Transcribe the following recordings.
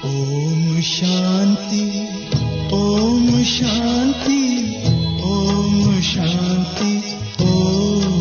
ಓಂ ಶಾಂತಿ ಓಂ ಶಾಂತಿ ಓಂ ಶಾಂತಿ ಓಂ.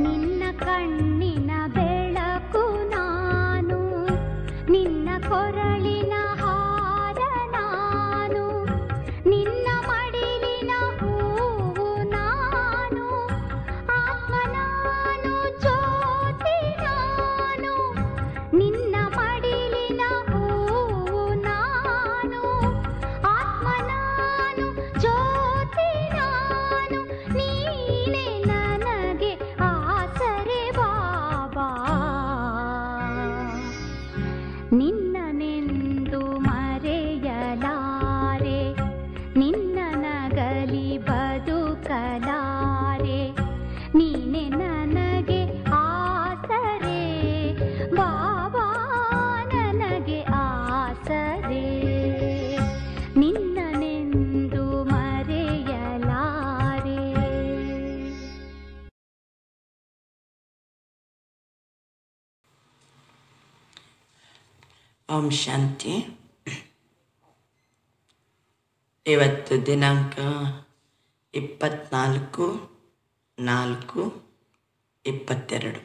ನಿನ್ನ ಕಣ್ಣಿನ ಬೆಳಕು ನಾನು ನಿನ್ನನೆಂದು ಮರೆಯಲಾರೆ, ನಿನ್ನ ನಗಲಿ ಬದುಕಲಾರೆ, ನೀನೆ ನನಗೆ ಆಸರೆ ಬಾಬಾ, ನನಗೆ ಆಸರೆ, ನಿನ್ನನೆಂದು ಮರೆಯಲಾರೆ. ಓಂ ಶಾಂತಿ. ಇವತ್ತು ದಿನಾಂಕ 24/4/22.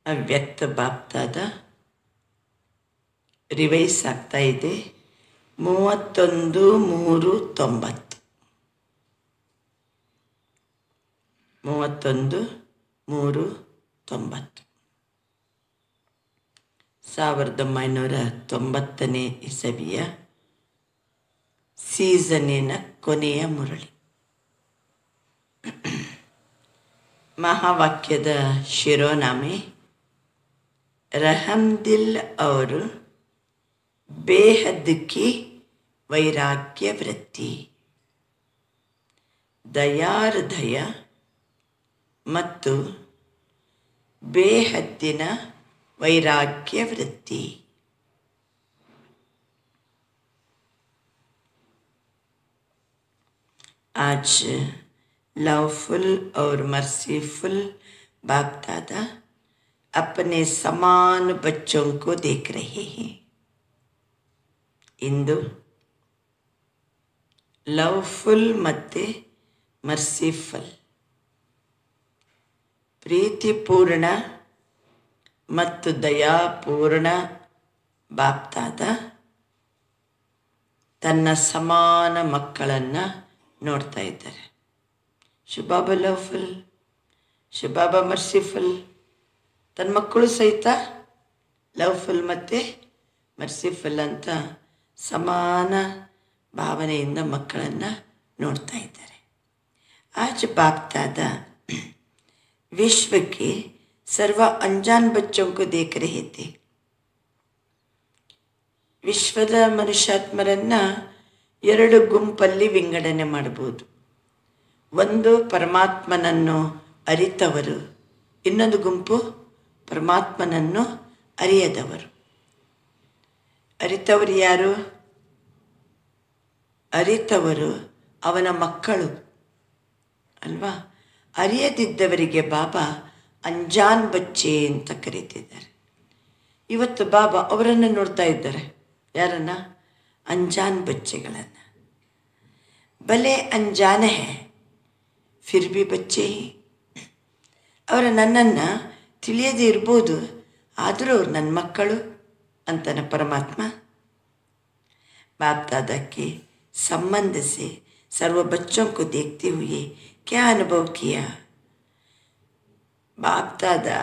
ಅವ್ಯಕ್ತ ಬಾಪ್ತಾದ ರಿವೈಸ್ ಆಗ್ತಾ ಇದೆ. 31/3/90. 31/3/90. 1990 ಇಸವಿಯ ಸೀಸನ್ನಿನ ಕೊನೆಯ ಮುರಳಿ. ಮಹಾವಾಕ್ಯದ ಶಿರೋನಾಮೆ रहमदिल और बेहद की वैराग्य वृत्ति. ದಯಾರ್ಧಯ ಮತ್ತು ಬೇಹದ್ದಿನ वैराग्य वृत्ति. आज लवफुल और मर्सीफुल बाप दादा अपने समान बच्चों को देख रहे हैं. इंदु लवफुल मत्ते मर्सीफुल, प्रीतिपूर्ण ಮತ್ತು ದಯಾಪೂರ್ಣ ಬಾಪ್ತಾದ ತನ್ನ ಸಮಾನ ಮಕ್ಕಳನ್ನು ನೋಡ್ತಾ ಇದ್ದಾರೆ. Shivbaba loveful, Shivbaba merciful. ತನ್ನ ಮಕ್ಕಳು ಸಹಿತ ಲವ್ಫುಲ್ ಮತ್ತು ಮರ್ಸಿಫುಲ್ ಅಂತ ಸಮಾನ ಭಾವನೆಯಿಂದ ಮಕ್ಕಳನ್ನು ನೋಡ್ತಾ ಇದ್ದಾರೆ. आज बाप-दादा विश्व के सर्व अनजान बच्चों को देख रहे थे. ವಿಶ್ವದ ಮನುಷ್ಯಾತ್ಮರನ್ನು ಎರಡು ಗುಂಪಲ್ಲಿ ವಿಂಗಡಣೆ ಮಾಡಬಹುದು. ಒಂದು ಪರಮಾತ್ಮನನ್ನು ಅರಿತವರು, ಇನ್ನೊಂದು ಗುಂಪು ಪರಮಾತ್ಮನನ್ನು ಅರಿಯದವರು. ಅರಿತವರು ಯಾರು? ಅರಿತವರು ಅವನ ಮಕ್ಕಳು ಅಲ್ವಾ. ಅರಿಯದಿದ್ದವರಿಗೆ ಬಾಬಾ ಅಂಜಾನ್ ಬಚ್ಚೆ ಅಂತ ಕರೀತಿದ್ದಾರೆ. ಇವತ್ತು ಬಾಬಾ ಅವರನ್ನು ನೋಡ್ತಾ ಇದ್ದಾರೆ. ಯಾರನ್ನ? ಅಂಜಾನ್ ಬಚ್ಚೆಗಳನ್ನು. ಭಲೆ ಅಂಜಾನ ಹೇ ಫಿರ್ ಭಿ ಬಚ್ಚೆ. ಅವರ ನನ್ನನ್ನು ತಿಳಿಯದೇ ಇರ್ಬೋದು, ಆದರೂ ಅವ್ರು ನನ್ನ ಮಕ್ಕಳು ಅಂತಾನೆ ಪರಮಾತ್ಮ. बाप दादा के संबंध से सर्व बच्चों को देखते हुए क्या अनुभव किया? ಬಾಪ್ ದಾದಾ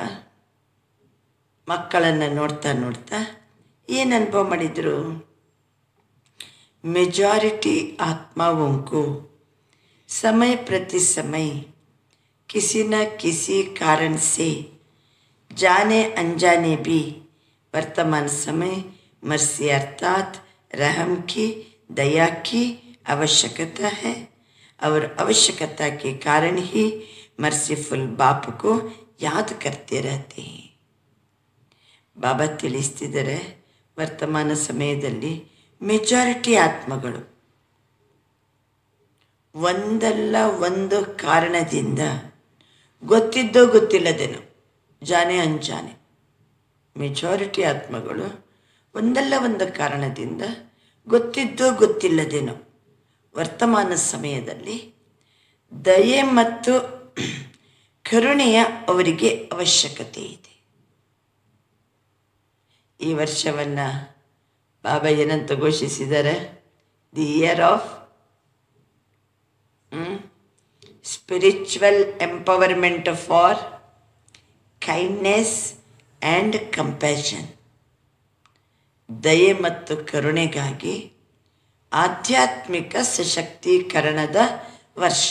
ಮಕ್ಕಳನ್ನು ನೋಡ್ತಾ ನೋಡ್ತಾ ಏನು ಅನುಭವ ಮಾಡಿದರು? मेजॉरिटी आत्माओं को समय प्रति समय किसी न किसी कारण से जाने अनजाने भी वर्तमान समय मर्सी अर्थात रहम की, दया की आवश्यकता है और आवश्यकता के कारण ही मर्सीफुल बाप को याद करते रहते हैं. ಬಾಬಾ ತಿಳಿಸ್ತಿದ್ದಾರೆ, ವರ್ತಮಾನ ಸಮಯದಲ್ಲಿ ಮೆಜಾರಿಟಿ ಆತ್ಮಗಳು ಒಂದಲ್ಲ ಒಂದು ಕಾರಣದಿಂದ ಗೊತ್ತಿದ್ದೋ ಗೊತ್ತಿಲ್ಲದೇನೋ, ಜಾನೆ ಅಂಜಾನೆ, ಮೆಜಾರಿಟಿ ಆತ್ಮಗಳು ಒಂದಲ್ಲ ಒಂದು ಕಾರಣದಿಂದ ಗೊತ್ತಿದ್ದೋ ಗೊತ್ತಿಲ್ಲದೇನೋ ವರ್ತಮಾನ ಸಮಯದಲ್ಲಿ ದಯೆ ಮತ್ತು ಕರುಣೆಯ ಅವರಿಗೆ ಅವಶ್ಯಕತೆ ಇದೆ. ಈ ವರ್ಷವನ್ನು ಬಾಬಾ ಏನಂತ ಘೋಷಿಸಿದ್ದಾರೆ? The year of spiritual empowerment for kindness and compassion. ದಯೆ ಮತ್ತು ಕರುಣೆಗಾಗಿ ಆಧ್ಯಾತ್ಮಿಕ ಸಶಕ್ತೀಕರಣದ ವರ್ಷ.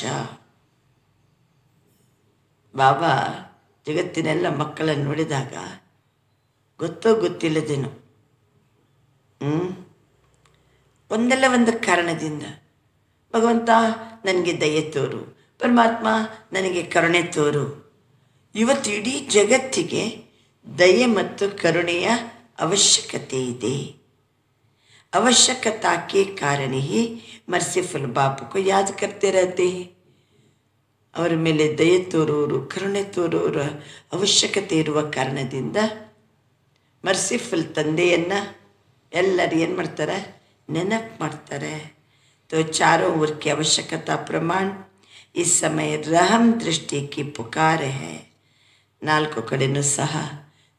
ಬಾಬಾ ಜಗತ್ತಿನೆಲ್ಲ ಮಕ್ಕಳನ್ನು ನೋಡಿದಾಗ ಗೊತ್ತೋ ಗೊತ್ತಿಲ್ಲದೇನೋ ಒಂದಲ್ಲ ಒಂದು ಕಾರಣದಿಂದ ಭಗವಂತ ನನಗೆ ದಯೆ ತೋರು, ಪರಮಾತ್ಮ ನನಗೆ ಕರುಣೆ ತೋರು. ಇವತ್ತು ಇಡೀ ಜಗತ್ತಿಗೆ ದಯೆ ಮತ್ತು ಕರುಣೆಯ ಅವಶ್ಯಕತೆ ಇದೆ. आवश्यकता के कारण ही मर्सीफुल बाप को याद करते रहते हैं. ಅವರ ಮೇಲೆ ದಯೆ ತೋರೋರು, ಕರುಣೆ ತೋರೋರ ಅವಶ್ಯಕತೆ ಇರುವ ಕಾರಣದಿಂದ ಮರ್ಸಿಫುಲ್ ತಂದೆಯನ್ನು ಎಲ್ಲರೂ ಏನು ಮಾಡ್ತಾರೆ, ನೆನಪು ಮಾಡ್ತಾರೆ. तो चारों ओर की आवश्यकता प्रमाण इस समय रहम दृष्टि की पुकार है. ನಾಲ್ಕು ಕಡೆನೂ ಸಹ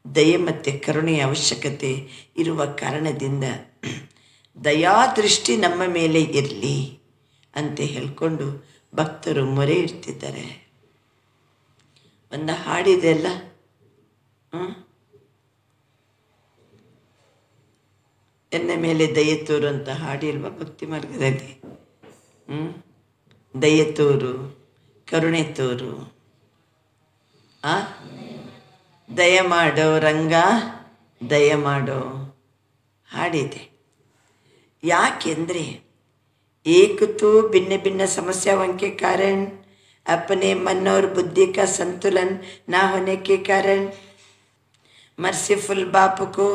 ದಯೆ ಮತ್ತು ಕರುಣೆಯ ಅವಶ್ಯಕತೆ ಇರುವ ಕಾರಣದಿಂದ ದಯಾದೃಷ್ಟಿ ನಮ್ಮ ಮೇಲೆ ಇರಲಿ ಅಂತ ಹೇಳ್ಕೊಂಡು ಭಕ್ತರು ಮೊರೆ ಇಡ್ತಿದ್ದಾರೆ. ಒಂದು ಹಾಡಿದೆ ಅಲ್ಲ, ಎನ್ನ ಮೇಲೆ ದಯೆ ತೋರು ಅಂತ ಹಾಡಿಲ್ವ ಭಕ್ತಿ ಮಾರ್ಗದಲ್ಲಿ. ದಯೆ ತೋರು, ಕರುಣೆ ತೋರು, ದಯ ಮಾಡೋ ರಂಗ ದಯ ಮಾಡೋ ಹಾಡಿದೆ. ಯಾಕೆಂದರೆ एक तो भिन्न भिन्न समस्याओं के कारण, अपने मन और बुद्धि का संतुलन ना होने के कारण मर्सीफुल बाप को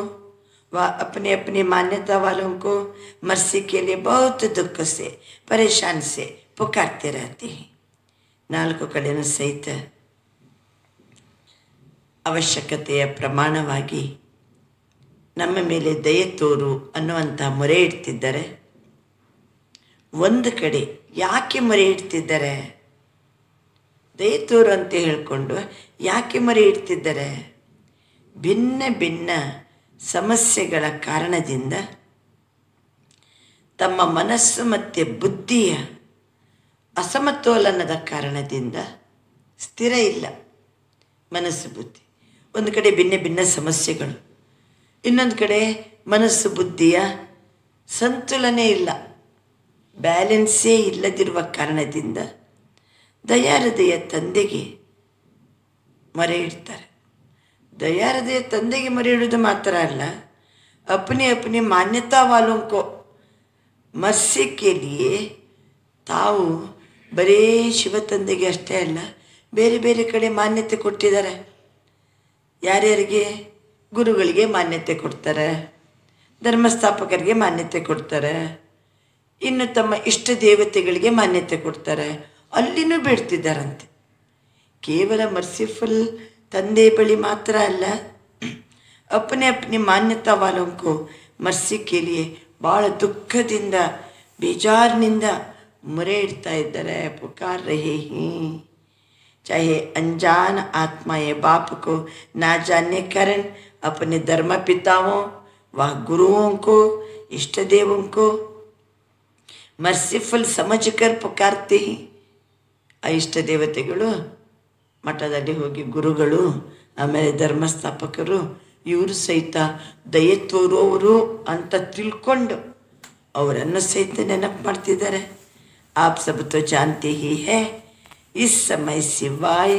व अपने अपनी मान्यता वालों को मर्सी के लिए बहुत दुख से परेशान से पुकारते रहते हैं. ನಾಲ್ಕು ಕಡೆನೂ ಸಹಿತ ಅವಶ್ಯಕತೆಯ ಪ್ರಮಾಣವಾಗಿ ನಮ್ಮ ಮೇಲೆ ದಯೆ ತೋರು ಅನ್ನುವಂಥ ಮೊರೆ ಇಡ್ತಿದ್ದಾರೆ. ಒಂದು ಕಡೆ ಯಾಕೆ ಮೊರೆ ಇಡ್ತಿದ್ದಾರೆ, ದಯೆ ತೋರು ಅಂತ ಹೇಳಿಕೊಂಡು ಯಾಕೆ ಮೊರೆ ಇಡ್ತಿದ್ದಾರೆ? ಭಿನ್ನ ಭಿನ್ನ ಸಮಸ್ಯೆಗಳ ಕಾರಣದಿಂದ ತಮ್ಮ ಮನಸ್ಸು ಮತ್ತು ಬುದ್ಧಿಯ ಅಸಮತೋಲನದ ಕಾರಣದಿಂದ ಸ್ಥಿರ ಇಲ್ಲ ಮನಸ್ಸು ಬುದ್ಧಿ. ಒಂದು ಕಡೆ ಭಿನ್ನ ಭಿನ್ನ ಸಮಸ್ಯೆಗಳು, ಇನ್ನೊಂದು ಕಡೆ ಮನಸ್ಸು ಬುದ್ಧಿಯ ಸಂತುಲನೇ ಇಲ್ಲ, ಬ್ಯಾಲೆನ್ಸೇ ಇಲ್ಲದಿರುವ ಕಾರಣದಿಂದ ದಯಾಹೃದಯ ತಂದೆಗೆ ಮೊರೆ ಇಡ್ತಾರೆ. ದಯಾಹೃದಯ ತಂದೆಗೆ ಮೊರೆ ಇಡೋದು ಮಾತ್ರ ಅಲ್ಲ, अपनी अपनी मान्यता वालों को मर्सी के लिए ತಾವು ಬರೀ ಶಿವ ತಂದೆಗೆ ಅಷ್ಟೇ ಅಲ್ಲ, ಬೇರೆ ಬೇರೆ ಕಡೆ ಮಾನ್ಯತೆ ಕೊಟ್ಟಿದ್ದಾರೆ. ಯಾರ್ಯಾರಿಗೆ? ಗುರುಗಳಿಗೆ ಮಾನ್ಯತೆ ಕೊಡ್ತಾರೆ, ಧರ್ಮಸ್ಥಾಪಕರಿಗೆ ಮಾನ್ಯತೆ ಕೊಡ್ತಾರೆ, ಇನ್ನು ತಮ್ಮ ಇಷ್ಟ ದೇವತೆಗಳಿಗೆ ಮಾನ್ಯತೆ ಕೊಡ್ತಾರೆ. ಅಲ್ಲಿನೂ ಬೇಡ್ತಿದ್ದಾರಂತೆ. ಕೇವಲ ಮರ್ಸಿಫುಲ್ ತಂದೆ ಬಳಿ ಮಾತ್ರ ಅಲ್ಲ, अपने अपनी मान्यता वालों को मर्सी के लिए ಭಾಳ ದುಃಖದಿಂದ ಬೇಜಾರಿನಿಂದ ಮೊರೆ ಇಡ್ತಾ ಇದ್ದಾರೆ. पुकार रहे हैं. चाहे अनजान आत्मा ये बाप को ना जानने कारण अपने धर्म पिताओं व गुरुओं को इष्ट देवों को मर्सीफुल समझकर पुकारते हैं. ಆ ಇಷ್ಟ ದೇವತೆಗಳು, ಮಠದಲ್ಲಿ ಹೋಗಿ ಗುರುಗಳು, ಆಮೇಲೆ ಧರ್ಮಸ್ಥಾಪಕರು, ಇವರು ಸಹಿತ ದಯೆ ತೋರುವವರು ಅಂತ ತಿಳ್ಕೊಂಡು ಅವರನ್ನು ಸಹಿತ ನೆನಪು ಮಾಡ್ತಿದ್ದಾರೆ. आप सब तो जानते ही है, इस समय सिवाय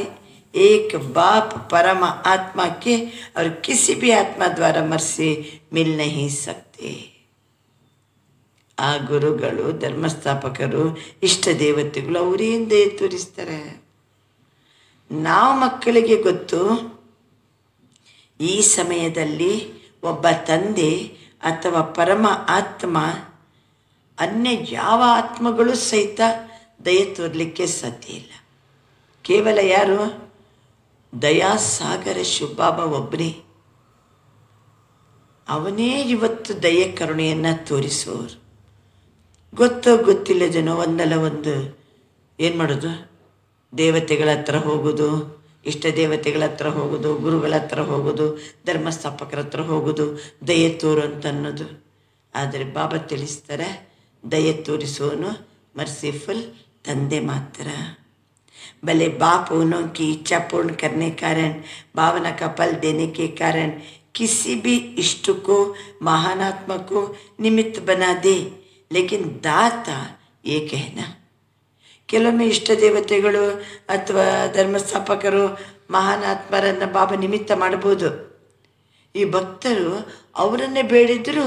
एक बाप परम आत्मा के और किसी भी आत्मा द्वारा मर्सी मिल नहीं सकते. ಆ ಗುರುಗಳು, ಧರ್ಮಸ್ಥಾಪಕರು, ಇಷ್ಟ ದೇವತೆಗಳು ಅವರಿಂದ ತೋರಿಸ್ತಾರೆ. ನಾವು ಮಕ್ಕಳಿಗೆ ಗೊತ್ತು, ಈ ಸಮಯದಲ್ಲಿ ಒಬ್ಬ ತಂದೆ ಅಥವಾ ಪರಮ ಆತ್ಮ ಅನ್ಯ ಯಾವ ಆತ್ಮಗಳು ಸಹಿತ ದಯೆ ತೋರಲಿಕ್ಕೆ ಸಾಧ್ಯ ಇಲ್ಲ. ಕೇವಲ ಯಾರು? ದಯಾಸಾಗರ ಶಿವಬಾಬಾ ಒಬ್ಬನೇ. ಅವನೇ ಇವತ್ತು ದಯೆ ಕರುಣೆಯನ್ನು ತೋರಿಸುವವರು. ಗೊತ್ತೋ ಗೊತ್ತಿಲ್ಲದೇನೋ ಒಂದಲ್ಲ ಒಂದು ಏನು ಮಾಡೋದು, ದೇವತೆಗಳ ಹತ್ರ ಹೋಗೋದು, ಇಷ್ಟ ದೇವತೆಗಳ ಹತ್ರ ಹೋಗೋದು, ಗುರುಗಳ ಹತ್ರ ಹೋಗೋದು, ಧರ್ಮಸ್ಥಾಪಕರ ಹತ್ರ ಹೋಗೋದು, ದಯೆ ತೋರು ಅಂತ ಅನ್ನೋದು. ಆದರೆ ಬಾಬಾ ತಿಳಿಸ್ತಾರೆ, ದಯೆ ತೋರಿಸೋನು मर्सीफुल ತಂದೆ ಮಾತ್ರ. भले बाप उन्हों की इच्छा पूर्ण करने कारण, भावना का फल देने के कारण किसी भी इष्ट को, महान आत्मा को निमित्त बना दे, लेकिन दाता ये कहना ಕೆಲವೊಮ್ಮೆ ಇಷ್ಟ ದೇವತೆಗಳು ಅಥವಾ ಧರ್ಮಸ್ಥಾಪಕರು ಮಹಾನ್ ಆತ್ಮರನ್ನು ಬಾಬಾ ನಿಮಿತ್ತ ಮಾಡ್ಬೋದು. ಈ ಭಕ್ತರು ಅವರನ್ನೇ ಬೇಡಿದರೂ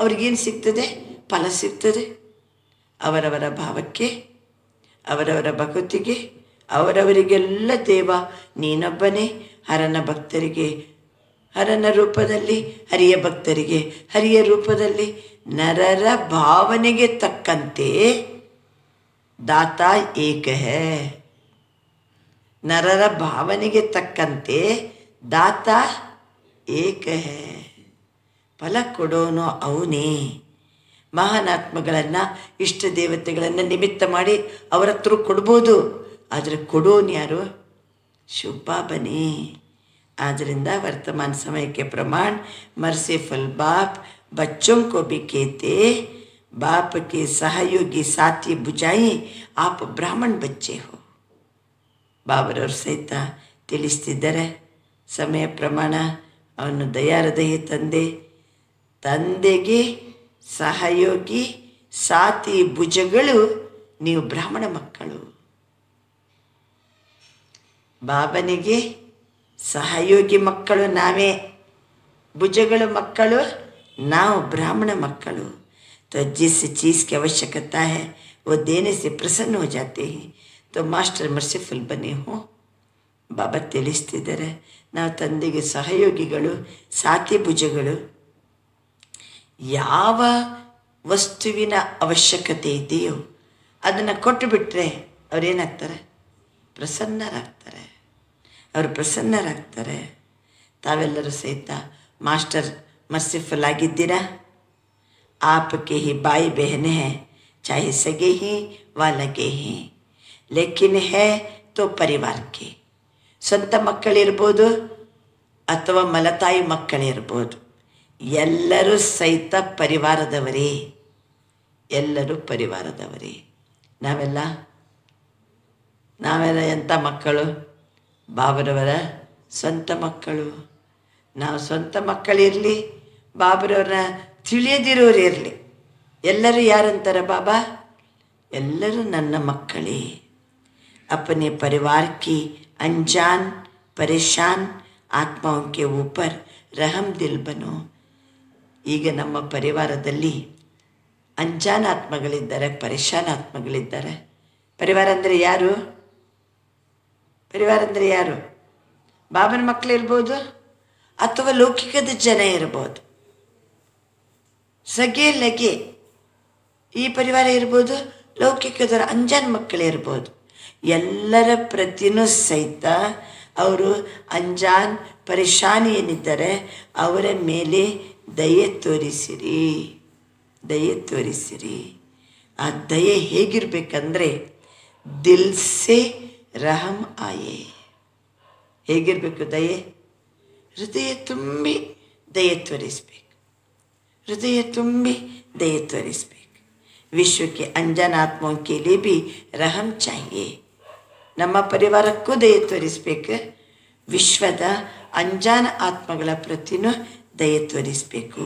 ಅವ್ರಿಗೇನು ಸಿಗ್ತದೆ? ಫಲ ಸಿಗ್ತದೆ. ಅವರವರ ಭಾವಕ್ಕೆ, ಅವರವರ ಭಕ್ತಿಗೆ, ಅವರವರಿಗೆಲ್ಲ ದೇವ ನೀನೊಬ್ಬನೇ. ಹರನ ಭಕ್ತರಿಗೆ ಹರನ ರೂಪದಲ್ಲಿ, ಹರಿಯ ಭಕ್ತರಿಗೆ ಹರಿಯ ರೂಪದಲ್ಲಿ, ನರರ ಭಾವನೆಗೆ ತಕ್ಕಂತೆ ದಾತ ಏಕ ಹೇ. ನರರ ಭಾವನೆಗೆ ತಕ್ಕಂತೆ ದಾತ ಏಕ ಹೇ. ಫಲ ಕೊಡೋನು ಅವನೇ. ಮಹಾನಾತ್ಮಗಳನ್ನು, ಇಷ್ಟ ದೇವತೆಗಳನ್ನು ನಿಮಿತ್ತ ಮಾಡಿ ಅವರ ಹತ್ರ ಕೊಡ್ಬೋದು. ಆದರೆ ಕೊಡೋನು ಯಾರು? ಶಿವಬಾಬನೇ. ಆದ್ದರಿಂದ वर्तमान समय के प्रमाण मर्सीफुल बाप बच्चों को भी कहते, बाप के सहयोगी साथी बुझाई आप ब्राह्मण बच्चे हो. ಬಾಬರವರು ಸಹಿತ ತಿಳಿಸ್ತಿದ್ದಾರೆ. ಸಮಯ ಪ್ರಮಾಣ ಅವನು ದಯಾಹೃದಯ ತಂದೆ, ತಂದೆಗೆ ಸಹಯೋಗಿ ಸಾಥಿ ಭುಜಗಳು ನೀವು ಬ್ರಾಹ್ಮಣ ಮಕ್ಕಳು. ಬಾಬನಿಗೆ ಸಹಯೋಗಿ ಮಕ್ಕಳು ನಾವೇ, ಭುಜಗಳು ಮಕ್ಕಳು ನಾವು, ಬ್ರಾಹ್ಮಣ ಮಕ್ಕಳು. तो जिस चीज़ की आवश्यकता है वो देने से प्रसन्न हो जाते हैं. तो ಮಾಸ್ಟರ್ ಮರ್ಸಿಫುಲ್ ಬನ್ನಿ ಹೋ. ಬಾಬಾ ತಿಳಿಸ್ತಿದ್ದಾರೆ, ನಾವು ತಂದೆಗೆ ಸಹಯೋಗಿಗಳು, ಸಾಥಿ ಭುಜಗಳು. ಯಾವ ವಸ್ತುವಿನ ಅವಶ್ಯಕತೆ ಇದೆಯೋ ಅದನ್ನು ಕೊಟ್ಟು ಬಿಟ್ಟರೆ ಅವರೇನಾಗ್ತಾರೆ? ಪ್ರಸನ್ನರಾಗ್ತಾರೆ. ಅವರು ಪ್ರಸನ್ನರಾಗ್ತಾರೆ. ತಾವೆಲ್ಲರೂ ಸಹಿತ ಮಾಸ್ಟರ್ ಮರ್ಸಿಫುಲ್ ಆಗಿದ್ದೀರಾ. आपके ही भाई बहन हैं, चाहे सगे ही व लगे ही, लेकिन है तो परिवार के. ಸ್ವಂತ ಮಕ್ಕಳಿರ್ಬೋದು ಅಥವಾ ಮಲತಾಯಿ ಮಕ್ಕಳಿರ್ಬೋದು, ಎಲ್ಲರೂ ಸಹಿತ ಪರಿವಾರದವರೇ. ಎಲ್ಲರೂ ಪರಿವಾರದವರೇ. ನಾವೆಲ್ಲ ಎಂಥ ಮಕ್ಕಳು? ಬಾಬರವರ ಸ್ವಂತ ಮಕ್ಕಳು. ನಾವು ಸ್ವಂತ ಮಕ್ಕಳಿರಲಿ, ಬಾಬರವ್ರನ್ನ ತಿಳಿಯದಿರೋರು ಇರಲಿ, ಎಲ್ಲರೂ ಯಾರಂತಾರೆ ಬಾಬಾ? ಎಲ್ಲರೂ ನನ್ನ ಮಕ್ಕಳೇ. अपने परिवार की अनजान परेशान आत्माओं के ऊपर रहम दिल बनो. ಈಗ ನಮ್ಮ ಪರಿವಾರದಲ್ಲಿ ಅಂಜಾನ್ ಆತ್ಮಗಳಿದ್ದಾರೆ, ಪರೇಶಾನ್ ಆತ್ಮಗಳಿದ್ದಾರೆ. ಪರಿವಾರ ಅಂದರೆ ಯಾರು? ಪರಿವಾರ ಅಂದರೆ ಯಾರು? ಬಾಬನ ಮಕ್ಕಳಿರ್ಬೋದು ಅಥವಾ ಲೌಕಿಕದ ಜನ ಇರ್ಬೋದು, ಸಗೆ ಲಗೆ ಈ ಪರಿವಾರ ಇರ್ಬೋದು, ಲೌಕಿಕದವರ ಅಂಜಾನ್ ಮಕ್ಕಳಿರ್ಬೋದು. ಎಲ್ಲರ ಪ್ರತಿನೂ ಸಹಿತ ಅವರು ಅಂಜಾನ್ ಪರೇಶಾನಿ ಏನಿದ್ದಾರೆ ಅವರ ಮೇಲೆ ದಯೆ ತೋರಿಸಿರಿ, ದಯೆ ತೋರಿಸಿರಿ. ಆ ದಯೆ ಹೇಗಿರಬೇಕಂದ್ರೆ ದಿಲ್ ಸೆ ರಹಮ್ ಆಯೆ. ಹೇಗಿರಬೇಕು ದಯೆ? ಹೃದಯ ತುಂಬಿ ದಯೆ ತೋರಿಸ್ಬೇಕು. ಹೃದಯ ತುಂಬಿ ದಯೆ ತೋರಿಸ್ಬೇಕು. विश्व के अनजान आत्माओं के लिए भी रहम चाहिए. ನಮ್ಮ ಪರಿವಾರಕ್ಕೂ ದಯೆ ತೋರಿಸ್ಬೇಕು. ವಿಶ್ವದ ಅಂಜಾನ ಆತ್ಮಗಳ ಪ್ರತಿನೂ ದಯೆ ತೋರಿಸಬೇಕು.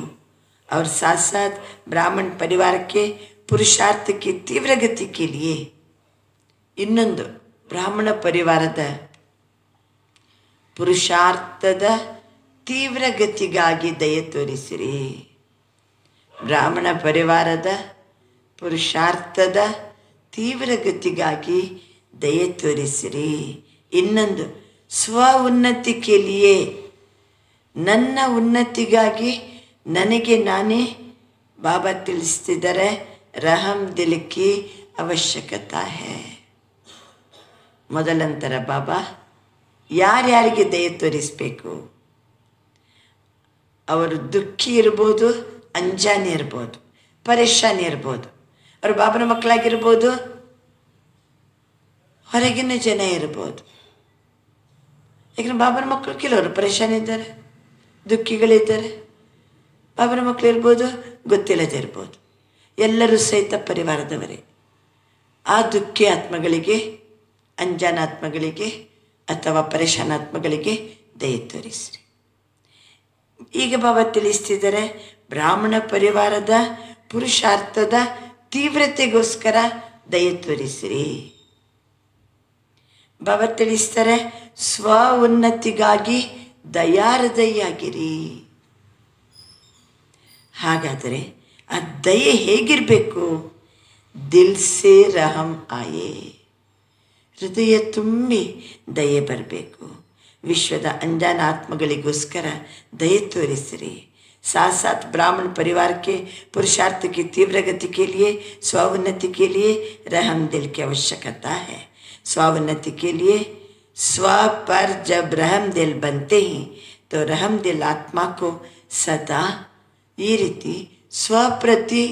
और साथ साथ ब्राह्मण परिवार के पुरुषार्थ की तीव्र गति के लिए ಇನ್ನೊಂದು ಬ್ರಾಹ್ಮಣ ಪರಿವಾರದ ಪುರುಷಾರ್ಥದ ತೀವ್ರ ಗತಿಗಾಗಿ ದಯೆ ತೋರಿಸಿರಿ. ಬ್ರಾಹ್ಮಣ ಪರಿವಾರದ ಪುರುಷಾರ್ಥದ ತೀವ್ರ ಗತಿಗಾಗಿ ದಯೆ ತೋರಿಸಿರಿ. ಇನ್ನೊಂದು ಸ್ವ ಉನ್ನತಿ ಕೇಳಿಯೇ, ನನ್ನ ಉನ್ನತಿಗಾಗಿ ನನಗೆ ನಾನೇ ಬಾಬಾ ತಿಳಿಸ್ತಿದ್ದಾರೆ, ರಹಮ್ ದಿಲ್ ಕಿ ಅವಶ್ಯಕತಾ ಹೈ. ಮೊದಲಂತರ ಬಾಬಾ ಯಾರ್ಯಾರಿಗೆ ದಯೆ ತೋರಿಸಬೇಕು? ಅವರು ದುಃಖಿ ಇರ್ಬೋದು, ಅಂಜಾನಿ ಇರ್ಬೋದು, ಪರೇಶಾನಿ ಇರ್ಬೋದು, ಅವರು ಬಾಬನ ಮಕ್ಕಳಾಗಿರ್ಬೋದು, ಹೊರಗಿನ ಜನ ಇರ್ಬೋದು. ಯಾಕಂದ್ರೆ ಬಾಬನ ಮಕ್ಕಳು ಕೆಲವರು ಪರೇಶಾನಿ ಇದ್ದಾರೆ, ದುಃಖಿಗಳಿದ್ದಾರೆ. ಬಾಬನ ಮಕ್ಕಳು ಇರ್ಬೋದು, ಗೊತ್ತಿಲ್ಲದೆ ಇರ್ಬೋದು. ಎಲ್ಲರೂ ಸಹಿತ ಪರಿವಾರದವರೇ. ಆ ದುಃಖಿ ಆತ್ಮಗಳಿಗೆ, ಅಂಜಾನ ಆತ್ಮಗಳಿಗೆ ಅಥವಾ ಪರೇಶಾನಾತ್ಮಗಳಿಗೆ ದಯೆ ತೋರಿಸ್ರಿ. ಈಗ ಬಾಬಾ ತಿಳಿಸ್ತಿದ್ದಾರೆ, ಬ್ರಾಹ್ಮಣ ಪರಿವಾರದ ಪುರುಷಾರ್ಥದ ತೀವ್ರತೆಗೋಸ್ಕರ ದಯೆ ತೋರಿಸಿರಿ. ಬಾಬಾ ತಿಳಿಸ್ತಾರೆ, ಸ್ವ ಉನ್ನತಿಗಾಗಿ ದಯಾಹೃದಯಿಯಾಗಿರಿ. ಹಾಗಾದರೆ ಆ ದಯೆ ಹೇಗಿರಬೇಕು? ದಿಲ್ ಸೇ ರಹಮ್ ಆಯೇ, ಹೃದಯ ತುಂಬಿ ದಯೆ ಬರಬೇಕು. ವಿಶ್ವದ ಅಂಜಾನ ಆತ್ಮಗಳಿಗೋಸ್ಕರ ದಯೆ ತೋರಿಸಿರಿ. साथ साथ ब्राह्मण परिवार के पुरुषार्थ की तीव्र गति के लिए, स्वोन्नति के लिए रहम दिल की आवश्यकता है. स्वोन्नति के लिए स्व पर जब रहम दिल बनते ही तो रहम दिल आत्मा को सदा ಈ ರೀತಿ ಸ್ವಪ್ರತಿ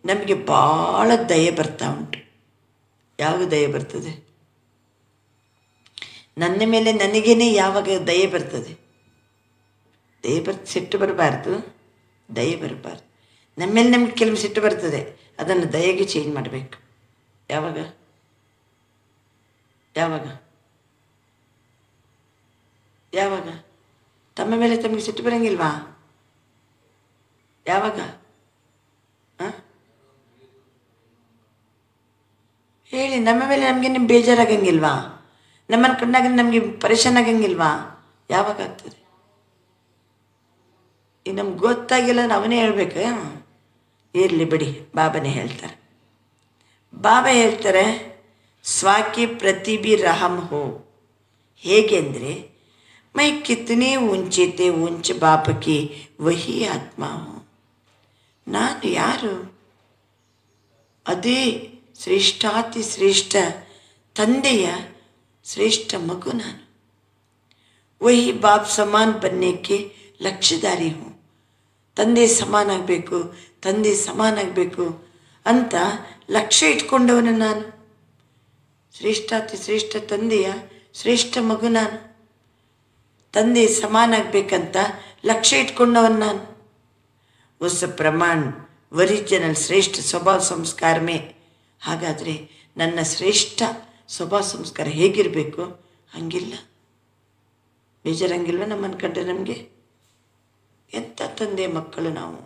ನಮಗೆ ಭಾಳ ದಯೆ ಬರ್ತಾ ಉಂಟು. ಯಾವ ದಯೆ ಬರ್ತದೆ? ನನ್ನ ಮೇಲೆ ನನಗೇನೆ ಯಾವಾಗ ದಯೆ ಬರ್ತದೆ? ಸಿಟ್ಟು ಬರಬಾರ್ದು, ದಯೆ ಬರಬಾರ್ದು. ನಮ್ಮ ಮೇಲೆ ನಮ್ಗೆ ಕೆಲವು ಸಿಟ್ಟು ಬರ್ತದೆ, ಅದನ್ನು ದಯೆಗೆ ಚೇಂಜ್ ಮಾಡಬೇಕು. ಯಾವಾಗ ಯಾವಾಗ ಯಾವಾಗ ತಮ್ಮ ಮೇಲೆ ತಮಗೆ ಸಿಟ್ಟು ಬರೋಂಗಿಲ್ವಾ? ಯಾವಾಗ? ಹೇಳಿ. ನಮ್ಮ ಮೇಲೆ ನಮಗೆ ನಿಮ್ಗೆ ಬೇಜಾರಾಗಂಗಿಲ್ವಾ? ನಮ್ಮನ್ನು ಕಂಡಾಗ ನಮಗೆ ಪರೇಶಾನ್ ಆಗಂಗಿಲ್ವಾ? ಯಾವಾಗ ಆಗ್ತದೆ? ಈಗ ನಮ್ಗೆ ಗೊತ್ತಾಗಿಲ್ಲ, ಅವನೇ ಹೇಳ್ಬೇಕು. ಇರಲಿ ಬಿಡಿ, ಬಾಬಾನೇ ಹೇಳ್ತಾರೆ. ಬಾಬಾ ಹೇಳ್ತಾರೆ, ಸ್ವಾಕಿ ಪ್ರತಿ ಬಿ ರಹಮ್ ಹೋ. ಹೇಗೆ ಅಂದರೆ, ಮೈ ಕಿತನೆ ಊಂಚೆ ತೇ ಊಂಚ ಬಾಪಕಿ ವಹಿ ಆತ್ಮ ಹೋ. ನಾನು ಯಾರು? ಅದೇ ಶ್ರೇಷ್ಠಾತಿ ಶ್ರೇಷ್ಠ ತಂದೆಯ ಶ್ರೇಷ್ಠ ಮಗು ನಾನು. ವಹಿ ಬಾಪ್ ಸಮಾನ ಬನ್ನಕ್ಕೆ ಲಕ್ಷ್ಯಧಾರಿ ಹೂँ. ತಂದೆ ಸಮಾನ ಆಗಬೇಕು, ತಂದೆ ಸಮಾನ ಆಗಬೇಕು ಅಂತ ಲಕ್ಷ್ಯ ಇಟ್ಕೊಂಡವನು ನಾನು. ಶ್ರೇಷ್ಠಾತಿ ಶ್ರೇಷ್ಠ ತಂದೆಯ ಶ್ರೇಷ್ಠ ಮಗು ನಾನು. ತಂದೆ ಸಮಾನ ಆಗಬೇಕಂತ ಲಕ್ಷ್ಯ ಇಟ್ಕೊಂಡವನು ನಾನು. ಉಸ್ ಪ್ರಮಾಣ ಒರಿಜಿನಲ್ ಶ್ರೇಷ್ಠ ಸ್ವಭಾವ ಸಂಸ್ಕಾರ ಮೇ. ಹಾಗಾದರೆ ನನ್ನ ಶ್ರೇಷ್ಠ ಸ್ವಭಾವ ಸಂಸ್ಕಾರ ಹೇಗಿರಬೇಕು? ಹಂಗಿಲ್ಲ. ಬೇಜಾರಂಗಿಲ್ವ ನಮ್ಮನ್ನು ಕಂಡ್ರೆ ನಮಗೆ? ಎಂಥ ತಂದೆ ಮಕ್ಕಳು ನಾವು.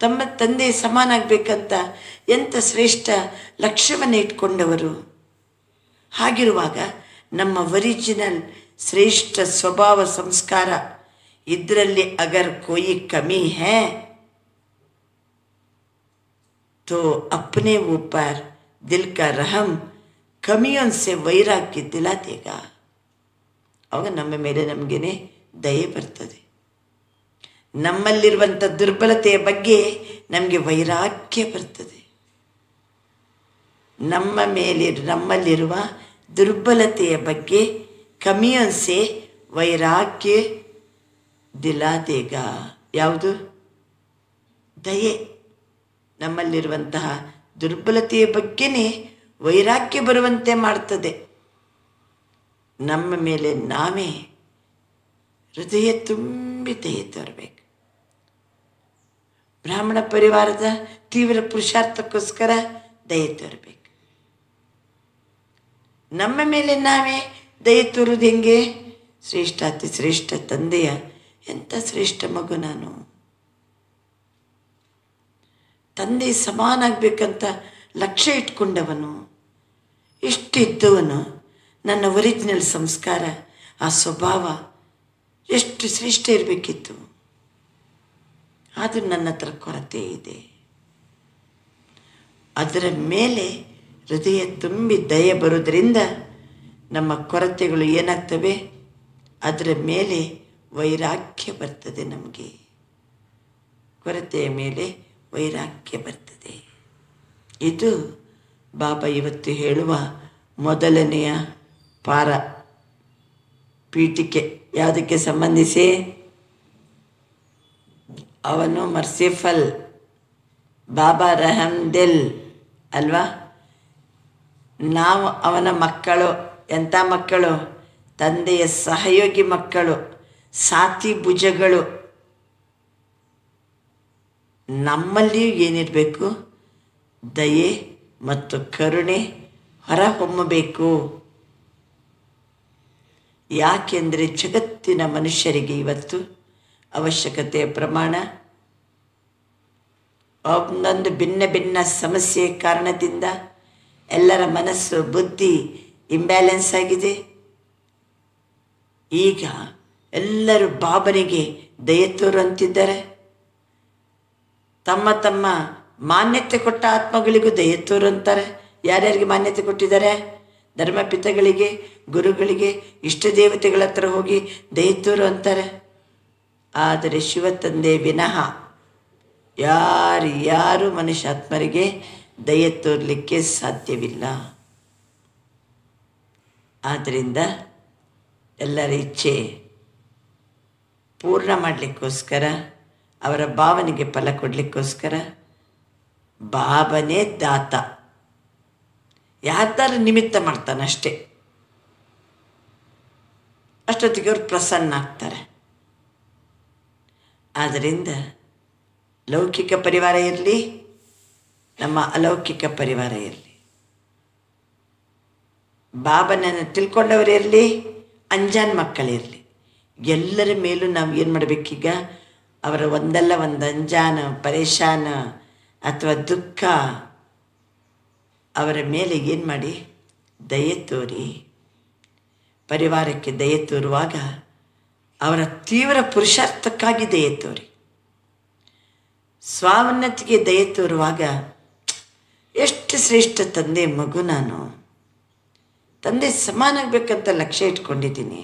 ತಮ್ಮ ತಂದೆ ಸಮಾನ ಆಗಬೇಕಂತ ಎಂಥ ಶ್ರೇಷ್ಠ ಲಕ್ಷ್ಯವನ್ನು ಇಟ್ಕೊಂಡವರು. ಹಾಗಿರುವಾಗ ನಮ್ಮ ಒರಿಜಿನಲ್ ಶ್ರೇಷ್ಠ ಸ್ವಭಾವ ಸಂಸ್ಕಾರ ಇದರಲ್ಲಿ ಅಗರ್ ಕೋಯಿ ಕಮಿ ಹೈ तो अपने ऊपर दिल का रहम कमियों से वैराग्य दिला देगा. ಅವಾಗ ನಮ್ಮ ಮೇಲೆ ನಮಗೇನೆ ದಯೆ ಬರ್ತದೆ. ನಮ್ಮಲ್ಲಿರುವಂಥ ದುರ್ಬಲತೆಯ ಬಗ್ಗೆ ನಮಗೆ ವೈರಾಗ್ಯ ಬರ್ತದೆ. ನಮ್ಮಲ್ಲಿರುವ ದುರ್ಬಲತೆಯ ಬಗ್ಗೆ ಕಮಿಯೋನ್ ಸೆ ವೈರಾಗ್ಯ ದಿಲಾ ದೇಗ. ಯಾವುದು? ದಯೆ. ನಮ್ಮಲ್ಲಿರುವಂತಹ ದುರ್ಬಲತೆಯ ಬಗ್ಗೆನೇ ವೈರಾಗ್ಯ ಬರುವಂತೆ ಮಾಡ್ತದೆ. ನಮ್ಮ ಮೇಲೆ ನಾವೇ ಹೃದಯ ತುಂಬಿ ದಯೆ ತೋರಬೇಕು. ಬ್ರಾಹ್ಮಣ ಪರಿವಾರದ ತೀವ್ರ ಪುರುಷಾರ್ಥಕ್ಕೋಸ್ಕರ ದಯೆ ತೋರಬೇಕು. ನಮ್ಮ ಮೇಲೆ ನಾವೇ ದಯೆ ತೋರುವುದು ಹೆಂಗೆ? ಶ್ರೇಷ್ಠಾತಿ ಶ್ರೇಷ್ಠ ತಂದೆಯ ಎಂಥ ಶ್ರೇಷ್ಠ ಮಗು ನಾನು. ತಂದೆ ಸಮಾನ ಆಗಬೇಕಂತ ಲಕ್ಷ್ಯ ಇಟ್ಕೊಂಡವನು. ಇಷ್ಟಿದ್ದವನು. ನನ್ನ ಒರಿಜಿನಲ್ ಸಂಸ್ಕಾರ, ಆ ಸ್ವಭಾವ ಎಷ್ಟು ಶ್ರೇಷ್ಠ ಇರಬೇಕಿತ್ತು. ಆದರೂ ನನ್ನ ಹತ್ರ ಕೊರತೆ ಇದೆ. ಅದರ ಮೇಲೆ ಹೃದಯ ತುಂಬಿ ದಯೆ ಬರೋದರಿಂದ ನಮ್ಮ ಕೊರತೆಗಳು ಏನಾಗ್ತವೆ? ಅದರ ಮೇಲೆ ವೈರಾಗ್ಯ ಬರ್ತದೆ. ನಮಗೆ ಕೊರತೆಯ ಮೇಲೆ ವೈರಾಗ್ಯ ಬರ್ತದೆ. ಇದು ಬಾಬಾ ಇವತ್ತು ಹೇಳುವ ಮೊದಲನೆಯ ಪಾರ ಪೀಠಿಕೆ. ಯಾವುದಕ್ಕೆ ಸಂಬಂಧಿಸಿ? ಅವನು ಮರ್ಸಿಫಲ್, ಬಾಬಾ ರಹಮ್ ದಿಲ್ ಅಲ್ವಾ? ನಾವು ಅವನ ಮಕ್ಕಳು. ಎಂಥ ಮಕ್ಕಳು? ತಂದೆಯ ಸಹಯೋಗಿ ಮಕ್ಕಳು, ಸಾಥಿ ಭುಜಗಳು. ನಮ್ಮಲ್ಲಿಯೂ ಏನಿರಬೇಕು? ದಯೆ ಮತ್ತು ಕರುಣೆ ಹೊರಹೊಮ್ಮಬೇಕು. ಯಾಕೆಂದರೆ ಜಗತ್ತಿನ ಮನುಷ್ಯರಿಗೆ ಇವತ್ತು ಅವಶ್ಯಕತೆಯ ಪ್ರಮಾಣ ಒಂದೊಂದು ಭಿನ್ನ ಭಿನ್ನ ಸಮಸ್ಯೆ ಕಾರಣದಿಂದ ಎಲ್ಲರ ಮನಸ್ಸು, ಬುದ್ಧಿ, ಇಂಬ್ಯಾಲೆನ್ಸ್ ಆಗಿದೆ. ಈಗ ಎಲ್ಲರೂ ಬಾಬನಿಗೆ ದಯೆ ತೋರು ಅಂತಿದ್ದಾರೆ. ತಮ್ಮ ತಮ್ಮ ಮಾನ್ಯತೆ ಕೊಟ್ಟ ಆತ್ಮಗಳಿಗೂ ದಯೆ ತೋರು ಅಂತಾರೆ. ಯಾರ್ಯಾರಿಗೆ ಮಾನ್ಯತೆ ಕೊಟ್ಟಿದ್ದಾರೆ? ಧರ್ಮಪಿತಗಳಿಗೆ, ಗುರುಗಳಿಗೆ, ಇಷ್ಟ ದೇವತೆಗಳ ಹತ್ರ ಹೋಗಿ ದಯೆ ತೋರು ಅಂತಾರೆ. ಆದರೆ ಶಿವ ತಂದೆ ವಿನಃ ಯಾರು ಮನುಷ್ಯಾತ್ಮರಿಗೆ ದಯೆ ತೋರಲಿಕ್ಕೆ ಸಾಧ್ಯವಿಲ್ಲ. ಆದ್ದರಿಂದ ಎಲ್ಲರ ಇಚ್ಛೆ ಪೂರ್ಣ ಮಾಡಲಿಕ್ಕೋಸ್ಕರ, ಅವರ ಭಾವನೆಗೆ ಫಲ ಕೊಡಲಿಕ್ಕೋಸ್ಕರ ಬಾಬನೇ ದಾತ. ಯಾರ್ದಾರ ನಿಮಿತ್ತ ಮಾಡ್ತಾನಷ್ಟೇ. ಅಷ್ಟೊತ್ತಿಗೆ ಅವ್ರು ಪ್ರಸನ್ನ ಆಗ್ತಾರೆ. ಆದ್ದರಿಂದ ಲೌಕಿಕ ಪರಿವಾರ ಇರಲಿ, ನಮ್ಮ ಅಲೌಕಿಕ ಪರಿವಾರ ಇರಲಿ, ಬಾಬನನ್ನು ತಿಳ್ಕೊಂಡವರಿರಲಿ, ಅಂಜಾನ್ ಮಕ್ಕಳಿರಲಿ, ಎಲ್ಲರ ಮೇಲೂ ನಾವು ಏನು ಮಾಡಬೇಕೀಗ? ಅವರ ಒಂದಲ್ಲ ಒಂದು ಅಂಜಾನ, ಪರೇಶಾನ ಅಥವಾ ದುಃಖ ಅವರ ಮೇಲೆ ಏನು ಮಾಡಿ? ದಯೆ ತೋರಿ. ಪರಿವಾರಕ್ಕೆ ದಯೆ ತೋರುವಾಗ ಅವರ ತೀವ್ರ ಪುರುಷಾರ್ಥಕ್ಕಾಗಿ ದಯೆ ತೋರಿ. ಸ್ವಾವನ್ನತಿಗೆ ದಯೆ ತೋರುವಾಗ ಎಷ್ಟು ಶ್ರೇಷ್ಠ ತಂದೆ ಮಗು, ನಾನು ತಂದೆ ಸಮಾನಾಗಬೇಕಂತ ಲಕ್ಷ್ಯ ಇಟ್ಕೊಂಡಿದ್ದೀನಿ.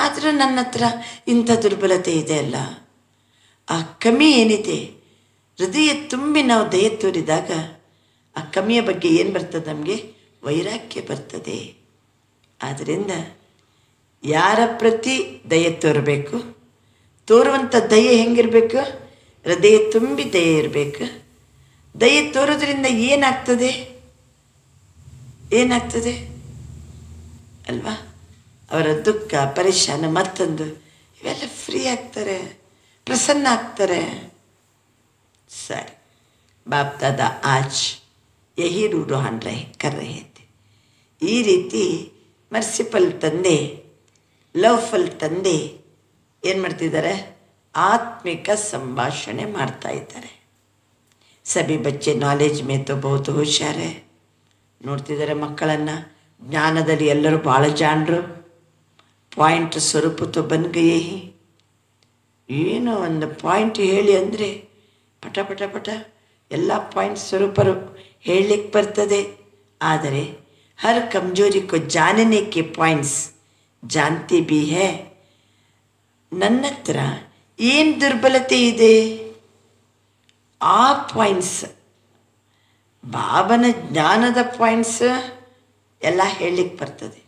ಆದರೂ ನನ್ನ ಹತ್ರ ಇಂಥ ದುರ್ಬಲತೆ ಇದೆ ಅಲ್ಲ, ಆ ಕಮ್ಮಿ ಏನಿದೆ, ಹೃದಯ ತುಂಬಿ ನಾವು ದಯೆ ತೋರಿದಾಗ ಆ ಕಮ್ಮಿಯ ಬಗ್ಗೆ ಏನು ಬರ್ತದೆ? ನಮಗೆ ವೈರಾಗ್ಯ ಬರ್ತದೆ. ಆದ್ದರಿಂದ ಯಾರ ಪ್ರತಿ ದಯೆ ತೋರಬೇಕು? ತೋರುವಂಥ ದಯೆ ಹೆಂಗಿರಬೇಕು? ಹೃದಯ ತುಂಬಿ ದಯೆ ಇರಬೇಕು. ದಯೆ ತೋರೋದ್ರಿಂದ ಏನಾಗ್ತದೆ ಅಲ್ವಾ? ಅವರ ದುಃಖ, ಪರೇಶಾನ, ಮತ್ತೊಂದು ಇವೆಲ್ಲ ಫ್ರೀ ಆಗ್ತಾರೆ, ಪ್ರಸನ್ನ ಆಗ್ತಾರೆ. ಸರಿ, ಬಾಪ್ ದಾದಾ ಆಜ್ ಯಹಿ ರೂಹಾನ್ ಕರ್ ರಹೆ ಥೆ. ಈ ರೀತಿ ಮರ್ಸಿಫಲ್ ತಂದೆ, ಲವ್ಫುಲ್ ತಂದೆ ಏನು ಮಾಡ್ತಿದ್ದಾರೆ? ಆತ್ಮಿಕ ಸಂಭಾಷಣೆ ಮಾಡ್ತಾ ಇದ್ದಾರೆ. ಸಭಿ ಬಚ್ಚೆ ನಾಲೆಜ್ ಮೇ ತೋ ಬಹುತ್ ಹುಷಾರೆ. ನೋಡ್ತಿದ್ದಾರೆ ಮಕ್ಕಳನ್ನು, ಜ್ಞಾನದಲ್ಲಿ ಎಲ್ಲರೂ ಭಾಳ ಜಾಣರು. ಪಾಯಿಂಟ್ ಸ್ವರೂಪ ತೋ ಬನ್ ಗಯೇ ಹಿ. ಏನೋ ಒಂದು ಪಾಯಿಂಟ್ ಹೇಳಿ ಅಂದರೆ ಪಟ ಪಟ ಪಟ ಎಲ್ಲ ಪಾಯಿಂಟ್ ಸ್ವರೂಪರು ಹೇಳಲಿಕ್ಕೆ ಬರ್ತದೆ. ಆದರೆ ಹರ್ ಕಮ್ಜೋರಿ ಕೋ ಜಾನನೆ ಕೆ ಪಾಯಿಂಟ್ಸ್ ಜಾನ್ತಿ ಬಿ ಹೇ. ನನ್ನ ಹತ್ರ ಏನು ದುರ್ಬಲತೆ ಇದೆ, ಆ ಪಾಯಿಂಟ್ಸ್, ಬಾಬನ ಜ್ಞಾನದ ಪಾಯಿಂಟ್ಸ್ ಎಲ್ಲ ಹೇಳಲಿಕ್ಕೆ ಬರ್ತದೆ.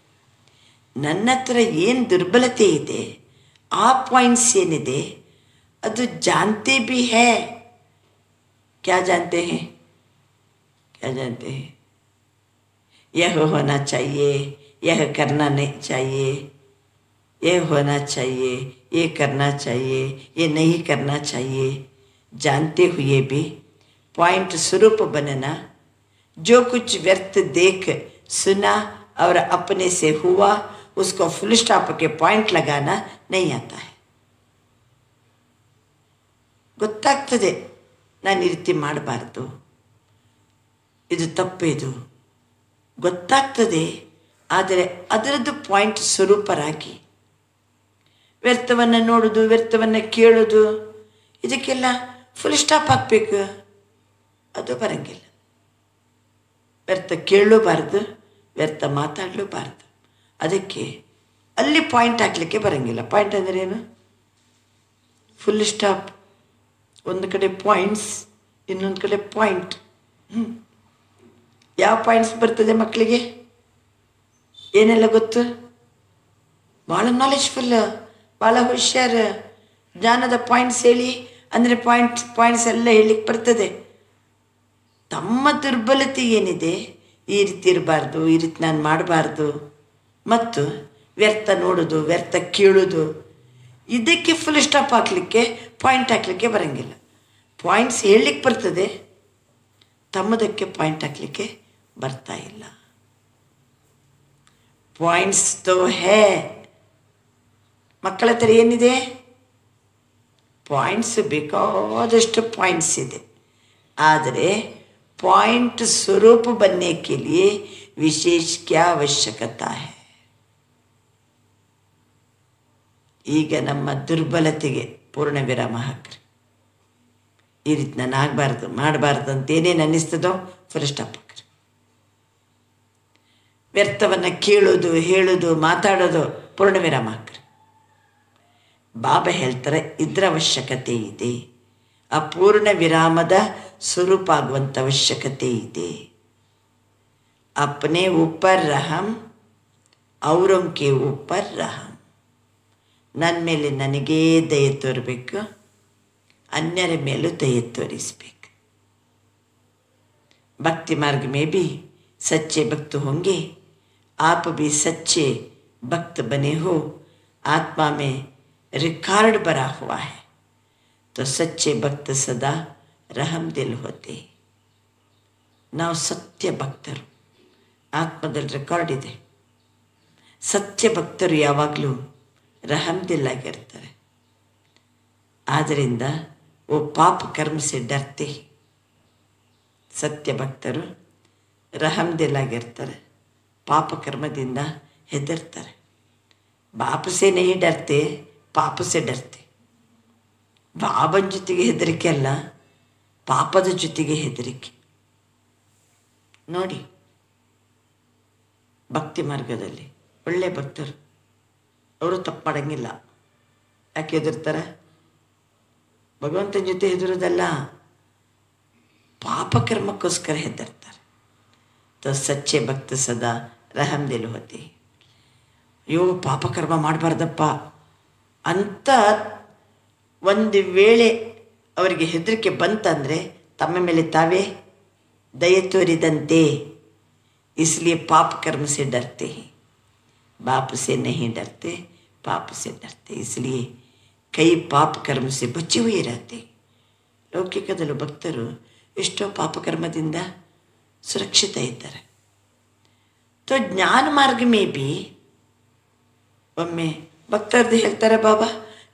ನನ್ನ ಹತ್ರ ಏನು ದುರ್ಬಲತೆ ಇದೆ, ಆ ಪಾಯಿಂಟ್ಸ್ ಏನಿದೆ ಅದು ಜಾನ್ತೆ ಬಿ ಹೇ. क्या जानते हैं? यह होना चाहिए, यह करना नहीं चाहिए, यह होना चाहिए, ये करना चाहिए, ये नहीं करना चाहिए. जानते हुए भी पॉइंट स्वरूप बनना, जो कुछ व्यर्थ देख सुना और अपने से हुआ उसको फुल स्टॉप के पॉइंट लगाना नहीं आता है. ಗೊತ್ತಾಗ್ತದೆ ನಾನು ಈ ರೀತಿ ಮಾಡಬಾರ್ದು, ಇದು ತಪ್ಪಿದು ಗೊತ್ತಾಗ್ತದೆ. ಆದರೆ ಅದರದ್ದು ಪಾಯಿಂಟ್ ಸ್ವರೂಪರಾಗಿ ವ್ಯರ್ಥವನ್ನು ನೋಡೋದು, ವ್ಯರ್ಥವನ್ನು ಕೇಳೋದು, ಇದಕ್ಕೆಲ್ಲ ಫುಲ್ ಸ್ಟಾಪ್ ಹಾಕಬೇಕು. ಅದು ಬರಂಗಿಲ್ಲ. ವ್ಯರ್ಥ ಕೇಳಲೂಬಾರ್ದು, ವ್ಯರ್ಥ ಮಾತಾಡಲೂಬಾರ್ದು. ಅದಕ್ಕೆ ಅಲ್ಲಿ ಪಾಯಿಂಟ್ ಹಾಕಲಿಕ್ಕೆ ಬರಂಗಿಲ್ಲ. ಪಾಯಿಂಟ್ ಅಂದರೆ ಏನು? Full stop. ಒಂದು ಕಡೆ ಪಾಯಿಂಟ್ಸ್, ಇನ್ನೊಂದು ಕಡೆ ಪಾಯಿಂಟ್. ಯಾವ ಪಾಯಿಂಟ್ಸ್ ಬರ್ತದೆ ಮಕ್ಕಳಿಗೆ? ಏನೆಲ್ಲ ಗೊತ್ತು? ಭಾಳ ನಾಲೆಜ್ಫುಲ್, ಭಾಳ ಹುಷಾರು. ಜ್ಞಾನದ ಪಾಯಿಂಟ್ಸ್ ಹೇಳಿ ಅಂದರೆ ಪಾಯಿಂಟ್ಸ್ ಎಲ್ಲ ಹೇಳಲಿಕ್ಕೆ ಬರ್ತದೆ. ತಮ್ಮ ದುರ್ಬಲತೆ ಏನಿದೆ, ಈ ರೀತಿ ಇರಬಾರ್ದು, ಈ ರೀತಿ ನಾನು ಮಾಡಬಾರ್ದು, ಮತ್ತು ವ್ಯರ್ಥ ನೋಡೋದು, ವ್ಯರ್ಥ ಕೇಳೋದು, ಇದಕ್ಕೆ ಫುಲ್ ಸ್ಟಾಪ್ ಹಾಕಲಿಕ್ಕೆ, ಪಾಯಿಂಟ್ ಹಾಕಲಿಕ್ಕೆ ಬರೋಂಗಿಲ್ಲ. ಪಾಯಿಂಟ್ಸ್ ಹೇಳಲಿಕ್ಕೆ ಬರ್ತದೆ, ತಮ್ಮದಕ್ಕೆ ಪಾಯಿಂಟ್ ಹಾಕಲಿಕ್ಕೆ ಬರ್ತಾ ಇಲ್ಲ. ಪಾಯಿಂಟ್ಸ್ ತೋ ಹೇ. ಮಕ್ಕಳ ಹತ್ರ ಏನಿದೆ? ಪಾಯಿಂಟ್ಸ್, ಬೇಕಾದಷ್ಟು ಪಾಯಿಂಟ್ಸ್ ಇದೆ. ಆದರೆ ಪಾಯಿಂಟ್ ಸ್ವರೂಪ बनने के लिए ವಿಶೇಷ ಕ್ಯಾ ಅವಶ್ಯಕತಾ ಹೈ. ಈಗ ನಮ್ಮ ದುರ್ಬಲತೆಗೆ ಪೂರ್ಣ ವಿರಾಮ ಹಾಕ್ರಿ. ಈ ರೀತಿ ನಾನು ಆಗಬಾರ್ದು ಮಾಡಬಾರ್ದು ಅಂತ ಏನೇನು ಅನ್ನಿಸ್ತದೋ ಫುಲ್ ಸ್ಟಾಪ್ ಹಾಕ್ರಿ. ವ್ಯರ್ಥವನ್ನು ಕೇಳೋದು, ಹೇಳೋದು, ಮಾತಾಡೋದು ಪೂರ್ಣ ವಿರಾಮ ಹಾಕ್ರಿ. ಬಾಬಾ ಹೇಳ್ತಾರೆ ಇದರ ಅವಶ್ಯಕತೆ ಇದೆ. ಅಪೂರ್ಣ ವಿರಾಮದ ಸ್ವರೂಪ ಆಗುವಂಥ ಅವಶ್ಯಕತೆ ಇದೆ. ಅಪ್ನೆ ಊಪರ್ ರಹಂ ಔರೋಂ ಕೆ ಊಪರ್ ರಹಂ. ನನ್ನ ಮೇಲೆ ನನಗೇ ದಯೆ ತೋರಬೇಕು, अन्यर मेलू दये तोरिसಬೇಕು. भक्ति मार्ग में भी सच्चे भक्त होंगे. आप भी सच्चे भक्त बने हो. आत्मा में रिकॉर्ड भरा हुआ है. तो सच्चे भक्त सदा रहम दिल होते. ನಾವು ಸತ್ಯ ಭಕ್ತರು. ಆತ್ಮದಲ್ಲಿ ರೆಕಾರ್ಡ್ ಇದೆ. ಸತ್ಯ ಭಕ್ತರು ಯಾವಾಗಲೂ ರಹಮ್ದಿಲ್ಲಾಗಿರ್ತಾರೆ. ಆದ್ದರಿಂದ ಓ ಪಾಪ ಕರ್ಮ ಸೆ ಡರ್ತೆ. ಸತ್ಯ ಭಕ್ತರು ರಹಮ್ದಿಲ್ಲಾಗಿರ್ತಾರೆ, ಪಾಪ ಕರ್ಮದಿಂದ ಹೆದರ್ತಾರೆ. ಬಾಪ ಸೆ ನಹಿ ಡರ್ತೆ, ಪಾಪ ಸೆ ಡರ್ತೆ. ಬಾಬನ ಜೊತೆಗೆ ಹೆದರಿಕೆ ಅಲ್ಲ, ಪಾಪದ ಜೊತೆಗೆ ಹೆದರಿಕೆ. ನೋಡಿ, ಭಕ್ತಿ ಮಾರ್ಗದಲ್ಲಿ ಒಳ್ಳೆ ಭಕ್ತರು ಅವರು ತಪ್ಪು ಮಾಡಂಗಿಲ್ಲ. ಯಾಕೆ ಹೆದರ್ತಾರೆ? ಭಗವಂತನ ಜೊತೆ ಹೆದರೋದಲ್ಲ, ಪಾಪಕರ್ಮಕ್ಕೋಸ್ಕರ ಹೆದರ್ತಾರೆ. तो सच्चे भक्त सदा रहमदिल होते. ಅಯ್ಯೋ ಪಾಪಕರ್ಮ ಮಾಡಬಾರ್ದಪ್ಪ ಅಂತ ಒಂದು ವೇಳೆ ಅವರಿಗೆ ಹೆದರಿಕೆ ಬಂತಂದರೆ ತಮ್ಮ ಮೇಲೆ ತಾವೇ ದಯೆ ತೋರಿದಂತೆ. इसलिए पाप कर्म से डरते हैं, बाप से नहीं डरते, पाप से डरते. इसलिए कई पाप कर्म से बचे हुए रहते. ಲೌಕಿಕದಲ್ಲೂ ಭಕ್ತರು ಎಷ್ಟೋ ಪಾಪಕರ್ಮದಿಂದ ಸುರಕ್ಷಿತ ಇದ್ದಾರೆ. तो ज्ञान मार्ग में भी ಒಮ್ಮೆ ಭಕ್ತರದ್ದು ಹೇಳ್ತಾರೆ ಬಾಬಾ,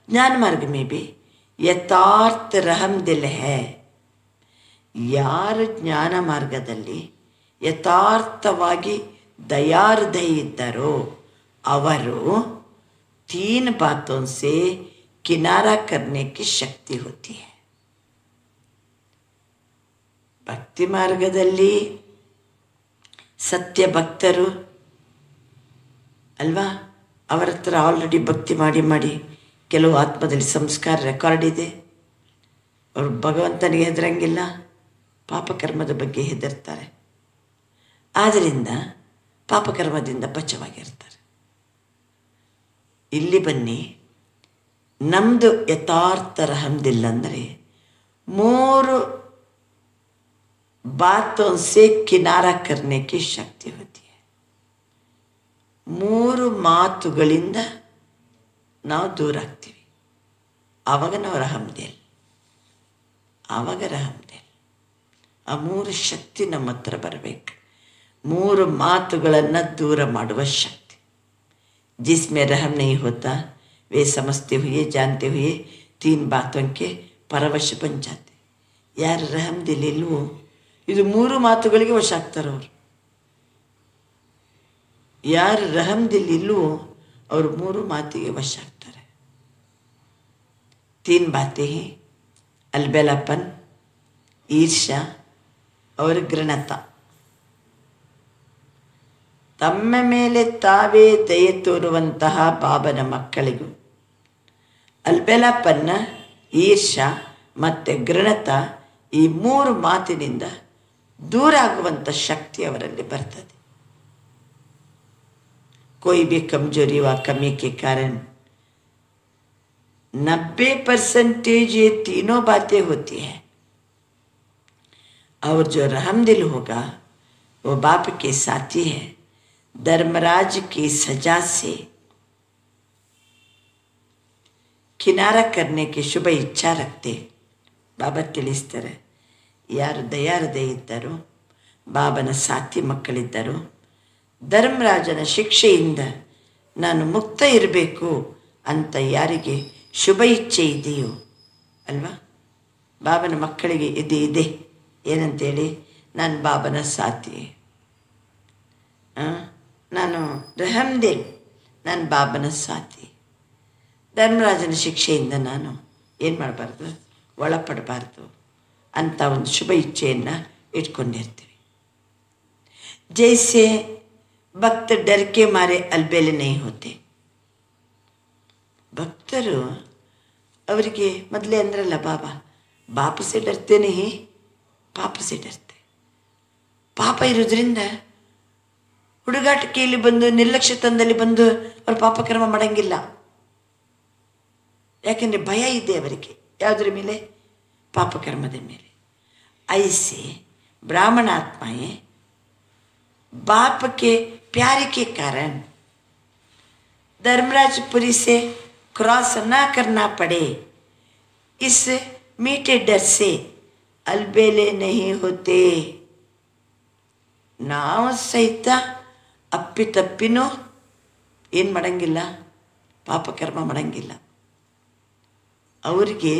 ಜ್ಞಾನ ಮಾರ್ಗ ಮೇ ಬಿ ಯಥಾರ್ಥ ರಹಮ್ ದಿಲ್ ಹೈ. ಯಾರು ಜ್ಞಾನ ಮಾರ್ಗದಲ್ಲಿ ಯಥಾರ್ಥವಾಗಿ ದಯಾಹೃದಯ ಇದ್ದಾರೋ ಅವರು तीन बातों से किनारा करने की शक्ति होती है. ಭಕ್ತಿ ಮಾರ್ಗದಲ್ಲಿ ಸತ್ಯ ಭಕ್ತರು ಅಲ್ವಾ, ಅವರ ಹತ್ರ ಆಲ್ರೆಡಿ ಭಕ್ತಿ ಮಾಡಿ ಮಾಡಿ ಕೆಲವು ಆತ್ಮದಲ್ಲಿ ಸಂಸ್ಕಾರ ರೆಕಾರ್ಡ್ ಇದೆ. ಅವರು ಭಗವಂತನಿಗೆ ಹೆದರಂಗಿಲ್ಲ, ಪಾಪಕರ್ಮದ ಬಗ್ಗೆ ಹೆದರ್ತಾರೆ. ಆದ್ದರಿಂದ ಪಾಪಕರ್ಮದಿಂದ ಬಚಾವಾಗಿರ್ತಾರೆ. ಇಲ್ಲಿ ಬನ್ನಿ, ನಮ್ಮದು ಯಥಾರ್ಥ ರಹಮ್ದಿಲ್ಲ ಅಂದರೆ 3 बातों से किनारा करने की शक्ति होती है. 3 ಮಾತುಗಳಿಂದ ನಾವು ದೂರ ಆಗ್ತೀವಿ. ಆವಾಗ ನಾವು ರಹಮ್ದಿಲ್, ಆವಾಗ ರಹಮ್ದಿಲ್. ಆ 3 ಶಕ್ತಿ ನಮ್ಮ ಹತ್ರ ಬರಬೇಕು. 3 ಮಾತುಗಳನ್ನು ದೂರ ಮಾಡುವ ಶಕ್ತಿ. जिसमें रहम नहीं होता वे समझते हुए जानते हुए 3 बातों के परवश बन जाते. ಯಾರು ರಹಮ್ದಿಲ್ ಇಲ್ವೋ ಇದು 3 ಮಾತುಗಳಿಗೆ ವಶ ಆಗ್ತಾರೆ ಅವರು. ಯಾರು ರಹಮ್ದಿಲ್ ಇಲ್ವೋ ಅವರು 3 ಮಾತಿಗೆ ವಶ ಆಗ್ತಾರೆ. 3 बातें हैं, अलबेलापन, ईर्ष्या और घृणता. ತಮ್ಮ ಮೇಲೆ ತಾವೇ ದಯೆ ತೋರುವಂತಹ ಬಾಬನ ಮಕ್ಕಳಿಗೂ ಅಲ್ಬೆಲಾಪನ್ನ, ಈರ್ಷ್ಯಾ ಮತ್ತು ಘೃಣತ ಈ 3 ಮಾತಿನಿಂದ दूर आगुವಂತ ಶಕ್ತಿ ಅವರಲ್ಲಿ ಬರ್ತದೆ. कोई भी कमजोरी व कमी के कारण 90% ये तीनों बातें होती हैं. और जो रहमदिल होगा वो बाप के साथी है. धर्मराज की सजा से किनारा करने की शुभ इच्छा रखते. बाबा ತಿಳಿಸ್ತಾರೆ, ಯಾರು ದಯಾಹೃದಯ ಇದ್ದಾರೋ, ಬಾಬನ ಸಾಥಿ ಮಕ್ಕಳಿದ್ದಾರೋ, ಧರ್ಮರಾಜನ ಶಿಕ್ಷೆಯಿಂದ ನಾನು ಮುಕ್ತ ಇರಬೇಕು ಅಂತ ಯಾರಿಗೆ ಶುಭ ಇಚ್ಛೆ ಇದೆಯೋ ಅಲ್ವಾ, ಬಾಬನ ಮಕ್ಕಳಿಗೆ ಇದೆ ಏನಂತೇಳಿ, ನಾನು ಬಾಬನ ಸಾಥಿ, ನಾನು ರಹಮ್ದಿಲ್, ನಾನು ಬಾಬನ ಸಾತಿ. ಧರ್ಮರಾಜನ ಶಿಕ್ಷೆಯಿಂದ ನಾನು ಏನು ಮಾಡಬಾರ್ದು, ಒಳಪಡಬಾರ್ದು ಅಂತ ಒಂದು ಶುಭ ಇಚ್ಛೆಯನ್ನು ಇಟ್ಕೊಂಡಿರ್ತೀವಿ. ಜೈಸೆ ಭಕ್ತ ಡರ್ಕೆ ಮಾರೆ ಅಲ್ಬೇಲೆ ನೈ ಹೋತೆ. ಭಕ್ತರು ಅವರಿಗೆ ಮೊದಲೇ ಅಂದ್ರಲ್ಲ ಬಾಬಾ, ಬಾಪ ಸೆ ಡರ್ತೇನೆ ಹಿ ಪಾಪ ಸೆ ಡರ್ತೆ. ಪಾಪ ಇರೋದ್ರಿಂದ ಹುಡುಗಾಟಿಕೆಯಲ್ಲಿ ಬಂದು ನಿರ್ಲಕ್ಷ್ಯತನದಲ್ಲಿ ಬಂದು ಅವರು ಪಾಪಕರ್ಮ ಮಾಡೋಂಗಿಲ್ಲ. ಯಾಕೆಂದರೆ ಭಯ ಇದೆ ಅವರಿಗೆ. ಯಾವುದ್ರ ಮೇಲೆ? ಪಾಪಕರ್ಮದ ಮೇಲೆ. ಐಸೆ ब्राह्मण आत्माएं बाप के प्यार के कारण धर्मराजपुरी से क्रॉस ना करना पड़े, इस मीठे डर से अलबेले नहीं होते. ನಾವು ಸಹಿತ ಅಪ್ಪಿತಪ್ಪಿನೂ ಏನು ಮಾಡಂಗಿಲ್ಲ, ಪಾಪಕರ್ಮ ಮಾಡಂಗಿಲ್ಲ. ಅವರಿಗೆ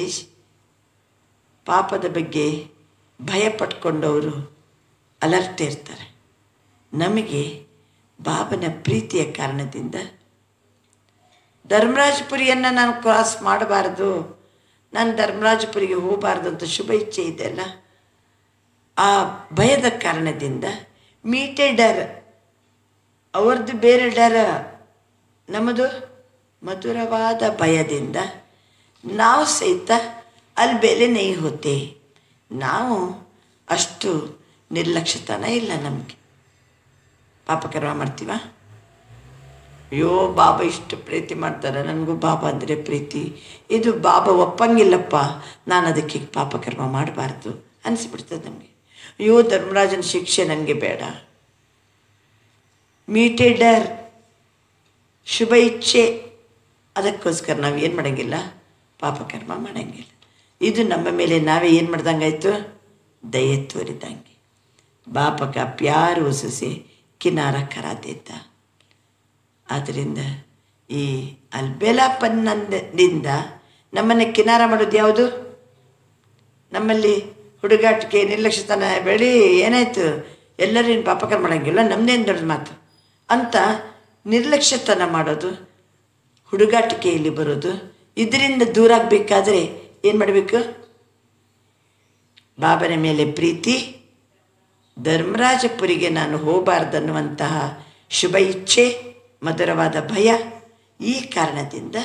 ಪಾಪದ ಬಗ್ಗೆ ಭಯ ಪಟ್ಕೊಂಡವರು ಅಲರ್ಟ್ ಇರ್ತಾರೆ. ನಮಗೆ ಬಾಬನ ಪ್ರೀತಿಯ ಕಾರಣದಿಂದ ಧರ್ಮರಾಜಪುರಿಯನ್ನು ನಾನು ಕ್ರಾಸ್ ಮಾಡಬಾರ್ದು, ನಾನು ಧರ್ಮರಾಜಪುರಿಗೆ ಹೋಗಬಾರ್ದು ಅಂತ ಶುಭ ಇಚ್ಛೆ ಇದೆಯಲ್ಲ, ಆ ಭಯದ ಕಾರಣದಿಂದ ಮೀಟೆ ಡರ್, ಅವ್ರದ್ದು ಬೇರೆ ಡರ, ನಮ್ಮದು ಮಧುರವಾದ ಭಯದಿಂದ ನಾವು ಸಹಿತ ಅಲ್ಲಿ ಬೆಲೆ ನೈ ಹೋತೆ. ನಾವು ಅಷ್ಟು ನಿರ್ಲಕ್ಷ್ಯತನ ಇಲ್ಲ ನಮಗೆ. ಪಾಪಕರ್ಮ ಮಾಡ್ತೀವ? ಅಯ್ಯೋ ಬಾಬಾ ಇಷ್ಟು ಪ್ರೀತಿ ಮಾಡ್ತಾರೆ, ನನಗೂ ಬಾಬಾ ಅಂದರೆ ಪ್ರೀತಿ, ಇದು ಬಾಬಾ ಒಪ್ಪಂಗಿಲ್ಲಪ್ಪ, ನಾನು ಅದಕ್ಕೆ ಪಾಪಕರ್ಮ ಮಾಡಬಾರ್ದು ಅನಿಸ್ಬಿಡ್ತದೆ ನಮಗೆ. ಅಯ್ಯೋ ಧರ್ಮರಾಜನ ಶಿಕ್ಷೆ ನನಗೆ ಬೇಡ. ಮೀಟೆ ಡರ್, ಶುಭ ಇಚ್ಛೆ, ಅದಕ್ಕೋಸ್ಕರ ನಾವು ಏನು ಮಾಡೋಂಗಿಲ್ಲ, ಪಾಪಕರ್ಮ ಮಾಡೋಂಗಿಲ್ಲ. ಇದು ನಮ್ಮ ಮೇಲೆ ನಾವೇ ಏನು ಮಾಡ್ದಂಗಾಯ್ತು, ದಯೆ ತೋರಿದಂಗೆ. ಬಾಪಕ ಪ್ಯಾರು ಉಸಸೆ ಕಿನಾರ ಕರ ದೇತ. ಆದ್ದರಿಂದ ಈ ಅಲ್ಬೇಲಾಪನ್ನದಿಂದ ನಮ್ಮನ್ನು ಕಿನಾರ ಮಾಡೋದು ಯಾವುದು? ನಮ್ಮಲ್ಲಿ ಹುಡುಗಾಟಿಕೆ ನಿರ್ಲಕ್ಷ್ಯತನ ಬೆಳಿ ಏನಾಯಿತು, ಎಲ್ಲರೂ ಏನು ಪಾಪಕರ್ಮ ಮಾಡೋಂಗಿಲ್ಲ, ನಮ್ಮದೇನು ದೊಡ್ಡ ಮಾತು ಅಂತ ನಿರ್ಲಕ್ಷ್ಯತನ ಮಾಡೋದು, ಹುಡುಗಾಟಿಕೆಯಲ್ಲಿ ಬರೋದು. ಇದರಿಂದ ದೂರ ಆಗಬೇಕಾದ್ರೆ ಏನು ಮಾಡಬೇಕು? ಬಾಬನ ಮೇಲೆ ಪ್ರೀತಿ, ಧರ್ಮರಾಜಪುರಿಗೆ ನಾನು ಹೋಗಬಾರ್ದನ್ನುವಂತಹ ಶುಭ ಇಚ್ಛೆ, ಮಧುರವಾದ ಭಯ, ಈ ಕಾರಣದಿಂದ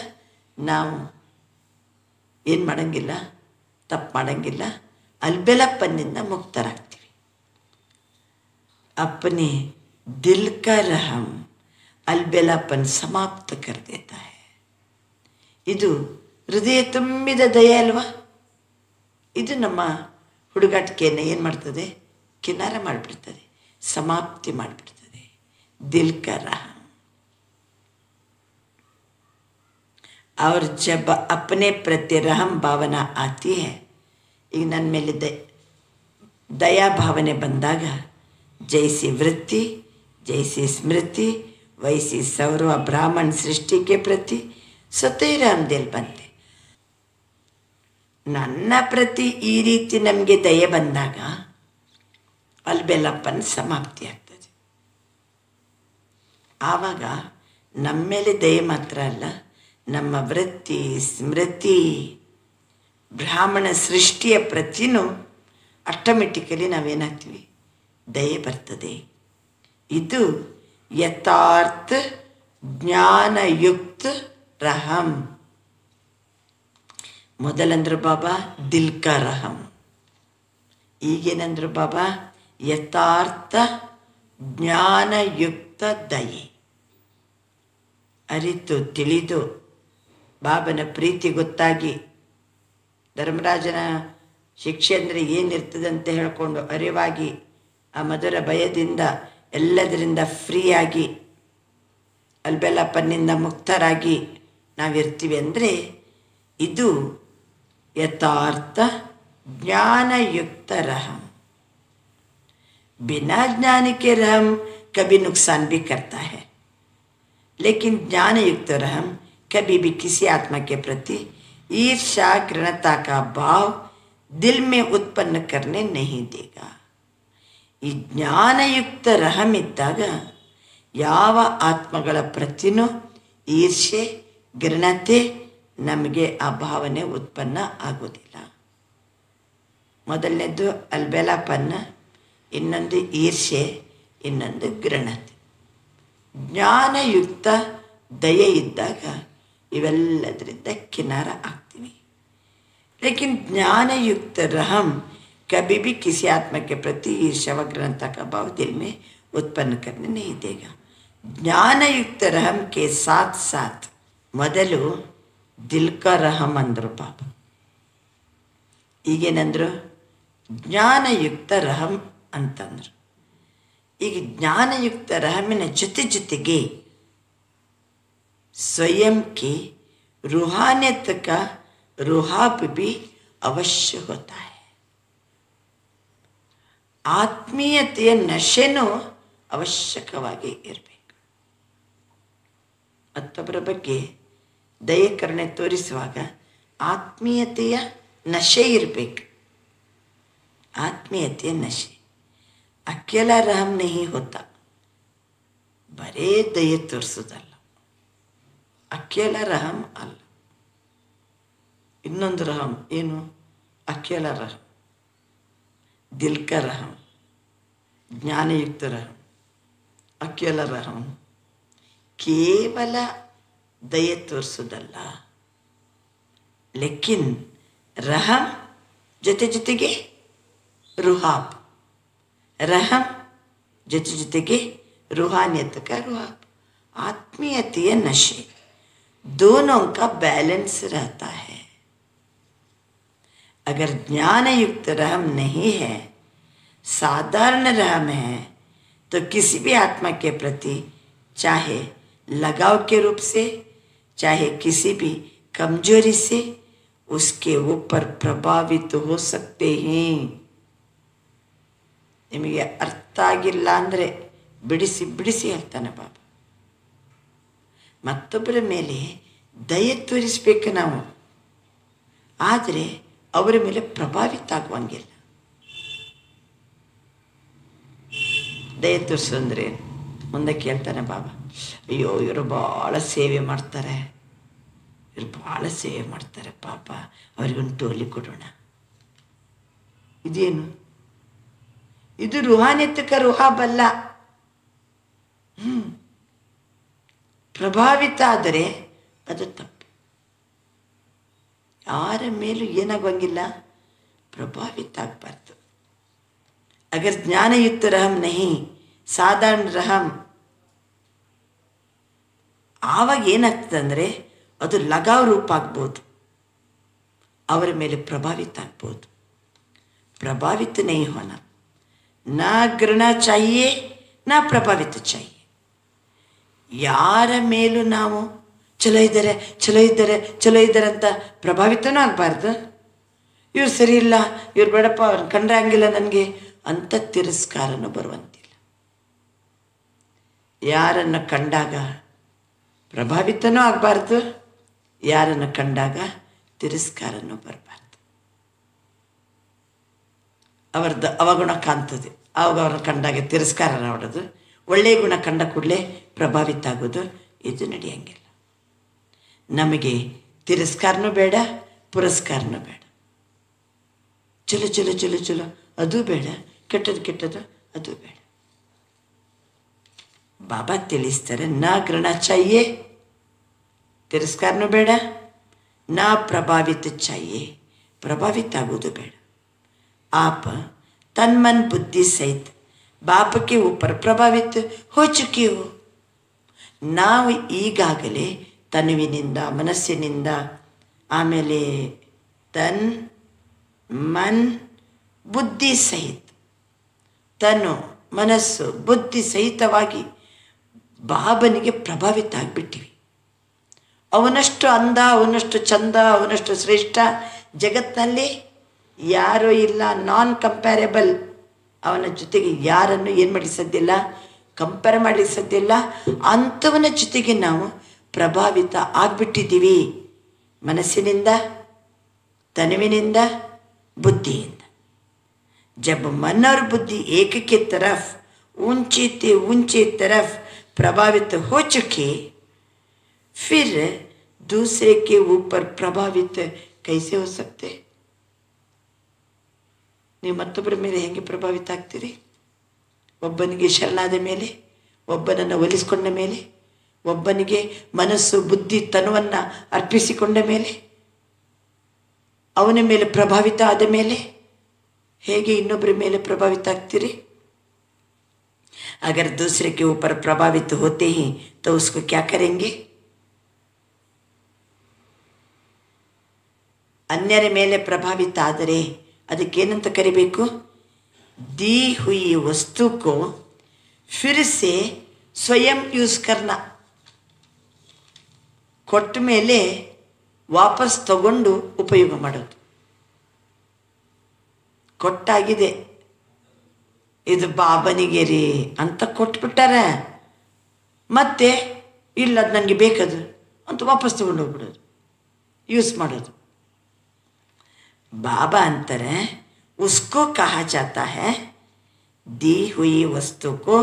ನಾವು ಏನು ಮಾಡೋಂಗಿಲ್ಲ, ತಪ್ಪು ಮಾಡೋಂಗಿಲ್ಲ, ಅಲ್ಬೆಲಪ್ಪನಿಂದ ಮುಕ್ತರಾಗ್ತೀವಿ. अपने दिल का रहम अलबेलापन समाप्त कर देता है. ಇದು ಹೃದಯ ತುಂಬಿದ ದಯೆ ಅಲ್ವಾ? ಇದು ನಮ್ಮ ಹುಡುಗಾಟಿಕೆಯನ್ನು ಏನು ಮಾಡ್ತದೆ? ಕಿನಾರ ಮಾಡಿಬಿಡ್ತದೆ, ಸಮಾಪ್ತಿ ಮಾಡಿಬಿಡ್ತದೆ. ದಿಲ್ ಕ रहम. और जब अपने प्रति रहम भावना आती है, ಈಗ ನನ್ನ ಮೇಲೆ ದಯಾ ಭಾವನೆ ಬಂದಾಗ जैसी वृत्ति जैसी स्मृति वैसी सर्व ब्राह्मण सृष्टि के प्रति स्वतः रामदेल बनते. ನನ್ನ ಪ್ರತಿ ಈ ರೀತಿ ನಮಗೆ ದಯೆ ಬಂದಾಗ ಅಲ್ಬೆಲಪ್ಪನ ಸಮಾಪ್ತಿ ಆಗ್ತದೆ. ಆವಾಗ ನಮ್ಮ ಮೇಲೆ ದಯೆ ಮಾತ್ರ ಅಲ್ಲ, ನಮ್ಮ ವೃತ್ತಿ ಸ್ಮೃತಿ ಬ್ರಾಹ್ಮಣ ಸೃಷ್ಟಿಯ ಪ್ರತಿನೂ ಆಟೋಮೆಟಿಕಲಿ ನಾವೇನಾಗ್ತೀವಿ, ದಯೆ ಬರ್ತದೆ. ಇದು ಯಥಾರ್ಥ ಜ್ಞಾನಯುಕ್ತ रहम. ಮೊದಲಂದ್ರು ಬಾಬಾ ದಿಲ್ ಕಾ रहम, ಈಗೇನಂದ್ರು ಬಾಬಾ ಯಥಾರ್ಥ ಜ್ಞಾನಯುಕ್ತ ದಯೆ. ಅರಿತು ತಿಳಿದು ಬಾಬನ ಪ್ರೀತಿ ಗೊತ್ತಾಗಿ, ಧರ್ಮರಾಜನ ಶಿಕ್ಷೆ ಅಂದರೆ ಏನಿರ್ತದೆ ಅಂತ ಹೇಳ್ಕೊಂಡು ಅರಿವಾಗಿ, ಆ ಮಧುರ ಭಯದಿಂದ ಎಲ್ಲದರಿಂದ ಫ್ರೀಯಾಗಿ ಅಲ್ಬೆಲಪ್ಪನಿಂದ ಮುಕ್ತರಾಗಿ ನಾವಿರ್ತೀವಿ ಅಂದರೆ ಇದು ಯಥಾರ್ಥ ಜ್ಞಾನಯುಕ್ತ रहम. बिना ज्ञान के रहम कभी नुकसान भी करता है, लेकिन ज्ञानयुक्त रहम कभी भी किसी आत्मा के प्रति ईर्ष्या घृणता का भाव दिल में उत्पन्न करने नहीं देगा. ಈ ಜ್ಞಾನಯುಕ್ತ रहम ಇದ್ದಾಗ ಯಾವ ಆತ್ಮಗಳ ಪ್ರತಿನೂ ಈರ್ಷೆ ಘೃಣತೆ ನಮಗೆ ಆ ಭಾವನೆ ಉತ್ಪನ್ನ ಆಗೋದಿಲ್ಲ. ಮೊದಲನೇದು ಅಲ್ಬೆಲಾಪನ್ನ, ಇನ್ನೊಂದು ಈರ್ಷೆ, ಇನ್ನೊಂದು ಘೃಣತೆ. ಜ್ಞಾನಯುಕ್ತ ದಯೆ ಇದ್ದಾಗ ಇವೆಲ್ಲದರಿಂದ ಕಿನಾರ ಆಗ್ತೀವಿ. लेकिन ज्ञानयुक्त रहम कभी भी किसी आत्मा के प्रति ईर्ष्या व घृणा का भाव दिल में उत्पन्न करने नहीं देगा. ज्ञानयुक्त रहम के साथ साथ ಮೊದಲು ದಿಲ್ ಕಾ ರಹಮ್ ಅಂದರು ಪಾಪ. ಈಗೇನಂದ್ರು? ಜ್ಞಾನಯುಕ್ತ ರಹಮ್ ಅಂತಂದರು. ಈಗ ಜ್ಞಾನಯುಕ್ತ ರಹಮಿನ ಜೊತೆ ಜೊತೆಗೆ ಸ್ವಯಂ की रूहानियत का रूहाब भी अवश्य होता है. ಆತ್ಮೀಯತೆಯ ನಶೆನೂ ಅವಶ್ಯಕವಾಗಿ ಇರಬೇಕು. ಮತ್ತೊಬ್ಬರ ಬಗ್ಗೆ ದಯೆ ಕರುಣೆ ತೋರಿಸುವಾಗ ಆತ್ಮೀಯತೆಯ ನಶೆ ಇರಬೇಕು. ಆತ್ಮೀಯತೆಯ ನಶೆ. ಅಕೆಲಾ ರಹಮ್ ನಹಿ ಹೋತ, ಬರೇ ದಯೆ ತೋರಿಸೋದಲ್ಲ, ಅಕೆಲಾ ರಹಮ್ ಅಲ್ಲ. ಇನ್ನೊಂದು ರಹಮ್ ಏನು? ಅಕೆಲಾ ರಹಮ್, ದಿಲ್ ಕಾ ರಹಮ್, ಜ್ಞಾನಯುಕ್ತ ರಹಮ್. ಅಕೆಲಾ ರಹಮ್ ಕೇವಲ ದಯೆ ತೋರಿಸೋದಲ್ಲ, ಲೇಕಿನ್ ರಹಮ್ ಜೊತೆ ಜೊತೆಗೆ ರೂಹಾಬ್, ರಹಮ್ ಜೊತೆ ಜೊತೆಗೆ रूहानियत का रूहाब, आत्मीयतेय नशे, दोनों का बैलेंस रहता है. अगर ज्ञानयुक्त रहम नहीं है, साधारण रहम है, तो किसी भी आत्मा के प्रति चाहे लगाव के रूप से, चाहे किसी भी कमजोरी से उसके ऊपर प्रभावित हो सकते हैं. ನಿಮಗೆ ಅರ್ಥ ಆಗಿಲ್ಲ ಅಂದರೆ ಬಿಡಿಸಿ ಬಿಡಿಸಿ ಹೇಳ್ತಾನೆ ಬಾಬಾ. ಮತ್ತೊಬ್ಬರ ಮೇಲೆ ದಯೆ ತೋರಿಸ್ಬೇಕು ನಾವು, ಆದರೆ ಅವರ ಮೇಲೆ ಪ್ರಭಾವಿತ ಆಗುವಂಗಿಲ್ಲ. ದಯೆ ತೋರಿಸೋಂದ್ರೆ ಮುಂದೆ ಕೇಳ್ತಾನೆ ಬಾಬಾ, ಅಯ್ಯೋ ಇವರು ಭಾಳ ಸೇವೆ ಮಾಡ್ತಾರೆ, ಇವರು ಭಾಳ ಸೇವೆ ಮಾಡ್ತಾರೆ ಪಾಪ, ಅವ್ರಿಗೊಂದು ಟೋಲಿ ಕೊಡೋಣ. ಇದೇನು? ಇದು ರೂಹಾನಿಯತಕ ರೂಹಾಬಲ್ಲ. ಪ್ರಭಾವಿತ ಆದರೆ ಅದು ತಪ್ಪು. ಯಾರ ಮೇಲೂ ಏನಾಗುವಂಗಿಲ್ಲ, ಪ್ರಭಾವಿತ ಆಗಬಾರ್ದು. ಅಗರ್ ಜ್ಞಾನಯುಕ್ತ ರಹಮ್ ನಹಿ, ಸಾಧಾರಣ ರಹಮ್, ಆವಾಗ ಏನಾಗ್ತದೆ ಅಂದರೆ ಅದು ಲಗಾವ್ ರೂಪ ಆಗ್ಬೋದು, ಅವರ ಮೇಲೆ ಪ್ರಭಾವಿತ ಆಗ್ಬೋದು. ಪ್ರಭಾವಿತ ನಹಿ ಹೋನಾ, ನಾ घृणा चाहिए ನಾ ಪ್ರಭಾವಿತ चाहिए. ಯಾರ ಮೇಲೂ ನಾವು ಚಲೋ ಇದ್ದಾರೆ ಚಲೋ ಇದ್ದಾರೆ ಚಲೋ ಇದ್ದಾರೆ ಅಂತ ಪ್ರಭಾವಿತನೂ ಆಗಬಾರ್ದು. ಇವ್ರು ಸರಿ ಇಲ್ಲ, ಇವ್ರು ಬೇಡಪ್ಪ, ಅವ್ರನ್ನ ಕಂಡ್ರೆ ಹಂಗಿಲ್ಲ ನನಗೆ ಅಂತ ತಿರಸ್ಕಾರನೂ ಬರುವಂತಿಲ್ಲ. ಯಾರನ್ನು ಕಂಡಾಗ ಪ್ರಭಾವಿತನೂ ಆಗಬಾರ್ದು, ಯಾರನ್ನು ಕಂಡಾಗ ತಿರಸ್ಕಾರನೂ ಬರಬಾರ್ದು. ಅವರದ್ದು ಅವಗುಣ ಕಾಣ್ತದೆ, ಆವಾಗ ಅವ್ರನ್ನ ಕಂಡಾಗ ತಿರಸ್ಕಾರ ಮಾಡೋದು, ಒಳ್ಳೆಯ ಗುಣ ಕಂಡ ಕೂಡಲೇ ಪ್ರಭಾವಿತ ಆಗೋದು, ಇದು ನಡೆಯಂಗಿಲ್ಲ. ನಮಗೆ ತಿರಸ್ಕಾರನೂ ಬೇಡ, ಪುರಸ್ಕಾರನೂ ಬೇಡ. ಚಲೋ ಚಲೋ ಚಲೋ ಚಲೋ ಅದು ಬೇಡ, ಕೆಟ್ಟದು ಕೆಟ್ಟದು ಅದು ಬೇಡ. ಬಾಬಾ ತಿಳಿಸ್ತಾರೆ, ನಾ घृणा चाहिए, ತಿರಸ್ಕಾರನೂ ಬೇಡ, ನಾ ಪ್ರಭಾವಿತ चाहिए, ಪ್ರಭಾವಿತ ಆಗೋದು ಬೇಡ. आप तन मन बुद्धि सहित बाप के ऊपर प्रभावित हो चुकी हो. ನಾವು ಈಗಾಗಲೇ ತನುವಿನಿಂದ ಮನಸ್ಸಿನಿಂದ, ಆಮೇಲೆ ತನ್ ಮನ್ ಬುದ್ಧಿ ಸಹಿತ, ತನು ಮನಸ್ಸು ಬುದ್ಧಿ ಸಹಿತವಾಗಿ ಬಾಬನಿಗೆ ಪ್ರಭಾವಿತ ಆಗಿಬಿಟ್ಟಿವಿ. ಅವನಷ್ಟು ಅಂದ, ಅವನಷ್ಟು ಚಂದ, ಅವನಷ್ಟು ಶ್ರೇಷ್ಠ ಜಗತ್ತಿನಲ್ಲಿ ಯಾರೂ ಇಲ್ಲ. ನಾನ್ ಕಂಪ್ಯಾರೇಬಲ್. ಅವನ ಜೊತೆಗೆ ಯಾರನ್ನು ಏನು ಮಾಡಿಸೋದಿಲ್ಲ, ಕಂಪೇರ್ ಮಾಡಿಸೋದಿಲ್ಲ. ಅಂಥವನ ಜೊತೆಗೆ ನಾವು ಪ್ರಭಾವಿತ ಆಗಿಬಿಟ್ಟಿದ್ದೀವಿ, ಮನಸ್ಸಿನಿಂದ, ತನುವಿನಿಂದ, बुद्धिಯಿಂದ. जब मन और बुद्धि एक की तरफ ऊंची ते ऊंची तरफ प्रभावित हो चुके, फिर दूसरे के ऊपर प्रभावित कैसे हो सकते? ನೀವು ಮತ್ತೊಬ್ಬರ ಮೇಲೆ ಹೆಂಗೆ ಪ್ರಭಾವಿತ ಆಗ್ತೀರಿ? ಒಬ್ಬನಿಗೆ ಶರಣಾದ ಮೇಲೆ, ಒಬ್ಬನನ್ನು ಒಲಿಸಿಕೊಂಡ ಮೇಲೆ, ಒಬ್ಬನಿಗೆ ಮನಸ್ಸು ಬುದ್ಧಿ ತನುವನ್ನು ಅರ್ಪಿಸಿಕೊಂಡ ಮೇಲೆ, ಅವನ ಮೇಲೆ ಪ್ರಭಾವಿತ ಆದ ಮೇಲೆ ಹೇಗೆ ಇನ್ನೊಬ್ಬರ ಮೇಲೆ प्रभावित ಆಗ್ತೀರಿ? अगर दूसरे के ऊपर प्रभावित होते ही तो उसको क्या करेंगे? अन्यर मेले प्रभावित आदरे ಅದಕ್ಕೇನಂತ ಕರಿಬೇಕು? दी हुई वस्तु को फिर से स्वयं यूज करना. ಕೊಟ್ಟ ಮೇಲೆ ವಾಪಸ್ ತಗೊಂಡು ಉಪಯೋಗ ಮಾಡೋದು. ಕೊಟ್ಟಾಗಿದೆ, ಇದು ಬಾಬನಿಗೆ ರೀ ಅಂತ ಕೊಟ್ಬಿಟ್ಟಾರೆ, ಮತ್ತೆ ಇಲ್ಲ ಅದು ನನಗೆ ಬೇಕದು ಅಂತ ವಾಪಸ್ ತಗೊಂಡು ಹೋಗ್ಬಿಡೋದು, ಯೂಸ್ ಮಾಡೋದು. बाबा अंतर है, उसको कहा जाता है दी हुई वस्तु को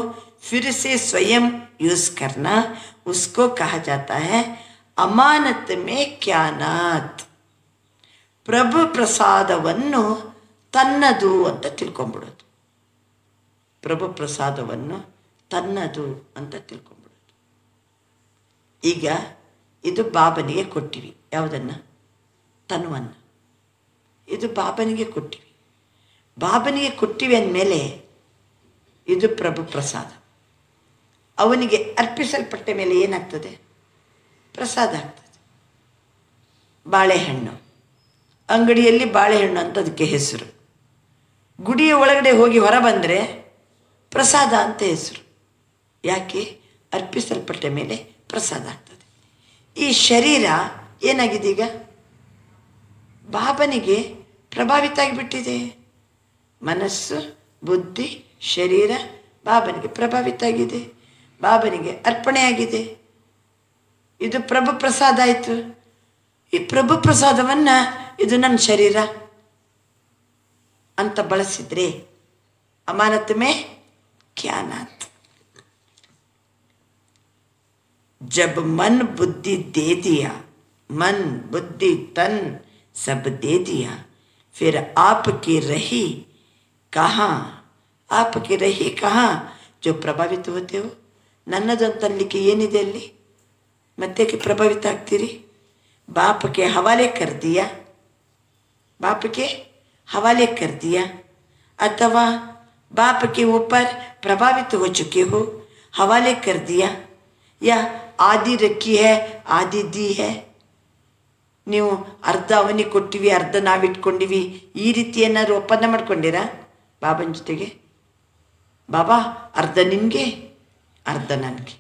फिर से स्वयं यूज करना. उसको कहा जाता है अमानत में ख्यानात. प्रभु ಪ್ರಸಾದವನ್ನು ತನ್ನದು ಅಂತ ತಿಳ್ಕೊಂಬಿಡೋದು. ಪ್ರಭು ಪ್ರಸಾದವನ್ನು ತನ್ನದು ಅಂತ ತಿಳ್ಕೊಂಬಿಡೋದು. ಈಗ ಇದು ಬಾಬನಿಗೆ ಕೊಟ್ಟಿವಿ, ಯಾವುದನ್ನು? ತನುವನ್ನು. ಇದು ಬಾಬನಿಗೆ ಕೊಟ್ಟಿವಿ. ಬಾಬನಿಗೆ ಕೊಟ್ಟಿವಿ ಅಂದಮೇಲೆ ಇದು ಪ್ರಭು ಪ್ರಸಾದ. ಅವನಿಗೆ ಅರ್ಪಿಸಲ್ಪಟ್ಟ ಮೇಲೆ ಏನಾಗ್ತದೆ? ಪ್ರಸಾದ ಆಗ್ತದೆ. ಬಾಳೆಹಣ್ಣು, ಅಂಗಡಿಯಲ್ಲಿ ಬಾಳೆಹಣ್ಣು ಅಂತ ಅದಕ್ಕೆ ಹೆಸರು. ಗುಡಿಯ ಒಳಗಡೆ ಹೋಗಿ ಹೊರ ಬಂದರೆ ಪ್ರಸಾದ ಅಂತ ಹೆಸರು. ಯಾಕೆ? ಅರ್ಪಿಸಲ್ಪಟ್ಟ ಮೇಲೆ ಪ್ರಸಾದ ಆಗ್ತದೆ. ಈ ಶರೀರ ಏನಾಗಿದೆ? ಈಗ ಬಾಬನಿಗೆ ಪ್ರಭಾವಿತ ಆಗಿಬಿಟ್ಟಿದೆ. ಮನಸ್ಸು, ಬುದ್ಧಿ, ಶರೀರ ಬಾಬನಿಗೆ ಪ್ರಭಾವಿತ ಆಗಿದೆ, ಬಾಬನಿಗೆ ಅರ್ಪಣೆ ಆಗಿದೆ. ಇದು ಪ್ರಭು ಪ್ರಸಾದ ಆಯಿತು. ಈ ಪ್ರಭು ಪ್ರಸಾದವನ್ನು ಇದು ನನ್ನ ಶರೀರ ಅಂತ ಬಳಸಿದ್ರೆ ಅಮಾನತ್ ಮೇ ಖ್ಯಾನಾತ್. जब मन बुद्धि दे दिया, मन बुद्धि तन सब दे दिया, फिर आपकी रही कहाँ? आपकी रही कहाँ जो प्रभावित होते हो? नन्नದು ಅಂತಲಿಕ್ಕೆ ಏನಿದೆ ಅಲ್ಲಿ? ಮತ್ತೆ ಪ್ರಭಾವಿತ ಆಗ್ತೀರಿ? बाप के हवाले कर दिया, बाप के हवाले कर दिया, अथवा बाप के ऊपर प्रभावित हो चुके हो, हवाले कर दिया, या आदि रखी है आदि दी है. ನೀವು ಅರ್ಧ ಅವನಿಗೆ ಕೊಟ್ಟಿವಿ, ಅರ್ಧ ನಾವಿಟ್ಕೊಂಡಿವಿ, ಈ ರೀತಿ ಏನಾದ್ರು ಒಪ್ಪಂದ ಮಾಡ್ಕೊಂಡಿರಾ ಬಾಬನ ಜೊತೆಗೆ? ಬಾಬಾ ಅರ್ಧ ನಿನಗೆ, ಅರ್ಧ ನನಗೆ.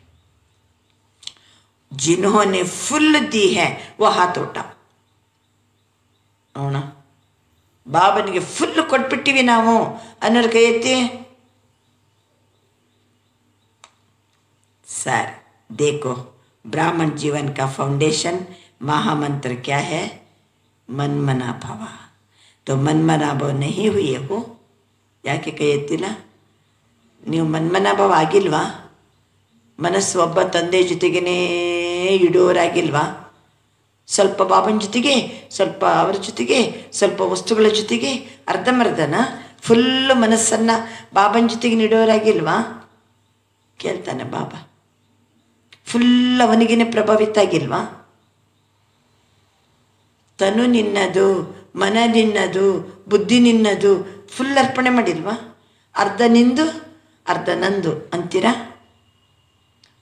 जिन्होंने फुल दी है वो हाथ उठा. ಅವನ ಬಾಬನಿಗೆ ಫುಲ್ ಕೊಟ್ಬಿಟ್ಟಿವಿ ನಾವು ಅನ್ನೋರು ಕೈ ಎತ್ತಿ. सर देखो, ब्राह्मण जीवन का फाउंडेशन महामंत्र क्या है? मन मना भव. तो मन मना भव नहीं हुए हो, ಯಾಕೆ ಕೈ ಎತ್ತಿಲ್ಲ? ನೀವು ಮನ್ಮನಾ ಭಾವ ಆಗಿಲ್ವಾ? ಮನಸ್ಸು ಒಬ್ಬ ತಂದೆ ಜೊತೆಗೇ ಇಡೋರಾಗಿಲ್ವಾ? ಸ್ವಲ್ಪ ಬಾಬನ ಜೊತೆಗೆ, ಸ್ವಲ್ಪ ಅವರ ಜೊತೆಗೆ, ಸ್ವಲ್ಪ ವಸ್ತುಗಳ ಜೊತೆಗೆ, ಅರ್ಧಂಬರ್ಧನ ಫುಲ್ಲು ಮನಸ್ಸನ್ನು ಬಾಬನ ಜೊತೆಗೆ ನೀಡೋರಾಗಿಲ್ವಾ? ಕೇಳ್ತಾನೆ ಬಾಬಾ. ಫುಲ್ ಅವನಿಗೇನೆ ಪ್ರಭಾವಿತ ಆಗಿಲ್ವಾ? ತನು ನಿನ್ನದು, ಮನ ನಿನ್ನದು, ಬುದ್ಧಿ ನಿನ್ನದು, ಫುಲ್ ಅರ್ಪಣೆ ಮಾಡಿಲ್ವಾ? ಅರ್ಧ ನಿಂದು ಅರ್ಧ ನಂದು ಅಂತೀರಾ?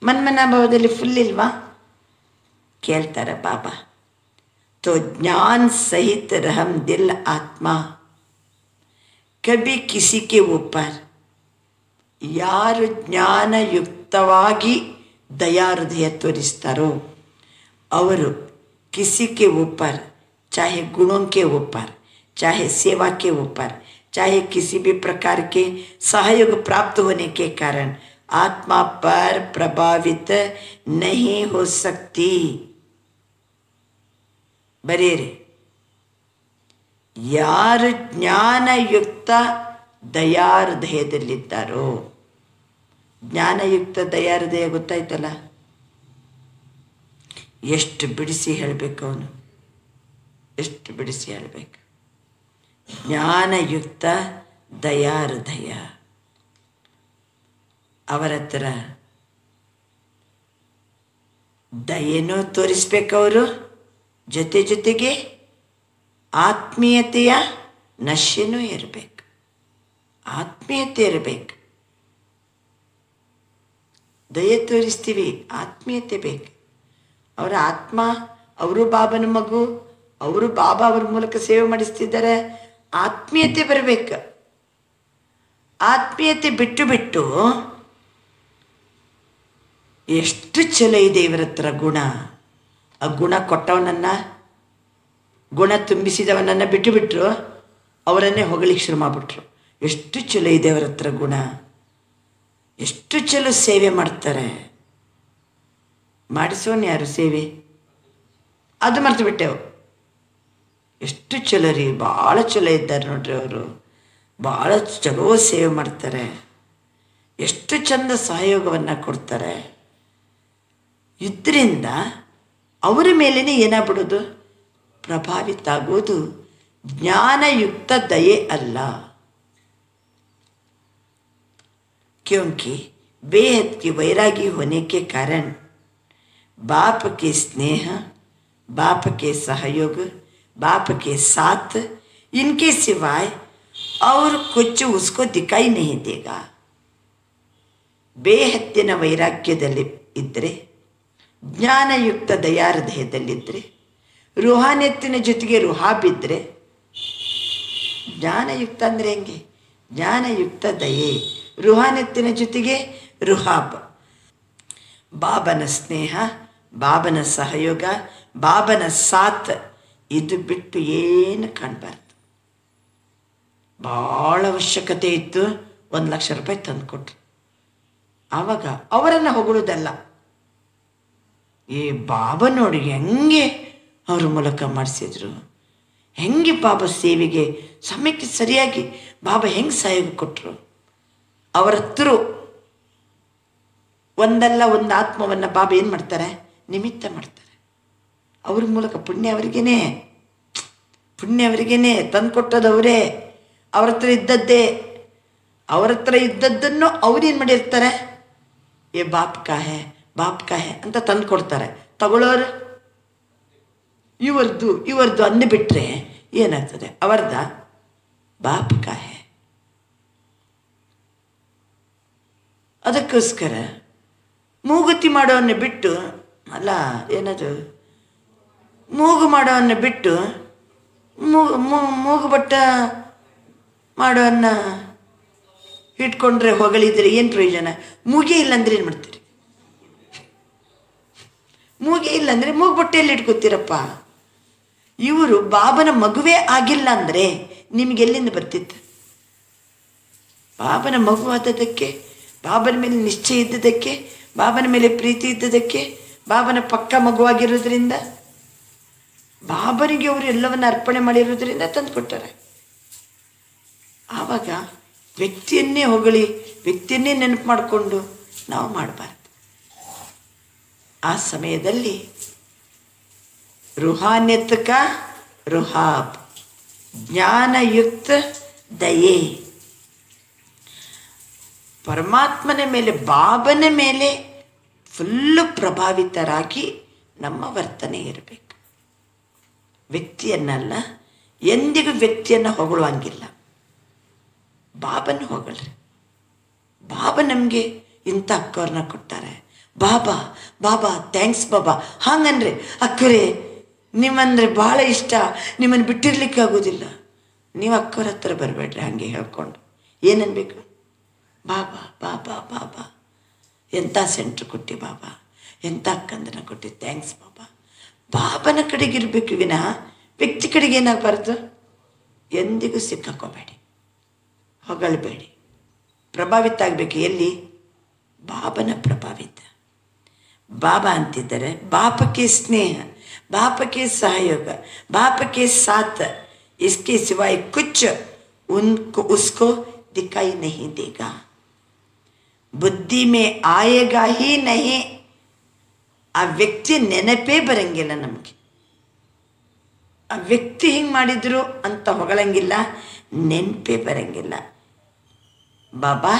ಮನ್ಮನಾಭಾವದಲ್ಲಿ ಫುಲ್ ಇಲ್ವಾ? ಕೇಳ್ತಾರೆ ಬಾಬಾ. तो ज्ञान सहित रहम दिल आत्मा कभी किसी के ऊपर, ಯಾರು ಜ್ಞಾನಯುಕ್ತವಾಗಿ ದಯಾ ಹೃದಯ ತೋರಿಸ್ತಾರೋ ಅವರು किसी के ऊपर, चाहे गुणों के ऊपर, चाहे सेवा के ऊपर, चाहे किसी भी प्रकार के सहयोग प्राप्त होने के कारण आत्मा पर प्रभावित नहीं हो सकती. ಬರೀರಿ, ಯಾರು ಜ್ಞಾನಯುಕ್ತ ದಯಾ ಹೃದಯದಲ್ಲಿದ್ದಾರೋ ಜ್ಞಾನಯುಕ್ತ ದಯಾ ಹೃದಯ ಗೊತ್ತಾಯ್ತಲ್ಲ. ಎಷ್ಟು ಬಿಡಿಸಿ ಹೇಳಬೇಕು ಅವನು, ಎಷ್ಟು ಬಿಡಿಸಿ ಹೇಳಬೇಕು. ಜ್ಞಾನಯುಕ್ತ ದಯಾ ಹೃದಯ. ಅವರ ಹತ್ರ ದಯೆನೂ ತೋರಿಸ್ಬೇಕವರು, ಜೊತೆ ಜೊತೆಗೆ ಆತ್ಮೀಯತೆಯ ನಶೆನೂ ಇರಬೇಕು. ಆತ್ಮೀಯತೆ ಇರಬೇಕು. ದಯೆ ತೋರಿಸ್ತೀವಿ, ಆತ್ಮೀಯತೆ ಬೇಕು. ಅವರ ಆತ್ಮ, ಅವರು ಬಾಬನ ಮಗು, ಅವರು ಬಾಬಾ ಅವ್ರ ಮೂಲಕ ಸೇವೆ ಮಾಡಿಸ್ತಿದ್ದಾರೆ. ಆತ್ಮೀಯತೆ ಬರಬೇಕು. ಆತ್ಮೀಯತೆ ಬಿಟ್ಟು ಬಿಟ್ಟು ಎಷ್ಟು ಚಲೋ ಇದೆ ಇವರ ಹತ್ರ ಗುಣ. ಆ ಗುಣ ಕೊಟ್ಟವನನ್ನು, ಗುಣ ತುಂಬಿಸಿದವನನ್ನು ಬಿಟ್ಟು ಬಿಟ್ಟರು, ಅವರನ್ನೇ ಹೊಗಳಿಕ್ಕೆ ಶುರು ಮಾಡಿಬಿಟ್ರು. ಎಷ್ಟು ಚಲೋ ಇದೆ ಅವರ ಹತ್ರ ಗುಣ, ಎಷ್ಟು ಚಲೋ ಸೇವೆ ಮಾಡ್ತಾರೆ. ಮಾಡಿಸೋನು ಯಾರು ಸೇವೆ? ಅದು ಮರ್ತು ಬಿಟ್ಟೆವು. ಎಷ್ಟು ಚಲೋ ರೀ, ಭಾಳ ಚಲೋ ಇದ್ದಾರೆ ನೋಡ್ರಿ ಅವರು. ಭಾಳ ಚಲೋ ಸೇವೆ ಮಾಡ್ತಾರೆ. ಎಷ್ಟು ಚಂದ ಸಹಯೋಗವನ್ನು ಕೊಡ್ತಾರೆ. ಇದರಿಂದ ಅವರ ಮೇಲೇ ಏನಾಗ್ಬಿಡೋದು? ಪ್ರಭಾವಿತ ಆಗೋದು ಜ್ಞಾನಯುಕ್ತ ದಯೆ ಅಲ್ಲ. क्योंकि बेहद की वैरागी होने के कारण बाप के स्नेह, बाप के सहयोग, बाप के साथ इनके सिवाय और कुछ उसको दिखाई नहीं देगा. ಬೇಹದ್ದಿನ ವೈರಾಗ್ಯದಲ್ಲಿ ಇದ್ದರೆ, ಜ್ಞಾನಯುಕ್ತ ದಯಾ ಹೃದಯದಲ್ಲಿದ್ದರೆ, ರುಹಾನಿಯತ್ತಿನ ಜೊತೆಗೆ ರುಹಾಬಿದ್ದರೆ, ಜ್ಞಾನಯುಕ್ತ ಅಂದರೆ ಹೆಂಗೆ? ಜ್ಞಾನಯುಕ್ತ ದಯೆ, ರುಹಾನಿಯತ್ತಿನ ಜೊತೆಗೆ ರುಹಾಬ್. ಬಾಬನ ಸ್ನೇಹ, ಬಾಬನ ಸಹಯೋಗ, ಬಾಬನ ಸಾಥ್, ಇದು ಬಿಟ್ಟು ಏನು ಕಾಣಬಾರ್ದು. ಭಾಳ ಅವಶ್ಯಕತೆ ಇತ್ತು, 1,00,000 ರೂಪಾಯಿ ತಂದು ಕೊಟ್ರು. ಆವಾಗ ಅವರನ್ನು ಹೊಗಳುವುದಲ್ಲ, ಈ ಬಾಬಾ ನೋಡಿ ಹೆಂಗೆ ಅವ್ರ ಮೂಲಕ ಮಾಡಿಸಿದ್ರು, ಹೆಂಗೆ ಬಾಬಾ ಸೇವೆಗೆ ಸಮಯಕ್ಕೆ ಸರಿಯಾಗಿ ಬಾಬಾ ಹೆಂಗೆ ಸಹಯೋಗ ಕೊಟ್ಟರು. ಅವರ ಹತ್ರ ಒಂದಲ್ಲ ಒಂದು ಆತ್ಮವನ್ನು ಬಾಬಾ ಏನು ಮಾಡ್ತಾರೆ? ನಿಮಿತ್ತ ಮಾಡ್ತಾರೆ. ಅವ್ರ ಮೂಲಕ ಪುಣ್ಯ ಅವರಿಗೇನೆ ತಂದು ಕೊಟ್ಟದವರೇ. ಅವ್ರ ಹತ್ರ ಇದ್ದದ್ದೇ, ಅವ್ರ ಹತ್ರ ಇದ್ದದ್ದನ್ನು ಅವ್ರೇನು ಮಾಡಿರ್ತಾರೆ? ಏ ಬಾಪ್ ಕಾ ಹೇ ಅಂತ ತಂದು ಕೊಡ್ತಾರೆ. ತಗೊಳ್ಳೋರು ಇವ್ರದ್ದು ಅಂದುಬಿಟ್ರೆ ಏನಾಗ್ತದೆ? ಅವರ್ದ ಬಾಪ್ ಕಾ ಹೇ. ಅದಕ್ಕೋಸ್ಕರ ಮೂಗುತಿ ಮಾಡೋವನ್ನು ಬಿಟ್ಟು, ಅಲ್ಲ ಏನದು, ಮೂಗು ಮಾಡೋವನ್ನು ಬಿಟ್ಟು ಮೂಗು ಬಟ್ಟ ಮಾಡೋನ್ನ ಇಟ್ಕೊಂಡ್ರೆ ಹೊಗಳಿದ್ರೆ ಏನು ಪ್ರಯೋಜನ? ಮೂಗೇ ಇಲ್ಲಾಂದ್ರೆ ಏನು ಮಾಡ್ತೀರಿ? ಮೂಗೇ ಇಲ್ಲಾಂದರೆ ಮೂಗು ಬಟ್ಟೆಯಲ್ಲಿ ಇಟ್ಕೊತೀರಪ್ಪ. ಇವರು ಬಾಬನ ಮಗುವೇ ಆಗಿಲ್ಲ ಅಂದರೆ ನಿಮಗೆಲ್ಲಿಂದ ಬರ್ತಿತ್ತು? ಬಾಬನ ಮಗು ಆದದಕ್ಕೆ, ಬಾಬನ ಮೇಲೆ ನಿಶ್ಚಯ ಇದ್ದದಕ್ಕೆ, ಬಾಬನ ಮೇಲೆ ಪ್ರೀತಿ ಇದ್ದದಕ್ಕೆ, ಬಾಬನ ಪಕ್ಕ ಮಗುವಾಗಿರೋದ್ರಿಂದ, ಬಾಬನಿಗೆ ಅವರು ಎಲ್ಲವನ್ನು ಅರ್ಪಣೆ ಮಾಡಿರೋದ್ರಿಂದ ತಂದು ಕೊಟ್ಟಾರೆ. ಆವಾಗ ವ್ಯಕ್ತಿಯನ್ನೇ ಹೊಗಳಿ, ವ್ಯಕ್ತಿಯನ್ನೇ ನೆನಪು ಮಾಡಿಕೊಂಡು ನಾವು ಮಾಡಬಾರ್ದು. ಆ ಸಮಯದಲ್ಲಿ ರುಹಾನ್ಯತ್ಕ ರುಹಾಬ್, ಜ್ಞಾನಯುಕ್ತ ದಯೆ, ಪರಮಾತ್ಮನ ಮೇಲೆ, ಬಾಬನ ಮೇಲೆ ಫುಲ್ಲು ಪ್ರಭಾವಿತರಾಗಿ ನಮ್ಮ ವರ್ತನೆ ಇರಬೇಕು. ವ್ಯಕ್ತಿಯನ್ನಲ್ಲ, ಎಂದಿಗೂ ವ್ಯಕ್ತಿಯನ್ನು ಹೊಗಳುವಂಗಿಲ್ಲ. ಬಾಬನ ಹೊಗಳ್ರಿ. ಬಾಬಾ ನಮಗೆ ಇಂಥ ಅಕ್ಕವ್ರನ್ನ ಕೊಟ್ಟಾರೆ, ಬಾಬಾ ಥ್ಯಾಂಕ್ಸ್ ಬಾಬಾ ಹಾಗನ್ರಿ. ಅಕ್ಕರೇ ನಿಮ್ಮಂದರೆ ಭಾಳ ಇಷ್ಟ, ನಿಮ್ಮನ್ನು ಬಿಟ್ಟಿರ್ಲಿಕ್ಕೆ ಆಗೋದಿಲ್ಲ. ನೀವು ಅಕ್ಕವ್ರ ಹತ್ರ ಬರಬೇಡ್ರಿ ಹಾಗೆ ಹೇಳ್ಕೊಂಡು. ಏನನ್ಬೇಕು? ಬಾಬಾ ಎಂಥ ಸೆಂಟ್ರ್ ಕೊಟ್ಟಿ ಬಾಬಾ, ಎಂಥ ಅಕ್ಕಂದನ ಕೊಟ್ಟಿ, ಥ್ಯಾಂಕ್ಸ್ ಬಾಬಾ. ಬಾಬನ ಕಡೆಗಿರಬೇಕು ವಿನಃ ವ್ಯಕ್ತಿ ಕಡೆಗೆ ಏನಾಗಬಾರ್ದು. ಎಂದಿಗೂ ಸಿಕ್ಕಾಕೋಬೇಡಿ, ಹೊಗಳಬೇಡಿ. ಪ್ರಭಾವಿತ ಆಗಬೇಕು ಎಲ್ಲಿ? ಬಾಬನ ಪ್ರಭಾವಿತ. ಬಾಬಾ ಅಂತಿದ್ದಾರೆ ಬಾಪಕ್ಕೆ ಸ್ನೇಹ, ಬಾಪಕ್ಕೆ ಸಹಯೋಗ, ಬಾಪಕ್ಕೆ ಸಾಥ್, इसके सिवाय कुछ उसको दिखाई नहीं देगा. ಬುದ್ಧಿ ಮೇ ಆಯೇಗಾ ಹಿ ನಹಿ. ಆ ವ್ಯಕ್ತಿ ನೆನಪೇ ಬರಂಗಿಲ್ಲ ನಮಗೆ. ಆ ವ್ಯಕ್ತಿ ಹಿಂಗೆ ಮಾಡಿದ್ರು ಅಂತ ಹೊಗಳಂಗಿಲ್ಲ, ನೆನಪೇ ಬರಂಗಿಲ್ಲ. ಬಾಬಾ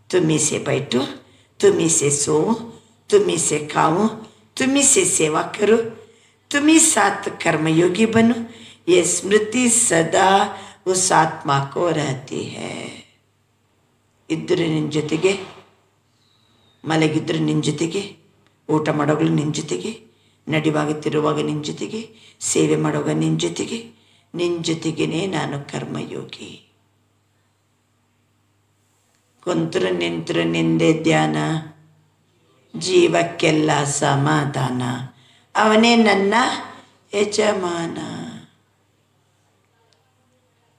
ತುಮ್ಮಿ ಸೆ ಬೈಟು, ತುಮ್ಮಿ ಸೆ ಸೋ, ತುಮ್ಮಿ ಸೆ ಖಾವು, ತುಮ್ಮಿ ಸೆ ಸೇವಾ ಕರು, ತುಮ್ಮಿ ಸಾತ್ ಕರ್ಮಯೋಗಿ ಬನು. ये स्मृति सदा उस आत्मा को रहती है. ಇದ್ದರೆ ನಿನ್ನ ಜೊತೆಗೆ, ಮಲಗಿದ್ರೆ ನಿನ್ನ ಜೊತೆಗೆ, ಊಟ ಮಾಡೋಗಳು ನಿನ್ನ ಜೊತೆಗೆ, ನಡಿವಾಗುತ್ತಿರುವಾಗ ನಿನ್ನ ಜೊತೆಗೆ, ಸೇವೆ ಮಾಡುವಾಗ ನಿನ್ನ ಜೊತೆಗೇ ನಾನು ಕರ್ಮಯೋಗಿ. ಕುಂತರು ನಿಂತರು ನಿಂದೆ ಧ್ಯಾನ, ಜೀವಕ್ಕೆಲ್ಲ ಸಮಾಧಾನ, ಅವನೇ ನನ್ನ ಯಜಮಾನ.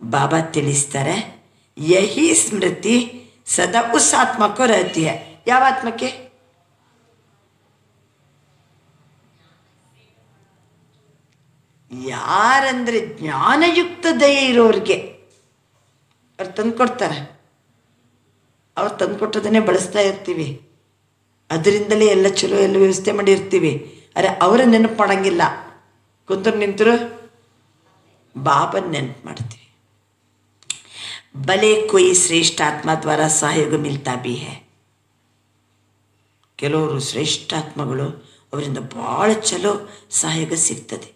ಬಾಬಾ ತಿಳಿಸ್ತಾರೆ, ಯಹಿ ಸ್ಮೃತಿ ಸದಾ ಉಸ್ ಆತ್ಮಕ್ಕೂ रहती है. ಯಾವ ಆತ್ಮಕ್ಕೆ? ಯಾರಂದ್ರೆ ಜ್ಞಾನಯುಕ್ತ ದಯೆ ಇರೋರಿಗೆ ಅವ್ರು ತಂದುಕೊಡ್ತಾರೆ. ಅವ್ರು ತಂದುಕೊಟ್ಟದನ್ನೇ ಬಳಸ್ತಾ ಇರ್ತೀವಿ, ಅದರಿಂದಲೇ ಎಲ್ಲ ಚಲೋ ಎಲ್ಲ ವ್ಯವಸ್ಥೆ ಮಾಡಿರ್ತೀವಿ. ಅರೆ ಅವರ ನೆನಪು ಮಾಡೋಂಗಿಲ್ಲ. ಕುಂತರು ನಿಂತರು ಬಾಬನ ನೆನಪು ಮಾಡ್ತೀವಿ. ಭಲೆ ಕೊಯ್ ಶ್ರೇಷ್ಠ ಆತ್ಮ ದ್ವಾರ ಸಹಯೋಗ ಮಿಲ್ತಾ ಬಿ ಹೈ. ಕೆಲವರು ಶ್ರೇಷ್ಠಾತ್ಮಗಳು, ಅವರಿಂದ ಭಾಳ ಚಲೋ ಸಹಯೋಗ ಸಿಗ್ತದೆ.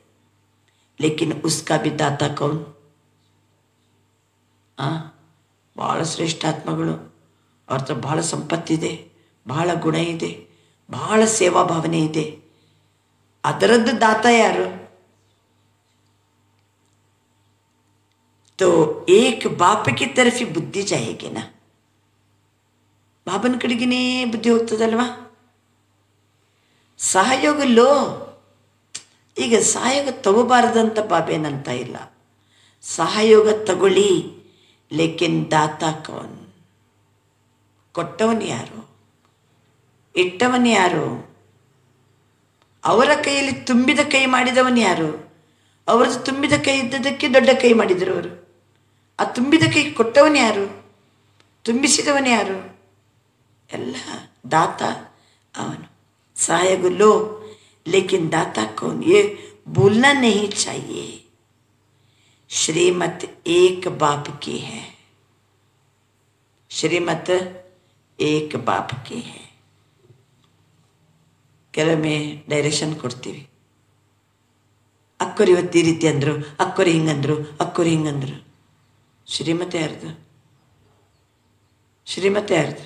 ಲೇಕಿನ್ ಉಸ್ಕಾ ಬಿ ದಾತ ಕೌನ್? ಭಾಳ ಶ್ರೇಷ್ಠಾತ್ಮಗಳು, ಅವ್ರ ಹತ್ರ ಭಾಳ ಸಂಪತ್ತಿದೆ, ಭಾಳ ಗುಣ ಇದೆ, ಭಾಳ ಸೇವಾ ಭಾವನೆ ಇದೆ. ಅದರದ್ದು ದಾತ ಯಾರು? तो एक बाप की तरफ ही बुद्धि जाएगी ना. ಬಾಬನ ಕಡೆಗೇ ಬುದ್ಧಿ ಹೋಗ್ತದಲ್ವಾ. ಸಹಯೋಗ ಲೋ. ಈಗ ಸಹಯೋಗ ತಗೋಬಾರ್ದಂತ ಬಾಬೇನಂತ ಇಲ್ಲ, ಸಹಯೋಗ ತಗೊಳ್ಳಿ. ಲೇಕಿನ್ ದಾತ ಕೌನ್? ಕೊಟ್ಟವನು ಯಾರು? ಇಟ್ಟವನು ಯಾರು? ಅವರ ಕೈಯಲ್ಲಿ ತುಂಬಿದ ಕೈ ಮಾಡಿದವನು ಯಾರು? ಅವ್ರದ್ದು ತುಂಬಿದ ಕೈ ಇದ್ದದಕ್ಕೆ ದೊಡ್ಡ ಕೈ ಮಾಡಿದರು ಅವರು. ಆ ತುಂಬಿದ ಕೈ ಕೊಟ್ಟವನು ಯಾರು? ತುಂಬಿಸಿದವನು ಯಾರು? ಎಲ್ಲ ದಾತ ಅವನು. ಸಹಾಯಕ लो, लेकिन दाता कौन? ये भूलना नहीं चाहिए. श्रीमत एक बाप की है, श्रीमत एक बाप की है. ಕೆಲವೊಮ್ಮೆ ಡೈರೆಕ್ಷನ್ ಕೊಡ್ತೀವಿ. ಅಕ್ಕೋರು ಇವತ್ತು ಈ ರೀತಿ ಅಂದರು, ಅಕ್ಕೋರು ಹಿಂಗಂದ್ರು, ಅಕ್ಕೋರು ಹಿಂಗಂದ್ರು. ಶ್ರೀಮತಿ ಯಾರ್ದು? ಶ್ರೀಮತಿ ಯಾರ್ದು?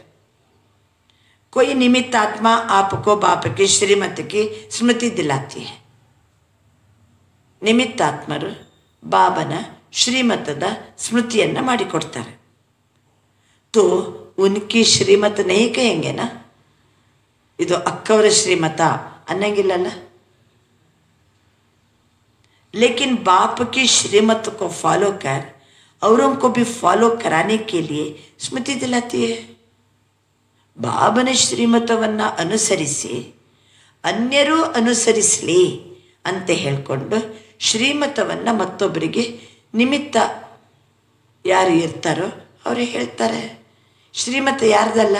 कोई निमित्त आत्मा आपको बाप की श्रीमत की स्मृति दिलाती है. ನಿಮಿತ್ತ ಆತ್ಮರು ಬಾಬನ ಶ್ರೀಮತದ ಸ್ಮೃತಿಯನ್ನು ಮಾಡಿಕೊಡ್ತಾರೆ. ತೋ ಉನ್ಕಿ ಶ್ರೀಮತ ನಹಿ ಕಹೆಂಗೆನಾ? ಇದು ಅಕ್ಕವರ ಶ್ರೀಮತ ಅನ್ನಂಗಿಲ್ಲಲ್ಲ. लेकिन बाप की श्रीमत को फॉलो कर औरों को भी फॉलो कराने के लिए स्मृति दिलाती है. ಬಾಬನ ಶ್ರೀಮತವನ್ನು ಅನುಸರಿಸಿ ಅನ್ಯರೂ ಅನುಸರಿಸಲಿ ಅಂತ ಹೇಳಿಕೊಂಡು ಶ್ರೀಮತವನ್ನು ಮತ್ತೊಬ್ಬರಿಗೆ ನಿಮಿತ್ತ ಯಾರು ಇರ್ತಾರೋ ಅವರು ಹೇಳ್ತಾರೆ. ಶ್ರೀಮತ ಯಾರ್ದಲ್ಲ,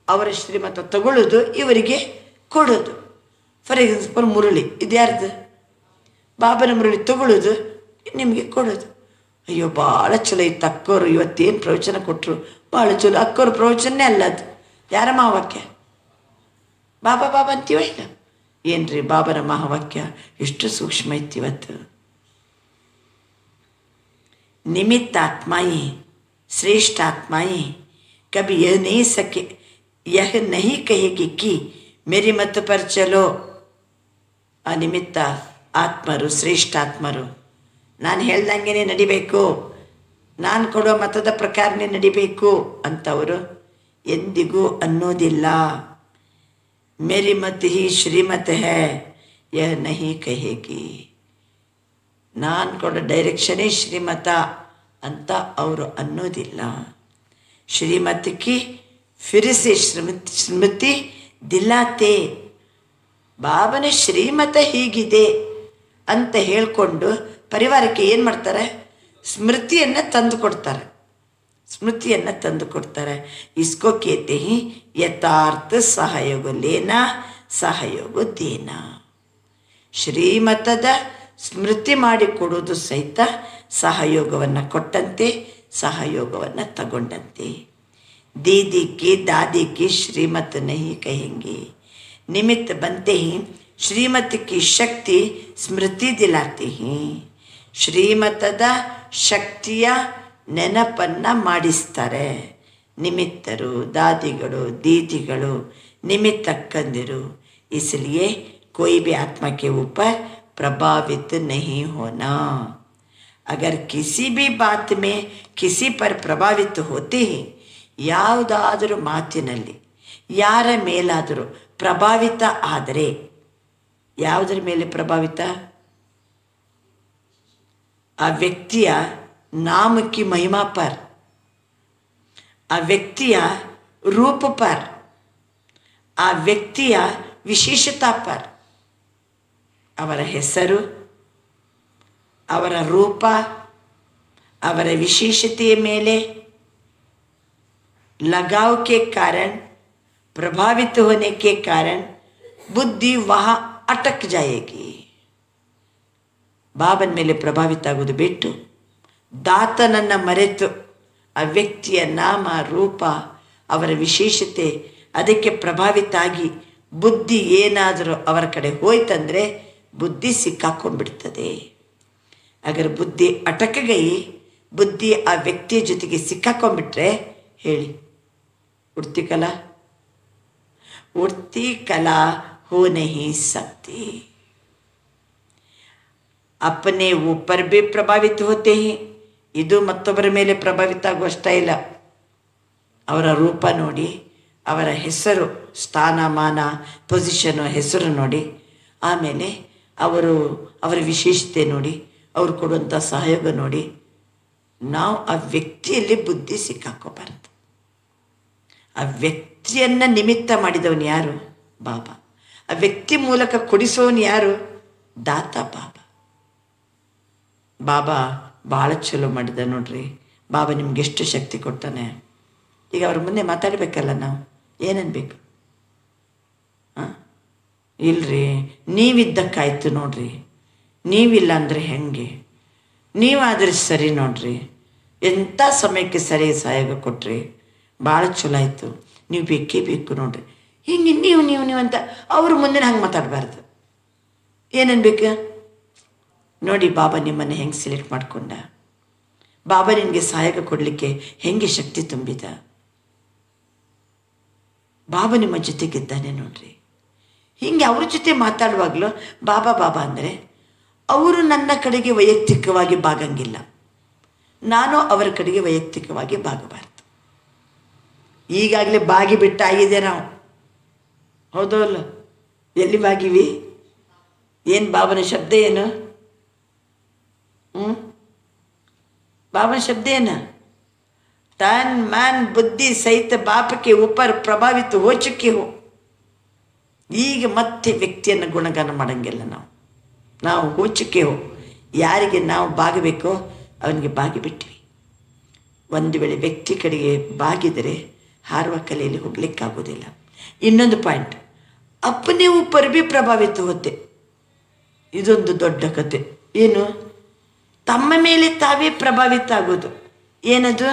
ಅವರ ಶ್ರೀಮತ ತಗೊಳ್ಳೋದು ಇವರಿಗೆ ಕೊಡೋದು. ಫಾರ್ ಎಕ್ಸಾಂಪಲ್ ಮುರಳಿ, ಇದು ಯಾರ್ದು? ಬಾಬನ ಮುರಳಿ ತಗೊಳ್ಳೋದು ನಿಮಗೆ ಕೊಡೋದು. ಅಯ್ಯೋ ಭಾಳ ಚಲೋ ಇತ್ತು ಅಕ್ಕೋರು ಇವತ್ತೇನು ಪ್ರವಚನ ಕೊಟ್ಟರು, ಭಾಳ ಚಲೋ. ಅಕ್ಕೋರು ಪ್ರವಚನೇ ಅಲ್ಲ ಅದು, ಯಾರ ಮಹಾವಾಕ್ಯ? ಬಾಬಾ ಬಾಬಾ ಅಂತೀವ ಇಲ್ಲ? ಏನ್ರಿ ಬಾಬನ ಮಹಾವಾಕ್ಯ ಎಷ್ಟು ಸೂಕ್ಷ್ಮ ಇತ್ತು ಇವತ್ತು. निमित्त आत्माएं, श्रेष्ठ आत्माएं कभी यह नहीं कहेगी कि मेरी मत पर चलो. ಆ ನಿಮಿತ್ತ ಆತ್ಮರು, ಶ್ರೇಷ್ಠ ಆತ್ಮರು ನಾನು ಹೇಳ್ದಂಗೆ ನಡಿಬೇಕು, ನಾನು ಕೊಡೋ ಮತದ ಪ್ರಕಾರನೇ ನಡಿಬೇಕು ಅಂತವರು ಎಂದಿಗೂ ಅನ್ನೋದಿಲ್ಲ. ಮೇರಿ ಮತ್ ಹಿ ಶ್ರೀಮತ್ ಹೈ ಯಹ ನಹಿ ಕಹೇಗಿ. ನಾನು ಕೊಡೋ ಡೈರೆಕ್ಷನೇ ಶ್ರೀಮತ ಅಂತ ಅವರು ಅನ್ನೋದಿಲ್ಲ. ಶ್ರೀಮತ್ ಕಿ ಫಿರ್ಸೆ ಸ್ಮೃತಿ ದಿಲಾತೆ. ಬಾಬನ ಶ್ರೀಮತ ಹೀಗಿದೆ ಅಂತ ಹೇಳಿಕೊಂಡು ಪರಿವಾರಕ್ಕೆ ಏನು ಮಾಡ್ತಾರೆ? ಸ್ಮೃತಿಯನ್ನು ತಂದು ಕೊಡ್ತಾರೆ. ಸ್ಮೃತಿಯನ್ನು ತಂದು ಕೊಡ್ತಾರೆ. ಇಸ್ಕೋ ಕೇತೆ ಹಿ ಯಥಾರ್ಥ ಸಹಯೋಗ ಲೇನಾ ಸಹಯೋಗ ದೇನಾ. ಶ್ರೀಮತದ ಸ್ಮೃತಿ ಮಾಡಿಕೊಡೋದು ಸಹಿತ ಸಹಯೋಗವನ್ನು ಕೊಟ್ಟಂತೆ, ಸಹಯೋಗವನ್ನು ತಗೊಂಡಂತೆ. दीदी की दादी की श्रीमत नहीं कहेंगे. निमित्त बनते ही श्रीमत की शक्ति स्मृति दिलाती हैं. ಶ್ರೀಮತದ ಶಕ್ತಿಯ ನೆನಪನ್ನು ಮಾಡಿಸ್ತಾರೆ ನಿಮಿತ್ತರು, ದಾದಿಗಳು, ದೀದಿಗಳು, ನಿಮಿತ್ತಕ್ಕಂದಿರು. इसलिए कोई भी आत्मा के ऊपर प्रभावित नहीं होना. अगर किसी भी बात में किसी पर प्रभावित होते हैं, ಯಾವುದಾದರೂ ಮಾತಿನಲ್ಲಿ ಯಾರ ಮೇಲಾದರೂ ಪ್ರಭಾವಿತ ಆದರೆ, ಯಾವುದರ ಮೇಲೆ ಪ್ರಭಾವಿತ? ಆ ವ್ಯಕ್ತಿಯ नाम की महिमा पर, ಆ ವ್ಯಕ್ತಿಯ ರೂಪ पर, ಆ ವ್ಯಕ್ತಿಯ ವಿಶೇಷತಾ पर, ಅವರ ಹೆಸರು, ಅವರ ರೂಪ, ಅವರ ವಿಶೇಷತೆಯ ಮೇಲೆ लगाव के कारण, प्रभावित होने के कारण बुद्धि वहाँ अटक जाएगी. ಬಾಬನ ಮೇಲೆ ಪ್ರಭಾವಿತ ಆಗೋದು ಬಿಟ್ಟು ದಾತನನ್ನು ಮರೆತು ಆ ವ್ಯಕ್ತಿಯ ನಾಮ, ರೂಪ, ಅವರ ವಿಶೇಷತೆ ಅದಕ್ಕೆ ಪ್ರಭಾವಿತ ಆಗಿ ಬುದ್ಧಿ ಏನಾದರೂ ಅವರ ಕಡೆ ಹೋಯ್ತಂದರೆ ಬುದ್ಧಿ ಸಿಕ್ಕಾಕೊಂಡ್ಬಿಡ್ತದೆ. ಅಗರ್ ಬುದ್ಧಿ ಅಟಕ ಗೈ, ಬುದ್ಧಿ ಆ ವ್ಯಕ್ತಿಯ ಜೊತೆಗೆ ಸಿಕ್ಕಾಕೊಂಡ್ಬಿಟ್ರೆ ಹೇಳಿ, उड़ती कला, उड़ती कला हो नहीं सकती. अपने ऊपर भी प्रभावित होते हैं. ಇದು ಮತ್ತೊಬ್ಬರ ಮೇಲೆ ಪ್ರಭಾವಿತ ಆಗುವಷ್ಟ ಇಲ್ಲ. ಅವರ ರೂಪ ನೋಡಿ, ಅವರ ಹೆಸರು, ಸ್ಥಾನಮಾನ, ಪೊಸಿಷನು, ಹೆಸರು ನೋಡಿ, ಆಮೇಲೆ ಅವರ ವಿಶೇಷತೆ ನೋಡಿ, ಅವರು ಕೊಡುವಂಥ ಸಹಯೋಗ ನೋಡಿ, ನಾವು ಆ ವ್ಯಕ್ತಿಯಲ್ಲಿ ಬುದ್ಧಿ ಸಿಕ್ಕಾಕೋಬಾರ್ದು. ಆ ವ್ಯಕ್ತಿಯನ್ನು ನಿಮಿತ್ತ ಮಾಡಿದವನು ಯಾರು? ಬಾಬಾ. ಆ ವ್ಯಕ್ತಿ ಮೂಲಕ ಕೊಡಿಸೋನು ಯಾರು? ದಾತ ಬಾಬಾ. ಬಾಬಾ ಭಾಳ ಚಲೋ ಮಾಡಿದ ನೋಡ್ರಿ. ಬಾಬಾ ನಿಮ್ಗೆ ಎಷ್ಟು ಶಕ್ತಿ ಕೊಡ್ತಾನೆ. ಈಗ ಅವ್ರ ಮುಂದೆ ಮಾತಾಡಬೇಕಲ್ಲ, ನಾವು ಏನನ್ಬೇಕು? ಹಾಂ, ಇಲ್ರಿ ನೀವಿದ್ದಕ್ಕಾಯ್ತು ನೋಡ್ರಿ, ನೀವಿಲ್ಲ ಅಂದರೆ ಹೆಂಗೆ? ನೀವಾದರೆ ಸರಿ ನೋಡ್ರಿ, ಎಂಥ ಸಮಯಕ್ಕೆ ಸರಿ ಸಹಯೋಗ ಕೊಟ್ರಿ, ಭಾಳ ಚಲೋ ಆಯಿತು, ನೀವು ಬೇಕೇ ಬೇಕು ನೋಡ್ರಿ, ಹಿಂಗೆ ನೀವು ಅಂತ ಅವ್ರ ಮುಂದೆ ಹಂಗೆ ಮಾತಾಡಬಾರ್ದು. ಏನನ್ಬೇಕು ನೋಡಿ, ಬಾಬಾ ನಿಮ್ಮನ್ನು ಹೆಂಗೆ ಸೆಲೆಕ್ಟ್ ಮಾಡಿಕೊಂಡ, ಬಾಬಾ ನಿನಗೆ ಸಹಾಯಕ ಕೊಡಲಿಕ್ಕೆ ಹೆಂಗೆ ಶಕ್ತಿ ತುಂಬಿದ, ಬಾಬಾ ನಿಮ್ಮ ಜೊತೆಗಿದ್ದಾನೆ ನೋಡ್ರಿ. ಹೀಗೆ ಅವ್ರ ಜೊತೆ ಮಾತಾಡುವಾಗಲೂ ಬಾಬಾ ಬಾಬಾ ಅಂದರೆ ಅವರು ನನ್ನ ಕಡೆಗೆ ವೈಯಕ್ತಿಕವಾಗಿ ಬಾಗಂಗಿಲ್ಲ, ನಾನು ಅವರ ಕಡೆಗೆ ವೈಯಕ್ತಿಕವಾಗಿ ಬಾಗಬಾರ್ದು. ಈಗಾಗಲೇ ಬಾಗಿ ಬಿಟ್ಟಾಗಿದೆ ನಾವು, ಹೌದೋ ಅಲ್ಲ? ಎಲ್ಲಿ ಬಾಗಿವಿ? ಏನು ಬಾಬನ ಶಬ್ದ ಏನು? बाबा शब्द है ना, तन मन बुद्धि सहित बाप के ऊपर प्रभावित हो चुके हो. ಈಗ ಮತ್ತೆ ವ್ಯಕ್ತಿಯನ್ನು ಗುಣಗಾನ ಮಾಡಂಗಿಲ್ಲ. ನಾವು ಹೋ ಚುಕ್ಕೆ ಹೋ. ಯಾರಿಗೆ ನಾವು ಬಾಗಬೇಕೋ ಅವನಿಗೆ ಬಾಗಿ ಬಿಟ್ವಿ. ಒಂದು ವೇಳೆ ವ್ಯಕ್ತಿ ಕಡೆಗೆ ಬಾಗಿದರೆ ಹಾರುವ ಕಲೆಯಲ್ಲಿ ಹೋಗ್ಲಿಕ್ಕಾಗೋದಿಲ್ಲ. ಇನ್ನೊಂದು ಪಾಯಿಂಟ್, ಅಪ್ಪನೇ ऊपर भी ಪ್ರಭಾವಿತ ಹೋತೆ. ಇದೊಂದು ದೊಡ್ಡ ಕತೆ. ಏನು? ತಮ್ಮ ಮೇಲೆ ತಾವೇ ಪ್ರಭಾವಿತ ಆಗೋದು. ಏನದು?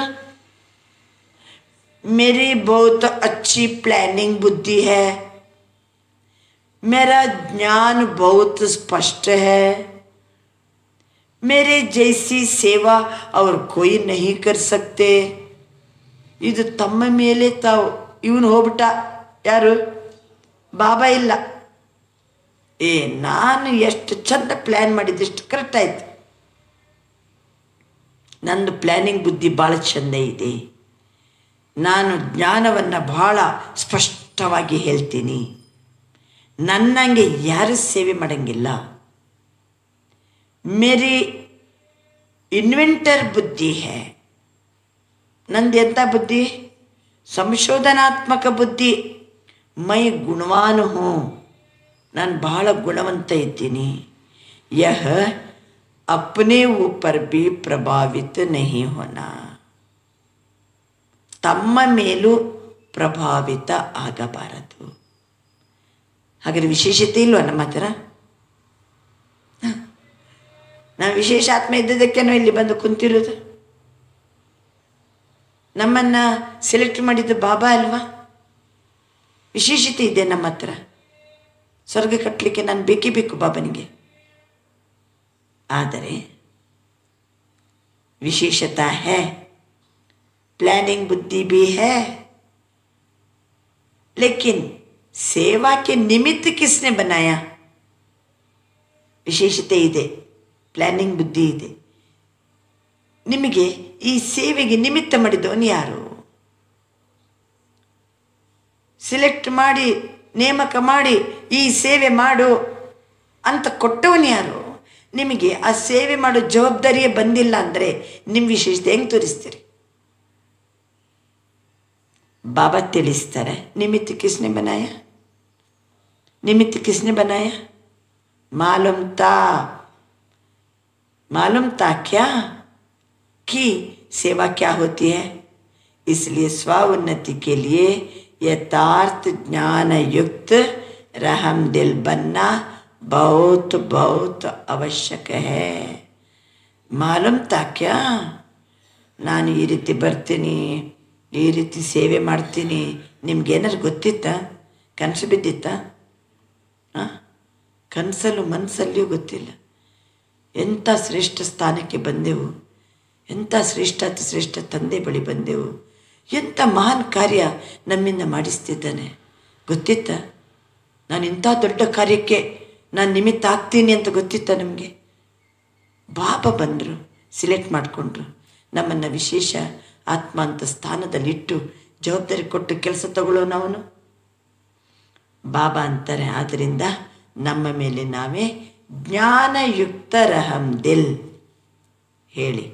मेरी बहुत अच्छी प्लानिंग बुद्धि है, मेरा ज्ञान बहुत स्पष्ट है, मेरे जैसी सेवा और कोई नहीं कर सकते. ಇದು ತಮ್ಮ ಮೇಲೆ ತಾವು. ಇವನು ಹೋಗ್ಬಿಟ್ಟ, ಯಾರು? ಬಾಬಾ ಇಲ್ಲ. ನಾನು ಎಷ್ಟು ಚಂದ ಪ್ಲ್ಯಾನ್ ಮಾಡಿದ್ದೆಷ್ಟು ಕರೆಕ್ಟ್ ಆಯಿತು, ನಂದು ಪ್ಲ್ಯಾನಿಂಗ್ ಬುದ್ಧಿ ಭಾಳ ಚೆಂದ ಇದೆ, ನಾನು ಜ್ಞಾನವನ್ನು ಭಾಳ ಸ್ಪಷ್ಟವಾಗಿ ಹೇಳ್ತೀನಿ, ನನ್ನಂಗೆ ಯಾರು ಸೇವೆ ಮಾಡೋಂಗಿಲ್ಲ. ಮೇರಿ ಇನ್ವೆಂಟರ್ ಬುದ್ಧಿ ಹೇ. ನಂದು ಎಂಥ ಬುದ್ಧಿ? ಸಂಶೋಧನಾತ್ಮಕ ಬುದ್ಧಿ. ಮೈ ಗುಣವಾನ್ ಹೂ, ನಾನು ಭಾಳ ಗುಣವಂತ ಇದ್ದೀನಿ. ಯಹ अपने ऊपर भी प्रभावित नहीं होना. ತಮ್ಮ ಮೇಲೂ ಪ್ರಭಾವಿತ ಆಗಬಾರದು. ಹಾಗಾದ್ರೆ ವಿಶೇಷತೆ ಇಲ್ವಾ ನಮ್ಮ ಹತ್ರ? ನಾವು ವಿಶೇಷ ಆತ್ಮ ಇದ್ದದಕ್ಕೆ ನಾವು ಇಲ್ಲಿ ಬಂದು ಕುಂತಿರೋದು. ನಮ್ಮನ್ನು ಸೆಲೆಕ್ಟ್ ಮಾಡಿದ್ದು ಬಾಬಾ ಅಲ್ವಾ? ವಿಶೇಷತೆ ಇದೆ ನಮ್ಮ ಹತ್ರ. ಸ್ವರ್ಗ ಕಟ್ಟಲಿಕ್ಕೆ ನಾನು ಬೇಕೇ ಬೇಕು ಬಾಬನಿಗೆ. ಆದರೆ विशेषता है, प्लानिंग बुद्धि भी है, लेकिन सेवा के निमित्त किसने बनाया? ವಿಶೇಷತೆ ಇದೆ, ಪ್ಲಾನಿಂಗ್ ಬುದ್ಧಿ ಇದೆ. ನಿಮಗೆ ಈ ಸೇವೆಗೆ ನಿಮಿತ್ತ ಮಾಡಿದವನು ಯಾರು? ಸಿಲೆಕ್ಟ್ ಮಾಡಿ ನೇಮಕ ಮಾಡಿ ಈ ಸೇವೆ ಮಾಡು ಅಂತ ಕೊಟ್ಟವನು ಯಾರು? ನಿಮಗೆ ಆ ಸೇವೆ ಮಾಡೋ ಜವಾಬ್ದಾರಿಯೇ ಬಂದಿಲ್ಲ ಅಂದರೆ ನಿಮ್ಮ ವಿಶೇಷತೆ ಹೆಂಗೆ ತೋರಿಸ್ತೀರಿ? ಬಾಬಾ ತಿಳಿಸ್ತಾರೆ, ನಿಮಿತ್ತ ಕಿಸ್ನೆ ಬನಾಯ, निमित्त किसने बनाया? मालूम था क्या कि सेवा क्या होती है? इसलिए स्व उन्नति के लिए यथार्थ ज्ञान युक्त रहम दिल बनना बहुत बहुत आवश्यक है. मालूम था क्या? ನಾನು ಈ ರೀತಿ ಬರ್ತೀನಿ, ಈ ರೀತಿ ಸೇವೆ ಮಾಡ್ತೀನಿ, ನಿಮ್ಗೇನಾರು ಗೊತ್ತಿತ್ತಾ? ಕನಸು ಬಿದ್ದಿತ್ತಾ? ಕನಸಲ್ಲೂ ಮನಸ್ಸಲ್ಲಿಯೂ ಗೊತ್ತಿಲ್ಲ. ಎಂಥ ಶ್ರೇಷ್ಠ ಸ್ಥಾನಕ್ಕೆ ಬಂದೆವು, ಎಂಥ ಶ್ರೇಷ್ಠ ತಂದೆ ಬಳಿ ಬಂದೆವು, ಎಂಥ ಮಹಾನ್ ಕಾರ್ಯ ನಮ್ಮಿಂದ ಮಾಡಿಸ್ತಿದ್ದಾನೆ. ಗೊತ್ತಿತ್ತ? ನಾನು ಇಂಥ ದೊಡ್ಡ ಕಾರ್ಯಕ್ಕೆ ನಾನು ನಿಮಿತ್ತ ಆಗ್ತೀನಿ ಅಂತ ಗೊತ್ತಿತ್ತ ನಮಗೆ? ಬಾಬಾ ಬಂದರು, ಸಿಲೆಕ್ಟ್ ಮಾಡಿಕೊಂಡ್ರು, ನಮ್ಮನ್ನು ವಿಶೇಷ ಆತ್ಮ ಅಂತ ಸ್ಥಾನದಲ್ಲಿಟ್ಟು ಜವಾಬ್ದಾರಿ ಕೊಟ್ಟು ಕೆಲಸ ತಗೊಳ್ಳೋನು ಅವನು. ಬಾಬಾ ಅಂತಾರೆ, ಆದ್ದರಿಂದ ನಮ್ಮ ಮೇಲೆ ನಾವೇ ಜ್ಞಾನಯುಕ್ತ ರಹಂ ದಿಲ್ ಹೇಳಿ.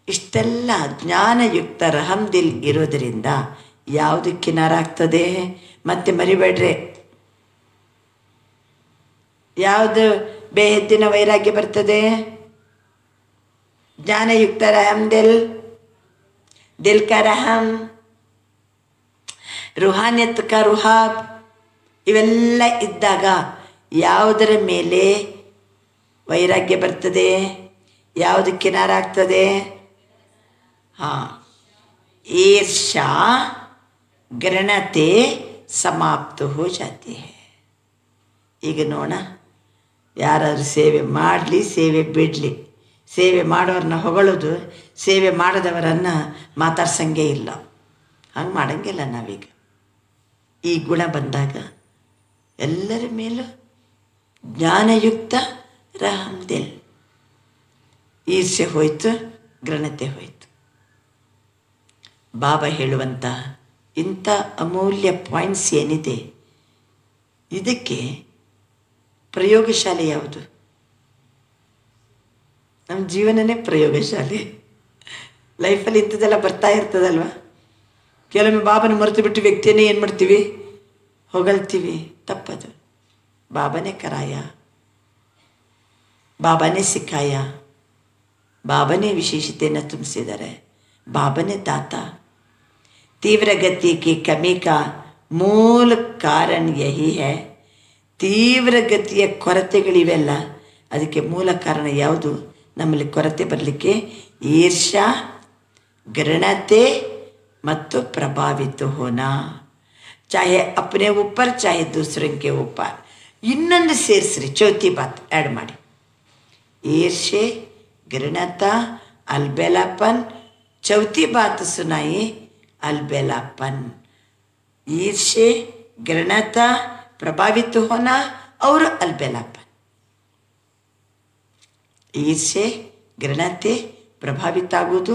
ಇಷ್ಟೆಲ್ಲ ಜ್ಞಾನಯುಕ್ತ ರಹಂ ದಿಲ್ ಇರೋದರಿಂದ ಯಾವುದು ಕಿನಾರ ಆಗ್ತದೆ? ಮತ್ತೆ ಮರಿಬೇಡ್ರೆ, ಯಾವುದು ಬೇಹದ್ದಿನ ವೈರಾಗ್ಯ ಬರ್ತದೆ? ಜ್ಞಾನಯುಕ್ತ ರಹಂ ದಿಲ್, ದಿಲ್ ಕಾ ರಹಂ, ರುಹಾನಿಯತ್ ಕಾ ರುಹಾಬ್, ಇವೆಲ್ಲ ಇದ್ದಾಗ ಯಾವುದರ ಮೇಲೆ ವೈರಾಗ್ಯ ಬರ್ತದೆ? ಯಾವುದು ಕಿನಾರ ಆಗ್ತದೆ? ಈರ್ಷಾ घृणते समाप्त हो जाती है. ಈಗ ನೋಡ, ಯಾರಾದರೂ ಸೇವೆ ಮಾಡಲಿ ಸೇವೆ ಬಿಡಲಿ, ಸೇವೆ ಮಾಡೋರನ್ನ ಹೊಗಳೋದು, ಸೇವೆ ಮಾಡದವರನ್ನು ಮಾತಾಡ್ಸಂಗೆ ಇಲ್ಲ. ಹಂಗೆ ಮಾಡೋಂಗಿಲ್ಲ ನಾವೀಗ. ಈ ಗುಣ ಬಂದಾಗ ಎಲ್ಲರ ಮೇಲೂ ಜ್ಞಾನಯುಕ್ತ ರಹಂ ದಿಲ್, ಈರ್ಷೆ ಹೋಯ್ತು, ಘೃಣತೆ ಹೋಯ್ತು. ಬಾಬಾ ಹೇಳುವಂಥ ಇಂಥ ಅಮೂಲ್ಯ ಪಾಯಿಂಟ್ಸ್ ಏನಿದೆ, ಇದಕ್ಕೆ ಪ್ರಯೋಗಶಾಲೆ ಯಾವುದು? ನಮ್ಮ ಜೀವನನೇ ಪ್ರಯೋಗಶಾಲೆ. ಲೈಫಲ್ಲಿ ಇಂಥದ್ದೆಲ್ಲ ಬರ್ತಾ ಇರ್ತದಲ್ವ. ಕೆಲವೊಮ್ಮೆ ಬಾಬನ ಮರೆತು ಬಿಟ್ಟು ವ್ಯಕ್ತಿಯನ್ನೇ ಏನು ಮಾಡ್ತೀವಿ? ಹೊಗಳ್ತೀವಿ. ತಪ್ಪದು. ಬಾಬಾನೇ ಕರಾಯ, ಬಾಬಾನೇ ಸಿಕ್ಕಾಯ, ಬಾಬಾನೇ ವಿಶೇಷತೆಯನ್ನು ತುಂಬಿಸಿದ್ದಾರೆ, ಬಾಬಾನೇ ದಾತ. तीव्र गति की कमी का मूल कारण यही है. ತೀವ್ರ ಗತಿಯ ಕೊರತೆಗಳಿವೆಲ್ಲ, ಅದಕ್ಕೆ ಮೂಲ ಕಾರಣ ಯಾವುದು? ನಮ್ಮಲ್ಲಿ ಕೊರತೆ ಬರಲಿಕ್ಕೆ ಈರ್ಷಾ, घृणते ಮತ್ತು ಪ್ರಭಾವಿತ ಹೋನಾ, ಚಾಹೆ ಅಪ್ನೆ ऊपर ಚಾಹೆ दूसरों के ऊपर. ಇನ್ನೊಂದು ಸೇರಿಸ್ರಿ, ಚೌತಿ ಬಾತ್ ಆ್ಯಡ್ ಮಾಡಿ. ಈರ್ಷೆ, घृणता, अलबेलापन. चौथी बात सुनाई, अलबेलापन. ईर्ष्य, घृणता, प्रभावित होना और अलबेलापन. ಈರ್ಷೆ, घृणते, ಪ್ರಭಾವಿತ ಆಗೋದು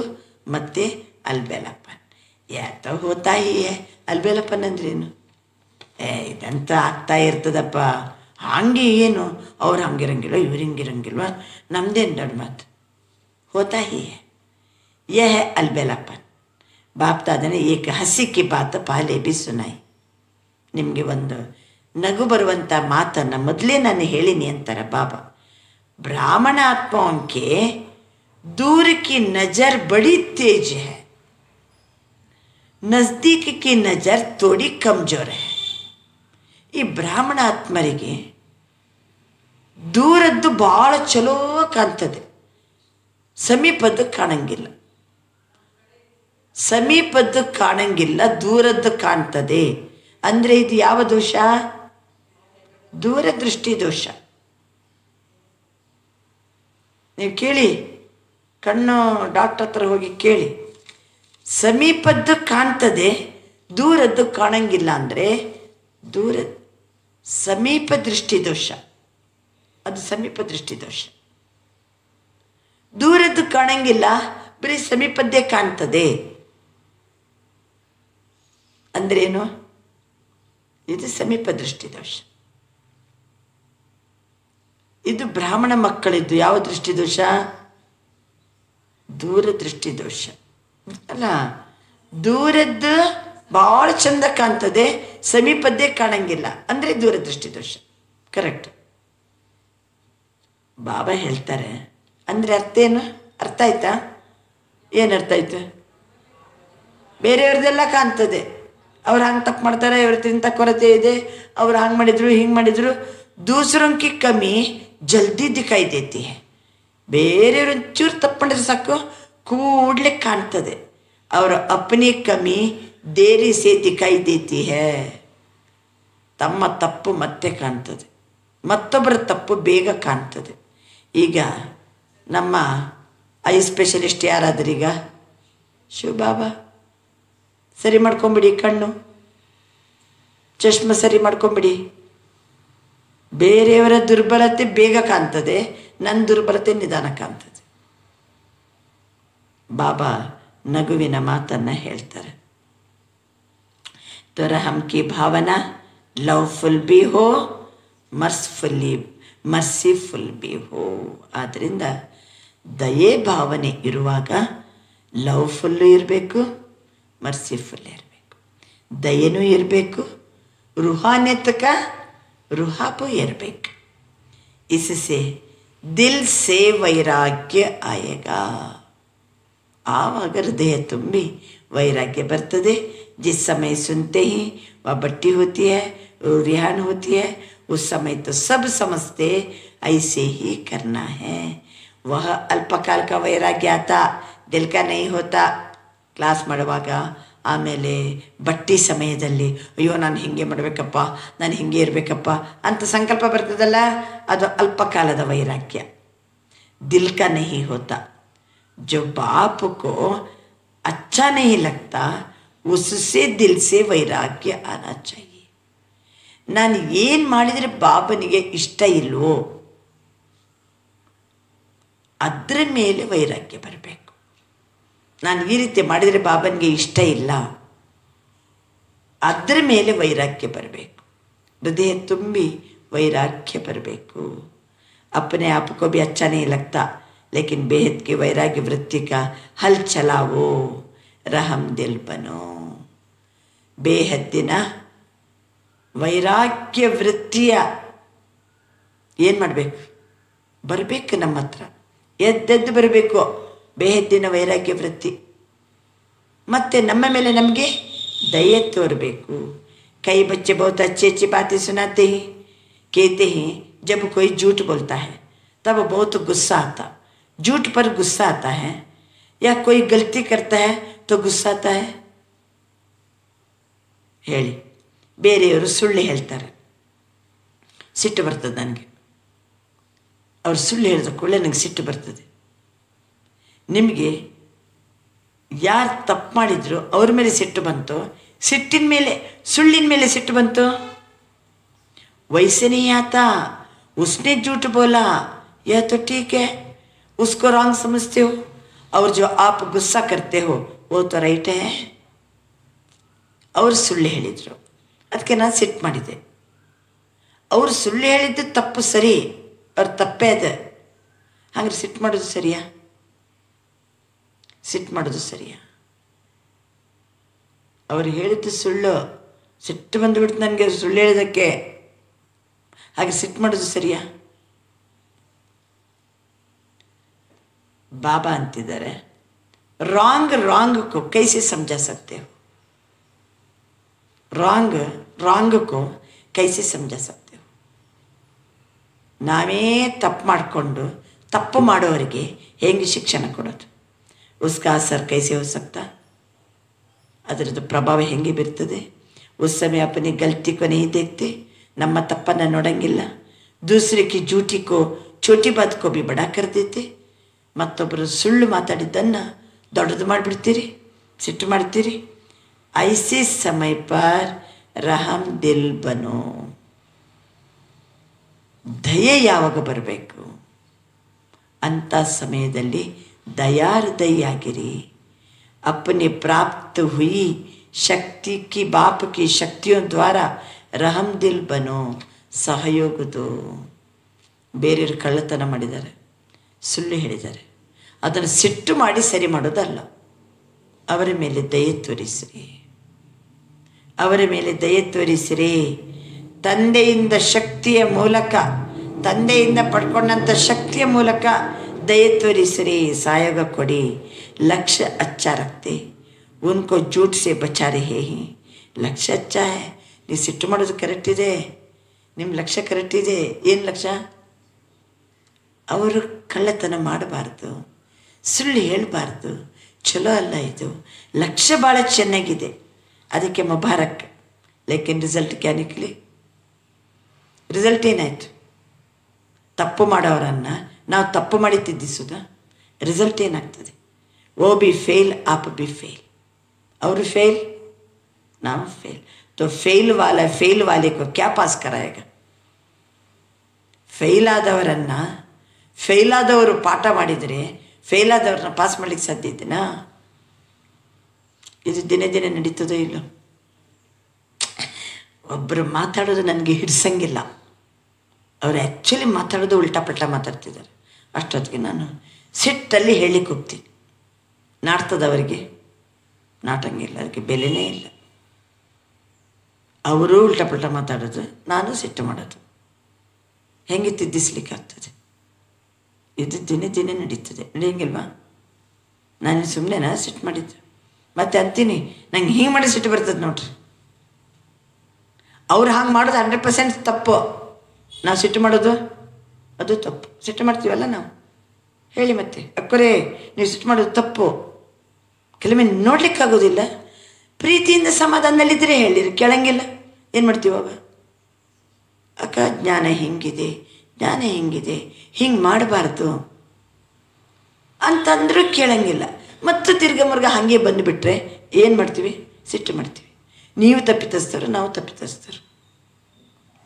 ಮತ್ತು ಅಲ್ಬೇಲಪ್ಪನ್. ಯಾತ ಹೋತಾ ಹೀ ಅಲ್ಬೇಲಪ್ಪನ್ ಅಂದ್ರೇನು? ಇದಂತ ಆಗ್ತಾ ಇರ್ತದಪ್ಪ, ಹಾಗೆ ಏನು ಅವ್ರು ಹಂಗಿರಂಗಿಲ್ಲ, ಇವ್ರು ಹಿಂಗಿರಂಗಿಲ್ವ, ನಮ್ಮದೇನು ದೊಡ್ಡ ಮಾತು. ಹೋತಾ ಹೀ ಯह है अलबेलापन. बाप दादा ने एक हंसी की बात पहले भी सुनाई. ನಿಮಗೆ ಒಂದು ನಗು ಬರುವಂಥ ಮಾತನ್ನು ಮೊದಲೇ ನಾನು ಹೇಳಿನಿ ಅಂತಾರೆ ಬಾಬಾ. ब्राह्मण आत्माओं के दूर की नज़र बड़ी तेज है. ನಜ್ದೀಕ್ ಕಿ ನಜರ್ ತೋಡಿ ಕಮ್ಜೋರ್ ಹೈ. ಈ ಬ್ರಾಹ್ಮಣ ಆತ್ಮರಿಗೆ ದೂರದ್ದು ಭಾಳ ಚಲೋ ಕಾಣ್ತದೆ, ಸಮೀಪದ್ದು ಕಾಣಂಗಿಲ್ಲ. ಸಮೀಪದ್ದು ಕಾಣಂಗಿಲ್ಲ, ದೂರದ್ದು ಕಾಣ್ತದೆ. ಅಂದರೆ ಇದು ಯಾವ ದೋಷ? ದೂರದೃಷ್ಟಿ ದೋಷ. ನೀವು ಕೇಳಿ, ಕಣ್ಣು ಡಾಕ್ಟರ್ ಹತ್ರ ಹೋಗಿ ಕೇಳಿ, ಸಮೀಪದ್ದು ಕಾಣ್ತದೆ ದೂರದ್ದು ಕಾಣಂಗಿಲ್ಲ ಅಂದರೆ ದೂರ ಸಮೀಪ ದೃಷ್ಟಿ ದೋಷ, ಅದು ಸಮೀಪ ದೃಷ್ಟಿ ದೋಷ. ದೂರದ್ದು ಕಾಣಂಗಿಲ್ಲ, ಬರೀ ಸಮೀಪದ್ದೇ ಕಾಣ್ತದೆ ಅಂದ್ರೇನು? ಇದು ಸಮೀಪ ದೃಷ್ಟಿ ದೋಷ. ಇದು ಬ್ರಾಹ್ಮಣ ಮಕ್ಕಳಿದ್ದು ಯಾವ ದೃಷ್ಟಿ ದೋಷ? ದೂರದೃಷ್ಟಿ ದೋಷ. ಅಲ್ಲ, ದೂರದ್ದು ಭಾಳ ಚಂದ ಕಾಣ್ತದೆ, ಸಮೀಪದ್ದೇ ಕಾಣಂಗಿಲ್ಲ ಅಂದರೆ ದೂರದೃಷ್ಟಿ ದೋಷ. ಕರೆಕ್ಟ್. ಬಾಬಾ ಹೇಳ್ತಾರೆ ಅಂದರೆ ಅರ್ಥ ಏನು? ಅರ್ಥ ಆಯ್ತಾ? ಏನು ಅರ್ಥ ಆಯ್ತು? ಬೇರೆಯವ್ರದ್ದೆಲ್ಲ ಕಾಣ್ತದೆ, ಅವ್ರು ಹಂಗೆ ತಪ್ಪು ಮಾಡ್ತಾರೆ, ಇವ್ರದ್ದು ಇಂಥ ಕೊರತೆ ಇದೆ, ಅವ್ರು ಹಂಗೆ ಮಾಡಿದ್ರು ಹಿಂಗೆ ಮಾಡಿದ್ರು. दूसरों की कमी जल्दी दिखाई देती है. ಬೇರೆಯವರು ಒಂಚೂರು ತಪ್ಪು ಮಾಡಿದ್ರೆ ಸಾಕು ಕೂಡಲೇ ಕಾಣ್ತದೆ. ಅವರ ಅಪ್ನಿ ಕಮಿ ದೇರಿ ಸೇ ದಿಖಾಯಿ ದೇತಿ ಹೇ. ತಮ್ಮ ತಪ್ಪು ಮತ್ತೆ ಕಾಣ್ತದೆ, ಮತ್ತೊಬ್ಬರ ತಪ್ಪು ಬೇಗ ಕಾಣ್ತದೆ. ಈಗ ನಮ್ಮ ಐ ಸ್ಪೆಷಲಿಸ್ಟ್ ಯಾರಾದ್ರೀಗ? ಶಿವಬಾಬಾ. ಸರಿ ಮಾಡ್ಕೊಂಬಿಡಿ ಕಣ್ಣು, ಚಶ್ಮ ಸರಿ ಮಾಡ್ಕೊಂಬಿಡಿ. ಬೇರೆಯವರ ದುರ್ಬಲತೆ ಬೇಗ ಕಾಣ್ತದೆ, ನನ್ನ ದುರ್ಬಲತೆ ನಿಧಾನ ಕಾಣ್ತದೆ. ಬಾಬಾ ನಗುವಿನ ಮಾತನ್ನು ಹೇಳ್ತಾರೆ. तो रहम की भावना लवफुल भी हो, ಮರ್ಸಿಫುಲ್ ಬಿ ಹೋ. ಆದ್ದರಿಂದ ದಯೆ ಭಾವನೆ ಇರುವಾಗ ಲವ್ಫುಲ್ಲು ಇರಬೇಕು, ಮರ್ಸಿಫುಲ್ ಇರಬೇಕು, ದಯೆನೂ ಇರಬೇಕು, ರೂಹಾನ್ಯತಕ ರೂಹಾಪು ಇರಬೇಕು. इससे दिल से वैराग्य आएगा. ಆವಾಗ ಹೃದಯ ತುಂಬಿ ವೈರಾಗ್ಯ ಬರ್ತದೆ. जिस समय सुनते ही वह बट्टी होती है, रिहान होती है, उस समय तो सब समझते ऐसे ही करना है. वह अल्पकाल का वैराग्य आता, दिल का नहीं होता. ಕ್ಲಾಸ್ ಮಾಡುವಾಗ ಆಮೇಲೆ ಬಟ್ಟಿ ಸಮಯದಲ್ಲಿ ಅಯ್ಯೋ ನಾನು ಹಿಂಗೆ ಮಾಡಬೇಕಪ್ಪ, ನಾನು ಹಿಂಗೆ ಇರಬೇಕಪ್ಪ ಅಂತ ಸಂಕಲ್ಪ ಬರ್ತದಲ್ಲ, ಅದು ಅಲ್ಪಕಾಲದ ವೈರಾಗ್ಯ. ದಿಲ್ ಕಾ ನಹಿ ಹೋತಾ. जो बाप को अच्छा नहीं लगता उससे दिल से वैराग्य आना चाहिए. ನಾನು ಏನು ಮಾಡಿದರೆ ಬಾಬನಿಗೆ ಇಷ್ಟ ಇಲ್ವೋ ಅದರ ಮೇಲೆ ವೈರಾಗ್ಯ ಬರಬೇಕು. ನಾನು ಈ ರೀತಿ ಮಾಡಿದರೆ ಬಾಬನಿಗೆ ಇಷ್ಟ ಇಲ್ಲ, ಅದರ ಮೇಲೆ ವೈರಾಗ್ಯ ಬರಬೇಕು. ಹೃದಯ ತುಂಬಿ ವೈರಾಗ್ಯ ಬರಬೇಕು. अपने आप को भी अच्छा नहीं लगता, लेकिन बेहद की वैराग्य वृत्ति का हल चलावो, रहम दिल बनो. ಬೇಹದ್ದಿನ ವೈರಾಗ್ಯ ವೃತ್ತಿಯ ಏನು ಮಾಡಬೇಕು? ಬರಬೇಕು ನಮ್ಮ ಹತ್ರ, ಎದ್ದೆದ್ದು ಬರಬೇಕು ಬೇಹದ್ದಿನ ವೈರಾಗ್ಯ ವೃತ್ತಿ. ಮತ್ತು ನಮ್ಮ ಮೇಲೆ ನಮಗೆ ದಯೆ ತೋರಬೇಕು. कई बच्चे बहुत अच्छी अच्छी बातें सुनाते हैं, कहते हैं जब कोई झूठ बोलता है तब बहुत गुस्सा आता. झूठ पर गुस्सा आता है या कोई गलती करता है तो गुस्सा आता है. ಹೇಳಿ, ಬೇರೆಯವರು ಸುಳ್ಳು ಹೇಳ್ತಾರೆ, ಸಿಟ್ಟು ಬರ್ತದೆ ನನಗೆ. ಅವ್ರು ಸುಳ್ಳು ಹೇಳಿದ ಕೂಡಲೇ ನನಗೆ ಸಿಟ್ಟು ಬರ್ತದೆ. ನಿಮಗೆ ಯಾರು ತಪ್ಪು ಮಾಡಿದ್ರು ಅವ್ರ ಮೇಲೆ ಸಿಟ್ಟು ಬಂತು, ಸಿಟ್ಟಿನ ಮೇಲೆ ಸುಳ್ಳಿನ ಮೇಲೆ ಸಿಟ್ಟು ಬಂತು. वैसे नहीं आता, उसने झूठ बोला यह तो ठीक है, उसको रॉन्ग समझते हो, और जो आप गुस्सा करते हो वो तो राइट है. ಅವರು ಸುಳ್ಳು ಹೇಳಿದರು, ಅದಕ್ಕೆ ನಾನು ಸಿಟ್ಟು ಮಾಡಿದೆ. ಅವರು ಸುಳ್ಳು ಹೇಳಿದ್ದು ತಪ್ಪು, ಸರಿ, ಅವ್ರು ತಪ್ಪೇ ಅದ. ಹಾಗಾದ್ರೆ ಸಿಟ್ಟು ಮಾಡೋದು ಸರಿಯಾ? ಸಿಟ್ಟು ಮಾಡೋದು ಸರಿಯಾ? ಅವ್ರು ಹೇಳಿದ್ದು ಸುಳ್ಳು, ಸಿಟ್ಟು ಬಂದುಬಿಡ್ತು ನನಗೆ ಸುಳ್ಳು ಹೇಳಿದ್ದಕ್ಕೆ. ಹಾಗೆ ಸಿಟ್ಟು ಮಾಡೋದು ಸರಿಯಾ? ಬಾಬಾ ಅಂತಿದ್ದಾರೆ, ರಾಂಗ್ ಕೋ ಕೈಸೆ ಸಮझा सकते हो. रॉन्ग को कैसे समझा सकते हो? ನಾವೇ ತಪ್ಪು ಮಾಡಿಕೊಂಡು ತಪ್ಪು ಮಾಡೋರಿಗೆ ಹೇಗೆ ಶಿಕ್ಷಣ ಕೊಡೋದು? ಉಸ್ಕಾ ಅಸರ್ ಕೈಸೆ ಹೋ ಸಕ್ತಾ? ಅದರದ್ದು ಪ್ರಭಾವ ಹೆಂಗೆ ಬೀರ್ತದೆ? ಉಸ್ ಸಮಯ ಅಪನಿ ಗಲ್ತಿ ಕೋ नहीं देखते, ನಮ್ಮ ತಪ್ಪನ್ನು ನೋಡಂಗಿಲ್ಲ. दूसरे की झूठी को छोटी बात को भी बड़ा कर देते. ಮತ್ತೊಬ್ಬರು ಸುಳ್ಳು ಮಾತಾಡಿದ್ದನ್ನು ದೊಡ್ಡದು ಮಾಡಿಬಿಡ್ತೀರಿ, ಸಿಟ್ಟು ಮಾಡ್ತೀರಿ. ಐಸೆ ಸಮಯ ಪರ್ ರಹಮ್ ದಿಲ್ ಬನೋ. ದಯೆ ಯಾವಾಗ ಬರಬೇಕು? ಅಂಥ ಸಮಯದಲ್ಲಿ ದಯಾಹೃದಯಿಯಾಗಿರಿ. अपने प्राप्त हुई शक्ति की बाप की शक्तियों द्वारा रहम दिल बनो. ಸಹಯೋಗ ದೋ. ಬೇರೆಯವರು ಕಳ್ಳತನ ಮಾಡಿದ್ದಾರೆ, ಸುಳ್ಳು ಹೇಳಿದ್ದಾರೆ, ಅದನ್ನು ಸಿಟ್ಟು ಮಾಡಿ ಸರಿ ಮಾಡೋದಲ್ಲ. ಅವರ ಮೇಲೆ ದಯೆ ತೋರಿಸಿರಿ, ಅವರ ಮೇಲೆ ದಯೆ ತೋರಿಸಿರಿ. ತಂದೆಯಿಂದ ಶಕ್ತಿಯ ಮೂಲಕ, ತಂದೆಯಿಂದ ಪಡ್ಕೊಂಡಂಥ ಶಕ್ತಿಯ ಮೂಲಕ ದಯೆ ತೋರಿಸಿರಿ, ಸಹಯೋಗ ಕೊಡಿ. लक्ष्य अच्छा रखते, उनको झूठ से बचा रहे हैं. लक्ष्य अच्छा है, ನೀವು ಸಿಟ್ಟು ಮಾಡೋದು ಕರೆಕ್ಟ್ ಇದೆ, ನಿಮ್ಮ ಲಕ್ಷ್ಯ ಕರೆಕ್ಟ್ ಇದೆ. ಏನು ಲಕ್ಷ್ಯ? ಅವರು ಕಳ್ಳತನ ಮಾಡಬಾರ್ದು, ಸುಳ್ಳು ಹೇಳಬಾರ್ದು, ಚಲೋ ಅಲ್ಲ ಇದು. ಲಕ್ಷ್ಯ ಭಾಳ ಚೆನ್ನಾಗಿದೆ, ಅದಕ್ಕೆ ಮುಬಾರಕ್. ಲೇಕಿನ್ ರಿಸಲ್ಟ್ ಕ್ಯಾ ನಿಕ್ಲಿ? ರಿಸಲ್ಟ್ ಏನಾಯಿತು? ತಪ್ಪು ಮಾಡೋರನ್ನು ನಾವು ತಪ್ಪು ಮಾಡಿ ತಿದ್ದಿಸೋದ? ರಿಸಲ್ಟ್ ಏನಾಗ್ತದೆ? वो भी फेल, आप भी फेल. और फेल, नाम फेल. तो फेल वाले को क्या पास कराएगा? ಫೇಲ್ ಆದವರನ್ನು, ಫೇಲ್ ಆದವರು ಪಾಠ ಮಾಡಿದರೆ ಫೇಲ್ ಆದವ್ರನ್ನ ಪಾಸ್ ಮಾಡಲಿಕ್ಕೆ ಸಾಧ್ಯ ಇದೆನಾ? ಇದು ದಿನೇ ದಿನೇ ನಡೀತದೋ ಇಲ್ಲೋ? ಒಬ್ಬರು ಮಾತಾಡೋದು ನನಗೆ ಹಿಡಿಸಂಗಿಲ್ಲ, ಅವರು ಆ್ಯಕ್ಚುಲಿ ಮಾತಾಡೋದು ಉಲ್ಟಾ ಪಲ್ಟಾ ಮಾತಾಡ್ತಿದ್ದಾರೆ. ಅಷ್ಟೊತ್ತಿಗೆ ನಾನು ಸಿಟ್ಟಲ್ಲಿ ಹೇಳಲಿಕ್ಕೆ ಹೋಗ್ತೀನಿ. ನಾಡ್ತದವರಿಗೆ? ನಾಟಂಗಿಲ್ಲ, ಅದಕ್ಕೆ ಬೆಲೆನೇ ಇಲ್ಲ. ಅವರು ಉಲ್ಟಾ ಪಲ್ಟಾ ಮಾತಾಡೋದು, ನಾನು ಸಿಟ್ಟು ಮಾಡೋದು, ಹೆಂಗೆ ತಿದ್ದಿಸ್ಲಿಕ್ಕೆ ಆಗ್ತದೆ? ಇದು ದಿನೇ ದಿನೇ ನಡೀತದೆ. ನಡೆಯಂಗಿಲ್ವಾ? ನಾನು ಸುಮ್ಮನೆ ಸಿಟ್ಟು ಮಾಡಿದ್ದೆ ಮತ್ತೆ ಅಂತೀನಿ, ನಂಗೆ ಹಿಂಗೆ ಮಾಡಿ ಸಿಟ್ಟು ಬರ್ತದೆ ನೋಡ್ರಿ. ಅವ್ರು ಹಾಗೆ ಮಾಡೋದು 100% ತಪ್ಪು, ನಾವು ಸಿಟ್ಟು ಮಾಡೋದು ಅದು ತಪ್ಪು. ಸಿಟ್ಟು ಮಾಡ್ತೀವಲ್ಲ ನಾವು, ಹೇಳಿ ಮತ್ತೆ ಅಕ್ಕರೇ ನೀವು ಸಿಟ್ಟು ಮಾಡೋದು ತಪ್ಪು. ಕೆಲವೊಮ್ಮೆ ನೋಡ್ಲಿಕ್ಕಾಗೋದಿಲ್ಲ, ಪ್ರೀತಿಯಿಂದ ಸಮಾಧಾನದಲ್ಲಿದ್ದರೆ ಹೇಳಿರಿ, ಕೇಳಂಗಿಲ್ಲ. ಏನು ಮಾಡ್ತೀವಾಗ? ಅಕ್ಕ ಜ್ಞಾನ ಹಿಂಗಿದೆ, ಜ್ಞಾನ ಹಿಂಗಿದೆ, ಹಿಂಗೆ ಮಾಡಬಾರ್ದು ಅಂತಂದ್ರೂ ಕೇಳಂಗಿಲ್ಲ. ಮತ್ತು ತಿರ್ಗಮರ್ಗ ಹಾಗೆ ಬಂದುಬಿಟ್ರೆ ಏನು ಮಾಡ್ತೀವಿ? ಸಿಟ್ಟು ಮಾಡ್ತೀವಿ. ನೀವು ತಪ್ಪಿತಸ್ಥರು, ನಾವು ತಪ್ಪಿತಸ್ಥರು.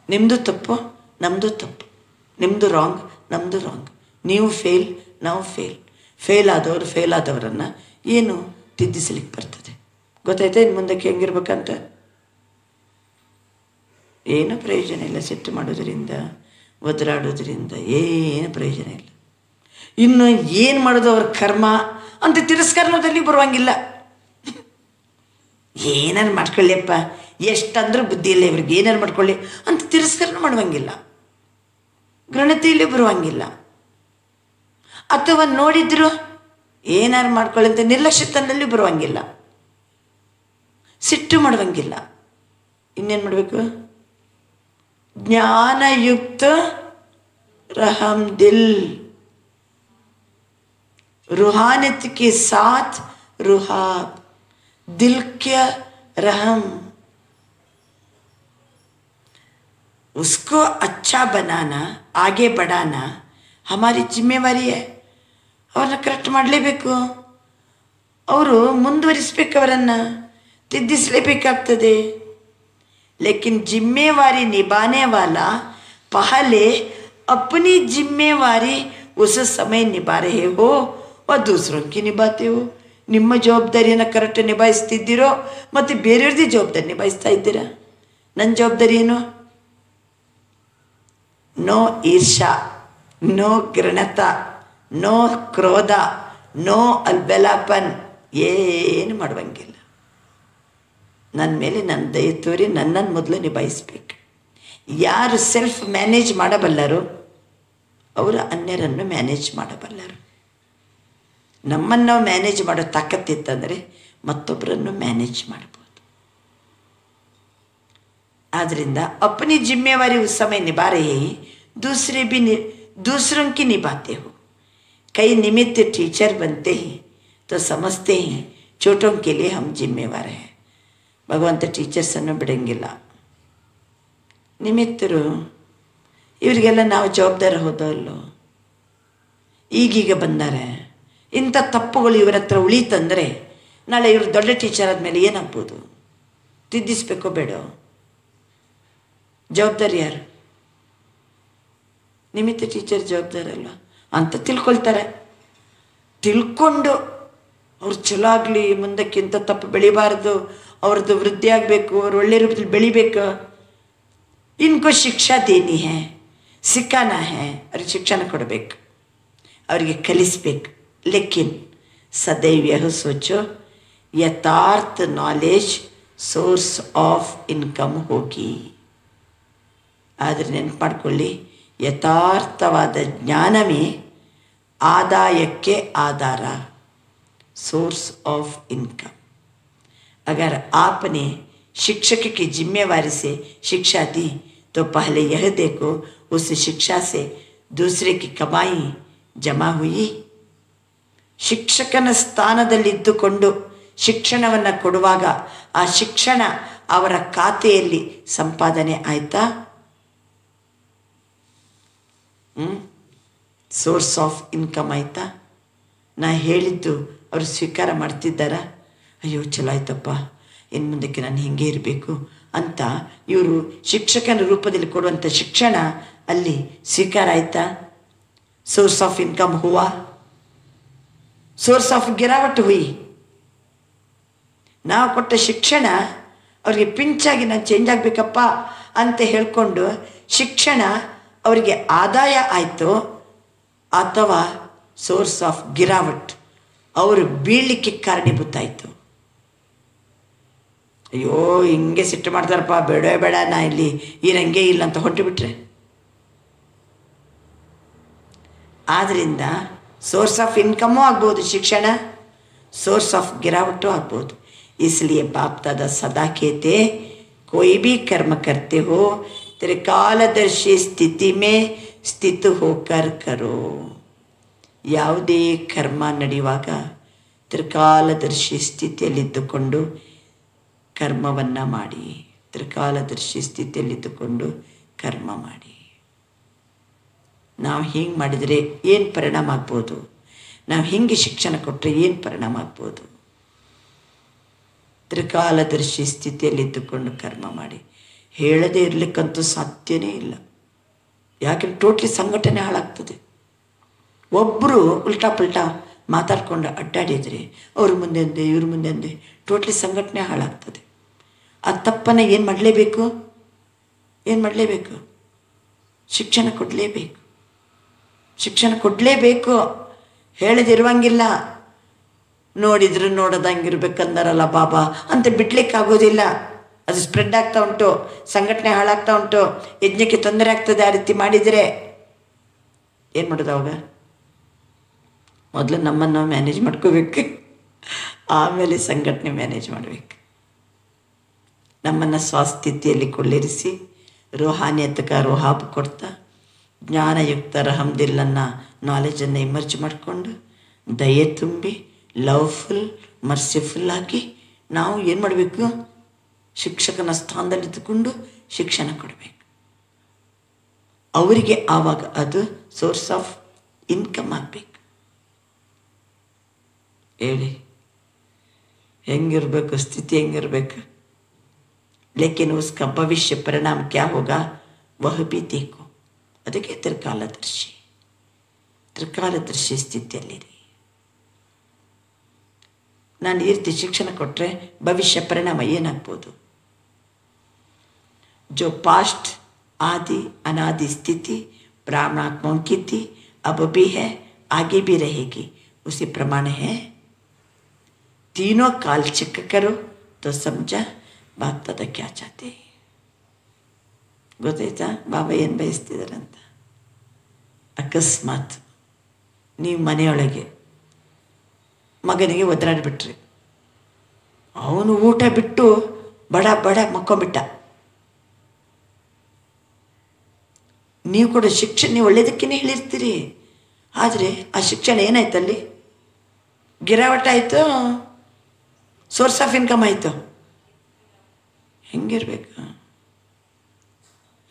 ನಿಮ್ಮದು ತಪ್ಪು, ನಮ್ಮದು ತಪ್ಪು. ನಿಮ್ಮದು ರಾಂಗ್, ನಮ್ಮದು ರಾಂಗ್. ನೀವು ಫೇಲ್, ನಾವು ಫೇಲ್ ಆದವರನ್ನು ಏನು ತಿದ್ದಿಸಲಿಕ್ಕೆ ಬರ್ತದೆ? ಗೊತ್ತಾಯ್ತಾ ಇನ್ನು ಮುಂದಕ್ಕೆ ಹೆಂಗಿರ್ಬೇಕಂತ? ಏನು ಪ್ರಯೋಜನ ಇಲ್ಲ ಸಿಟ್ಟು ಮಾಡೋದ್ರಿಂದ, ಒದರಾಡೋದ್ರಿಂದ ಏನು ಪ್ರಯೋಜನ ಇಲ್ಲ. ಇನ್ನು ಏನು ಮಾಡೋದು ಅವ್ರ ಕರ್ಮ ಅಂತ ತಿರಸ್ಕರಣದಲ್ಲಿ ಬರುವಂಗಿಲ್ಲ. ಏನಾರು ಮಾಡ್ಕೊಳ್ಳಿಯಪ್ಪ, ಎಷ್ಟಂದ್ರೂ ಬುದ್ಧಿ ಇಲ್ಲ ಇವ್ರಿಗೆ, ಏನಾರು ಮಾಡ್ಕೊಳ್ಳಿ ಅಂತ ತಿರಸ್ಕರಣ ಮಾಡುವಂಗಿಲ್ಲ, ಗಣತಿಯಲ್ಲಿ ಬರುವಂಗಿಲ್ಲ. ಅಥವಾ ನೋಡಿದ್ರು ಏನಾರು ಮಾಡ್ಕೊಳ್ಳಿ ಅಂತ ನಿರ್ಲಕ್ಷ್ಯತನದಲ್ಲಿ ಬರುವಂಗಿಲ್ಲ, ಸಿಟ್ಟು ಮಾಡುವಂಗಿಲ್ಲ. ಇನ್ನೇನು ಮಾಡಬೇಕು? ಜ್ಞಾನಯುಕ್ತ रहम दिल, रूहानियत के साथ रुहाब, दिल के रहम. उसको अच्छा बनाना, आगे बढ़ाना हमारी जिम्मेवारी है. ಅವ್ರನ್ನ ಕರೆಕ್ಟ್ ಮಾಡಲೇಬೇಕು, ಅವರು ಮುಂದುವರಿಸಬೇಕು, ಅವರನ್ನು ತಿದ್ದಿಸಲೇಬೇಕಾಗ್ತದೆ. लेकिन जिम्मेवारी निभाने वाला पहले अपनी जिम्मेवारी उस समय निभा रहे हो और दूसरों की निभाते हो. ನಿಮ್ಮ ಜವಾಬ್ದಾರಿಯನ್ನು ಕರೆಕ್ಟ್ ನಿಭಾಯಿಸ್ತಿದ್ದೀರೋ ಮತ್ತು ಬೇರೆಯವ್ರದ್ದು ಜವಾಬ್ದಾರಿ ನಿಭಾಯಿಸ್ತಾ ಇದ್ದೀರಾ? ನನ್ನ ಜವಾಬ್ದಾರಿ ಏನು? ನೋ ಈರ್ಷಾ, ನೋ ಗೃಣತ, ನೋ ಕ್ರೋಧ, ನೋ ಅಲ್ಬೆಲಾಪನ್, ಏನು ಮಾಡುವಂಗಿಲ್ಲ. ನನ್ನ ಮೇಲೆ ನನ್ನ ದಯೆ ತೋರಿ ನನ್ನನ್ನು ಮೊದಲು ನಿಭಾಯಿಸ್ಬೇಕು. ಯಾರು ಸೆಲ್ಫ್ ಮ್ಯಾನೇಜ್ ಮಾಡಬಲ್ಲರು ಅವರು ಅನ್ಯರನ್ನು ಮ್ಯಾನೇಜ್ ಮಾಡಬಲ್ಲರು. ನಮ್ಮನ್ನು ನಾವು ಮ್ಯಾನೇಜ್ ಮಾಡೋ ತಾಕತ್ತಿತ್ತಂದರೆ ಮತ್ತೊಬ್ಬರನ್ನು ಮ್ಯಾನೇಜ್ ಮಾಡ್ಬೋದು. आद्रिंदा अपनी जिम्मेवारी उस समय निभा रहे ही दूसरों की निभाते हो। कई निमित्त टीचर बनते हैं तो समझते हैं छोटों के लिए हम जिम्मेवार हैं। ಭಗವಂತ ಟೀಚರ್ಸನ್ನು ಬಿಡಂಗಿಲ್ಲ. ನಿಮಿತ್ತರು ಇವರಿಗೆಲ್ಲ ನಾವು ಜವಾಬ್ದಾರಿ ಹೋದಲ್ಲೋ. ಈಗೀಗ ಬಂದಾರೆ, ಇಂಥ ತಪ್ಪುಗಳು ಇವರ ಹತ್ರ ಉಳೀತಂದರೆ ನಾಳೆ ಇವರು ದೊಡ್ಡ ಟೀಚರ್ ಆದಮೇಲೆ ಏನಾಗ್ಬೋದು? ತಿದ್ದಿಸ್ಬೇಕೋ ಬೇಡೋ? ಜವಾಬ್ದಾರಿ ಯಾರು? ನಿಮಿತ್ತ ಟೀಚರ್ ಜವಾಬ್ದಾರಿ ಅಲ್ಲ ಅಂತ ತಿಳ್ಕೊಳ್ತಾರೆ. ತಿಳ್ಕೊಂಡು ಅವ್ರು ಚಲೋ ಆಗಲಿ, ಮುಂದಕ್ಕಿಂತ ತಪ್ಪು ಬೆಳಿಬಾರ್ದು, ಅವ್ರದ್ದು ವೃದ್ಧಿ ಆಗಬೇಕು, ಅವ್ರು ಒಳ್ಳೆ ರೂಪದಲ್ಲಿ ಬೆಳಿಬೇಕು. ಇನ್ಕೋ ಶಿಕ್ಷಾ ದೇನಿ ಹೇ, ಸಿಕ್ಕಾನ ಹೇ, ಅವ್ರಿಗೆ ಶಿಕ್ಷಣ ಕೊಡಬೇಕು, ಅವರಿಗೆ ಕಲಿಸ್ಬೇಕು. ಲೇಕಿನ್ ಸದೈವ್ ಯಹ ಸೋಚೋ ಯಥಾರ್ಥ ನಾಲೆಜ್ ಸೋರ್ಸ್ ಆಫ್ ಇನ್ಕಮ್ ಹೋಗಿ. ಆದರೆ ನೆನಪು ಮಾಡ್ಕೊಳ್ಳಿ, ಯಥಾರ್ಥವಾದ ಜ್ಞಾನವೇ आदायಕ್ಕೆ आधार, सोर्स ऑफ इनकम. अगर आपने शिक्षक की जिम्मेवारी से शिक्षा दी तो पहले यह देखो उस शिक्षा से दूसरे की कमाई जमा हुई. ಶಿಕ್ಷಕನ ಸ್ಥಾನದಲ್ಲಿದ್ದುಕೊಂಡು ಶಿಕ್ಷಣವನ್ನು ಕೊಡುವಾಗ ಆ ಶಿಕ್ಷಣ ಅವರ ಖಾತೆಯಲ್ಲಿ ಸಂಪಾದನೆ ಆಯ್ತಾ? ಸೋರ್ಸ್ ಆಫ್ ಇನ್ಕಮ್ ಆಯಿತಾ? ನಾ ಹೇಳಿದ್ದು ಅವರು ಸ್ವೀಕಾರ ಮಾಡ್ತಿದ್ದಾರಾ? ಅಯ್ಯೋ ಚಲೋ ಆಯ್ತಪ್ಪ, ಇನ್ನು ಮುಂದಕ್ಕೆ ನಾನು ಹೀಗೆ ಇರಬೇಕು ಅಂತ ಇವರು ಶಿಕ್ಷಕನ ರೂಪದಲ್ಲಿ ಕೊಡುವಂಥ ಶಿಕ್ಷಣ ಅಲ್ಲಿ ಸ್ವೀಕಾರ ಆಯಿತಾ? ಸೋರ್ಸ್ ಆಫ್ ಇನ್ಕಮ್ ಹುವಾ? ಸೋರ್ಸ್ ಆಫ್ ಗಿರಾವಟ್ ಹುಯಿ? ನಾವು ಕೊಟ್ಟ ಶಿಕ್ಷಣ ಅವ್ರಿಗೆ ಪಿಂಚಾಗಿ ನಾನು ಚೇಂಜ್ ಆಗಬೇಕಪ್ಪ ಅಂತ ಹೇಳ್ಕೊಂಡು ಶಿಕ್ಷಣ ಅವರಿಗೆ ಆದಾಯ ಆಯಿತು, ಅಥವಾ ಸೋರ್ಸ್ ಆಫ್ ಗಿರಾವಟ್ ಅವರು ಬೀಳಲಿಕ್ಕೆ ಕಾರಣೀಭೂತ ಆಯಿತು? ಅಯ್ಯೋ ಹಿಂಗೆ ಸಿಟ್ಟು ಮಾಡ್ತಾರಪ್ಪ, ಬೇಡ ಬೇಡ ನಾ ಇಲ್ಲಿ ಇರಂಗೆ ಇಲ್ಲ ಅಂತ ಹೊಂಟು ಬಿಟ್ರೆ. ಆದ್ದರಿಂದ सोर्स ऑफ इनकमो ಆಗ್ಬೋದು ಶಿಕ್ಷಣ, सोर्स ऑफ गिरावटो ಆಗ್ಬೋದು. इसलिए बाप दादा सदा कहते कोई भी कर्म करते हो त्रिकालदर्शी स्थिति में स्थित होकर करो. ಯಾವುದೇ ಕರ್ಮ ನಡೆಯುವಾಗ ತ್ರಿಕಾಲದರ್ಶಿ ಸ್ಥಿತಿಯಲ್ಲಿದ್ದುಕೊಂಡು ಕರ್ಮವನ್ನು ಮಾಡಿ, ತ್ರಿಕಾಲದರ್ಶಿ ಸ್ಥಿತಿಯಲ್ಲಿದ್ದುಕೊಂಡು ಕರ್ಮ ಮಾಡಿ. ನಾವು ಹಿಂಗೆ ಮಾಡಿದರೆ ಏನು ಪರಿಣಾಮ ಆಗ್ಬೋದು? ನಾವು ಹಿಂಗೆ ಶಿಕ್ಷಣ ಕೊಟ್ಟರೆ ಏನು ಪರಿಣಾಮ ಆಗ್ಬೋದು? ತ್ರಿಕಾಲದರ್ಶಿ ಸ್ಥಿತಿಯಲ್ಲಿದ್ದುಕೊಂಡು ಕರ್ಮ ಮಾಡಿ. ಹೇಳದೇ ಇರಲಿಕ್ಕಂತೂ ಸಾಧ್ಯವೇ ಇಲ್ಲ. ಯಾಕೆಂದ್ರೆ ಟೋಟ್ಲಿ ಸಂಘಟನೆ ಹಾಳಾಗ್ತದೆ. ಒಬ್ಬರು ಉಲ್ಟಾ ಪಲ್ಟಾ ಮಾತಾಡ್ಕೊಂಡು ಅಡ್ಡಾಡಿದರೆ ಅವ್ರ ಮುಂದೆ ಅಂದೆ ಇವ್ರ ಮುಂದೆ ಅಂದೆ ಟೋಟ್ಲಿ ಸಂಘಟನೆ ಹಾಳಾಗ್ತದೆ. ಆ ತಪ್ಪನ್ನು ಏನು ಮಾಡಲೇಬೇಕು? ಶಿಕ್ಷಣ ಕೊಡಲೇಬೇಕು. ಶಿಕ್ಷಣ ಕೊಡಲೇಬೇಕು, ಹೇಳದಿರುವಂಗಿಲ್ಲ. ನೋಡಿದ್ರು ನೋಡೋದಂಗಿರ್ಬೇಕಂದಾರಲ್ಲ ಬಾಬಾ ಅಂತ ಬಿಡ್ಲಿಕ್ಕಾಗೋದಿಲ್ಲ. ಅದು ಸ್ಪ್ರೆಡ್ ಆಗ್ತಾ ಉಂಟು, ಸಂಘಟನೆ ಹಾಳಾಗ್ತಾ ಉಂಟು, ಯಜ್ಞಕ್ಕೆ ತೊಂದರೆ ಆಗ್ತದೆ. ಆ ರೀತಿ ಮಾಡಿದರೆ ಏನು ಮಾಡೋದು? ಅವಾಗ ಮೊದಲು ನಮ್ಮನ್ನು ನಾವು ಮ್ಯಾನೇಜ್ ಮಾಡ್ಕೋಬೇಕು, ಆಮೇಲೆ ಸಂಘಟನೆ ಮ್ಯಾನೇಜ್ ಮಾಡಬೇಕು. ನಮ್ಮನ್ನು ಸ್ವಸ್ಥಿತಿಯಲ್ಲಿ ಕೊಳ್ಳಿರಿಸಿ ರೋಹಾನಿಯತಕ ರೋಹಾಬ್ ಕೊಡ್ತಾ ಜ್ಞಾನಯುಕ್ತ ರಹಮ್ದಿಲ್ಲನ್ನು ನಾಲೆಜನ್ನು ಇಮರ್ಜ್ ಮಾಡಿಕೊಂಡು ದಯೆ ತುಂಬಿ ಲವ್ಫುಲ್ ಮರ್ಸಿಫುಲ್ ಆಗಿ ನಾವು ಏನು ಮಾಡಬೇಕು? ಶಿಕ್ಷಕನ ಸ್ಥಾನದಲ್ಲಿದ್ದುಕೊಂಡು ಶಿಕ್ಷಣ ಕೊಡಬೇಕು. ಅವರಿಗೆ ಆವಾಗ ಅದು ಸೋರ್ಸ್ ಆಫ್ ಇನ್ಕಮ್ ಆಗಬೇಕು. ಹೇಳಿ ಹೆಂಗಿರಬೇಕು? ಸ್ಥಿತಿ ಹೆಂಗಿರಬೇಕು? ಲೇಕಿನ್ ಉಸ್ಕಾ ಭವಿಷ್ಯ ಪರಿಣಾಮ ಕ್ಯಾ ಹೋಗಾ ವಹ ಭಿ ದೇಖೋ. ಅದಕ್ಕೆ ತ್ರಿಕಾಲದರ್ಶಿ ಸ್ಥಿತಿಯಲ್ಲಿರಿ. ನಾನು ಈ ರೀತಿ ಶಿಕ್ಷಣ ಕೊಟ್ಟರೆ ಭವಿಷ್ಯ ಪರಿಣಾಮ ಏನಾಗ್ಬೋದು? जो पास्ट आदि अनादि स्थिति ब्राह्मणात्माओं की थी, अब भी है, आगे भी रहेगी, उसी प्रमाण है. तीनों काल चेक करो तो समझा बाप दादा क्या चाहते हैं. ಗೊತ್ತಾಯ್ತಾ ಬಾಬಾ ಏನು ಬಯಸ್ತಿದಾರಂತ? ಅಕಸ್ಮಾತ್ ನೀವು ಮನೆಯೊಳಗೆ ಮಗನಿಗೆ ಒದರಾಡಿಬಿಟ್ರಿ, ಅವನು ಊಟ ಬಿಟ್ಟು ಬಡ ಮಕ್ಕೊಂಬಿಟ್ಟ, ನೀವು ಕೊಡೋ ಶಿಕ್ಷಣ ನೀವು ಒಳ್ಳೆಯದಕ್ಕೇ ಹೇಳಿರ್ತೀರಿ. ಆದರೆ ಆ ಶಿಕ್ಷಣ ಏನಾಯ್ತಲ್ಲಿ? ಗಿರಾವಟ ಆಯಿತು, ಸೋರ್ಸ್ ಆಫ್ ಇನ್ಕಮ್ ಆಯಿತು. ಹೆಂಗಿರ್ಬೇಕು?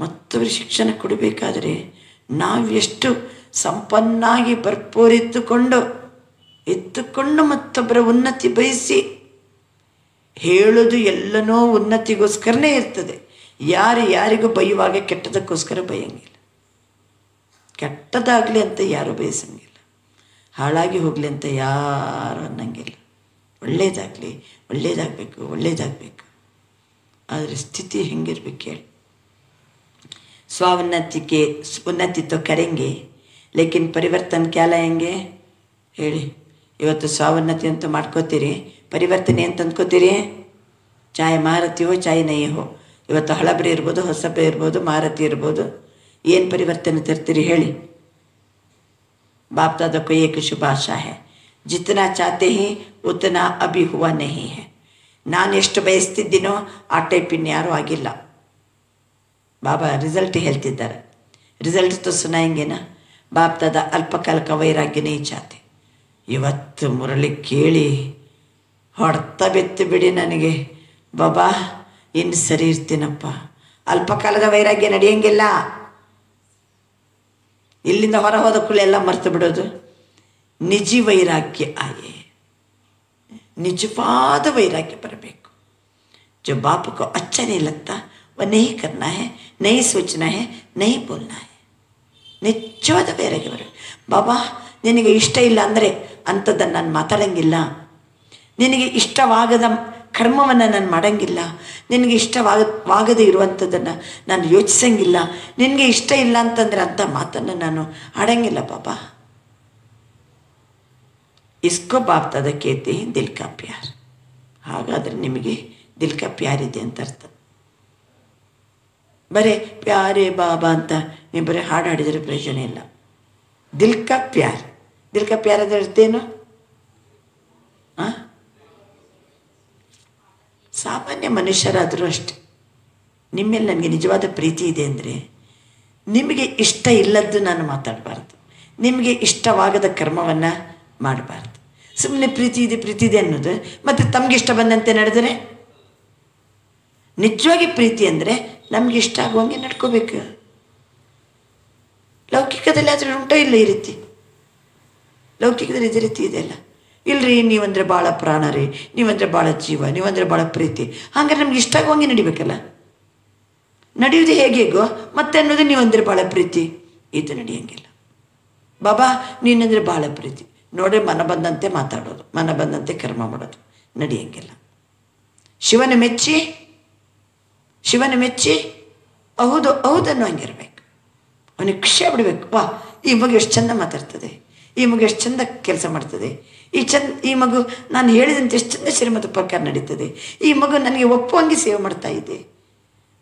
ಮತ್ತೊಬ್ಬರು ಶಿಕ್ಷಣ ಕೊಡಬೇಕಾದ್ರೆ ನಾವು ಎಷ್ಟು ಸಂಪನ್ನಾಗಿ ಭರ್ಪೂರಿತ್ತುಕೊಂಡು ಮತ್ತೊಬ್ಬರ ಉನ್ನತಿ ಬಯಸಿ ಹೇಳೋದು ಎಲ್ಲನೋ ಉನ್ನತಿಗೋಸ್ಕರನೇ ಇರ್ತದೆ. ಯಾರಿಗೂ ಬೈಯುವಾಗ ಕೆಟ್ಟದಕ್ಕೋಸ್ಕರ ಬೈಯಂಗಿಲ್ಲ. ಕೆಟ್ಟದಾಗಲಿ ಅಂತ ಯಾರೂ ಬಯಸಂಗಿಲ್ಲ, ಹಾಳಾಗಿ ಹೋಗಲಿ ಅಂತ ಯಾರು ಅನ್ನಂಗಿಲ್ಲ. ಒಳ್ಳೇದಾಗಬೇಕು. ಆದರೆ ಸ್ಥಿತಿ ಹೆಂಗಿರ್ಬೇಕು ಹೇಳಿ? उन्नति तो करेंगे लेकिन परिवर्तन क्या लाएंगे ಹೇಳಿ? ಇವತ್ತು ಸ್ವಾವನ್ನತಿ ಅಂತ ಮಾಡ್ಕೋತೀರಿ, ಪರಿವರ್ತನೆ ಅಂತ ಅಂದ್ಕೋತೀರಿ. ಚಾಯ್ ಮಹಾರಥಿ ಹೋ ಚಾಯ್ ನೈ ಹೋ, ಇವತ್ತು ಹಳಬರಿ ಇರ್ಬೋದು, ಹೊಸಬರಿ ಇರ್ಬೋದು, ಮಹಾರಥಿ ಇರ್ಬೋದು, ಏನು ಪರಿವರ್ತನೆ ತರ್ತೀರಿ ಹೇಳಿ? बाप दादा को एक शुभ आशा है, जितना चाहते हैं उतना अभी हुआ नहीं है. ನಾನು ಎಷ್ಟು ಬಯಸ್ತಿದ್ದೀನೋ ಆ ಟೈಪ್ ಇನ್ಯಾರೂ ಆಗಿಲ್ಲ. ಬಾಬಾ ರಿಸಲ್ಟ್ ಹೇಳ್ತಿದ್ದಾರೆ. ರಿಸಲ್ಟ್ ತೋ ಸುನಾಯಂಗೆನಾ? ಬಾಪ್ ದಾದಾ ಅಲ್ಪಕಾಲ का ವೈರಾಗ್ಯ नहीं चाहते. ಇವತ್ತು ಮುರಳಿ ಕೇಳಿ ಹೊಡ್ತಾ ಬೆತ್ತು ಬಿಡಿ ನನಗೆ. ಬಾಬಾ ಇನ್ನು ಸರಿ ಇರ್ತೀನಪ್ಪ, ಅಲ್ಪಕಾಲದ ವೈರಾಗ್ಯ ನಡೆಯಂಗಿಲ್ಲ. ಇಲ್ಲಿಂದ ಹೊರ ಹೋದ ಕೂಡಲೇ ಎಲ್ಲ ಮರ್ತು ಬಿಡೋದು. ನಿಜಿ ವೈರಾಗ್ಯ ಆಯೆ, ನಿಜವಾದ ವೈರಾಗ್ಯ ಬರಬೇಕು. जो बाप को अच्छा नहीं लगता वह नहीं करना है, नहीं सोचना है, नहीं बोलना है. ನಿಜವಾದ ವೈರಾಗ್ಯ ಬರಬೇಕು. ಬಾಬಾ ನಿನಗೆ ಇಷ್ಟ ಇಲ್ಲ ಅಂದರೆ ಅಂಥದ್ದನ್ನು ನಾನು ಮಾತಾಡೋಂಗಿಲ್ಲ. ನಿನಗೆ ಇಷ್ಟವಾಗದ ಕರ್ಮವನ್ನು ನಾನು ಮಾಡೋಂಗಿಲ್ಲ. ನಿನಗೆ ಇಷ್ಟವಾಗದೇ ಇರುವಂಥದ್ದನ್ನು ನಾನು ಯೋಚಿಸೋಂಗಿಲ್ಲ. ನಿನಗೆ ಇಷ್ಟ ಇಲ್ಲ ಅಂತಂದರೆ ಅಂಥ ಮಾತನ್ನು ನಾನು ಆಡೋಂಗಿಲ್ಲ ಬಾಬಾ. ಇಸ್ಕೋ ಬಾಪ್ ದಾದಾ ಕೇತೆ ದಿಲ್ ಕಾ ಪ್ಯಾರ್. ಹಾಗಾದರೆ ನಿಮಗೆ ದಿಲ್ ಕಾ ಪ್ಯಾರ್ ಇದೆ ಅಂತ ಅರ್ಥ. ಬರೀ ಪ್ಯಾರೇ ಬಾಬಾ ಅಂತ ನೀವು ಬರೀ ಹಾಡು ಹಾಡಿದರೆ ಪ್ರಯೋಜನ ಇಲ್ಲ. ದಿಲ್ ಕಾ ಪ್ಯಾರ್ ಅದರ ಅರ್ಥ ಏನು? ಸಾಮಾನ್ಯ ಮನುಷ್ಯರಾದರೂ ಅಷ್ಟೆ, ನಿಮ್ಮೇಲೆ ನನಗೆ ನಿಜವಾದ ಪ್ರೀತಿ ಇದೆ ಅಂದರೆ ನಿಮಗೆ ಇಷ್ಟ ಇಲ್ಲದ್ದು ನಾನು ಮಾತಾಡಬಾರ್ದು, ನಿಮಗೆ ಇಷ್ಟವಾಗದ ಕರ್ಮವನ್ನು ಮಾಡಬಾರ್ದು. ಸುಮ್ಮನೆ ಪ್ರೀತಿ ಇದೆ ಅನ್ನೋದು ಮತ್ತು ತಮಗೆ ಇಷ್ಟ ಬಂದಂತೆ ನಡೆದರೆ, ನಿಜವಾಗಿ ಪ್ರೀತಿ ಅಂದರೆ ನಮಗೆ ಇಷ್ಟ ಆಗುವಂಗೆ ನಡ್ಕೋಬೇಕು. ಲೌಕಿಕದಲ್ಲಿ ಆದರೆ ಉಂಟೋ ಇಲ್ಲ ಈ ರೀತಿ? ಲೌಕಿಕದಲ್ಲಿ ಇದೇ ರೀತಿ ಇದೆಯಲ್ಲ. ಇಲ್ಲರಿ ನೀವಂದರೆ ಭಾಳ ಪ್ರಾಣ ರೀ, ನೀವಂದರೆ ಭಾಳ ಜೀವ, ನೀವಂದರೆ ಭಾಳ ಪ್ರೀತಿ. ಹಾಗಾದ್ರೆ ನಮ್ಗೆ ಇಷ್ಟ ಆಗುವಂಗೆ ನಡಿಬೇಕಲ್ಲ. ನಡೆಯುವುದು ಹೇಗೇಗೋ ಮತ್ತೆ ಅನ್ನೋದು ನೀವಂದರೆ ಭಾಳ ಪ್ರೀತಿ, ಇದು ನಡೆಯಂಗಿಲ್ಲ. ಬಾಬಾ ನೀನಂದರೆ ಭಾಳ ಪ್ರೀತಿ, ನೋಡ್ರಿ ಮನ ಬಂದಂತೆ ಮಾತಾಡೋದು, ಮನ ಬಂದಂತೆ ಕರ್ಮ ಮಾಡೋದು ನಡೆಯಂಗಿಲ್ಲ. ಶಿವನ ಮೆಚ್ಚಿ ಹೌದು ಅನ್ನೋ ಹಂಗಿರ್ಬೇಕು. ಅವನಿಗೆ ಖುಷಿ ಬಿಡಬೇಕು. ವಾ ಈ ಮಗು ಎಷ್ಟು ಚಂದ ಮಾತಾಡ್ತದೆ, ಈ ಮಗು ಎಷ್ಟು ಚಂದ ಕೆಲಸ ಮಾಡ್ತದೆ, ಈ ಮಗು ನಾನು ಹೇಳಿದಂತೆ ಎಷ್ಟು ಚಂದ ಶ್ರೀಮತ ಪ್ರಕಾರ ನಡೀತದೆ, ಈ ಮಗು ನನಗೆ ಒಪ್ಪುವಂಗೆ ಸೇವೆ ಮಾಡ್ತಾ ಇದೆ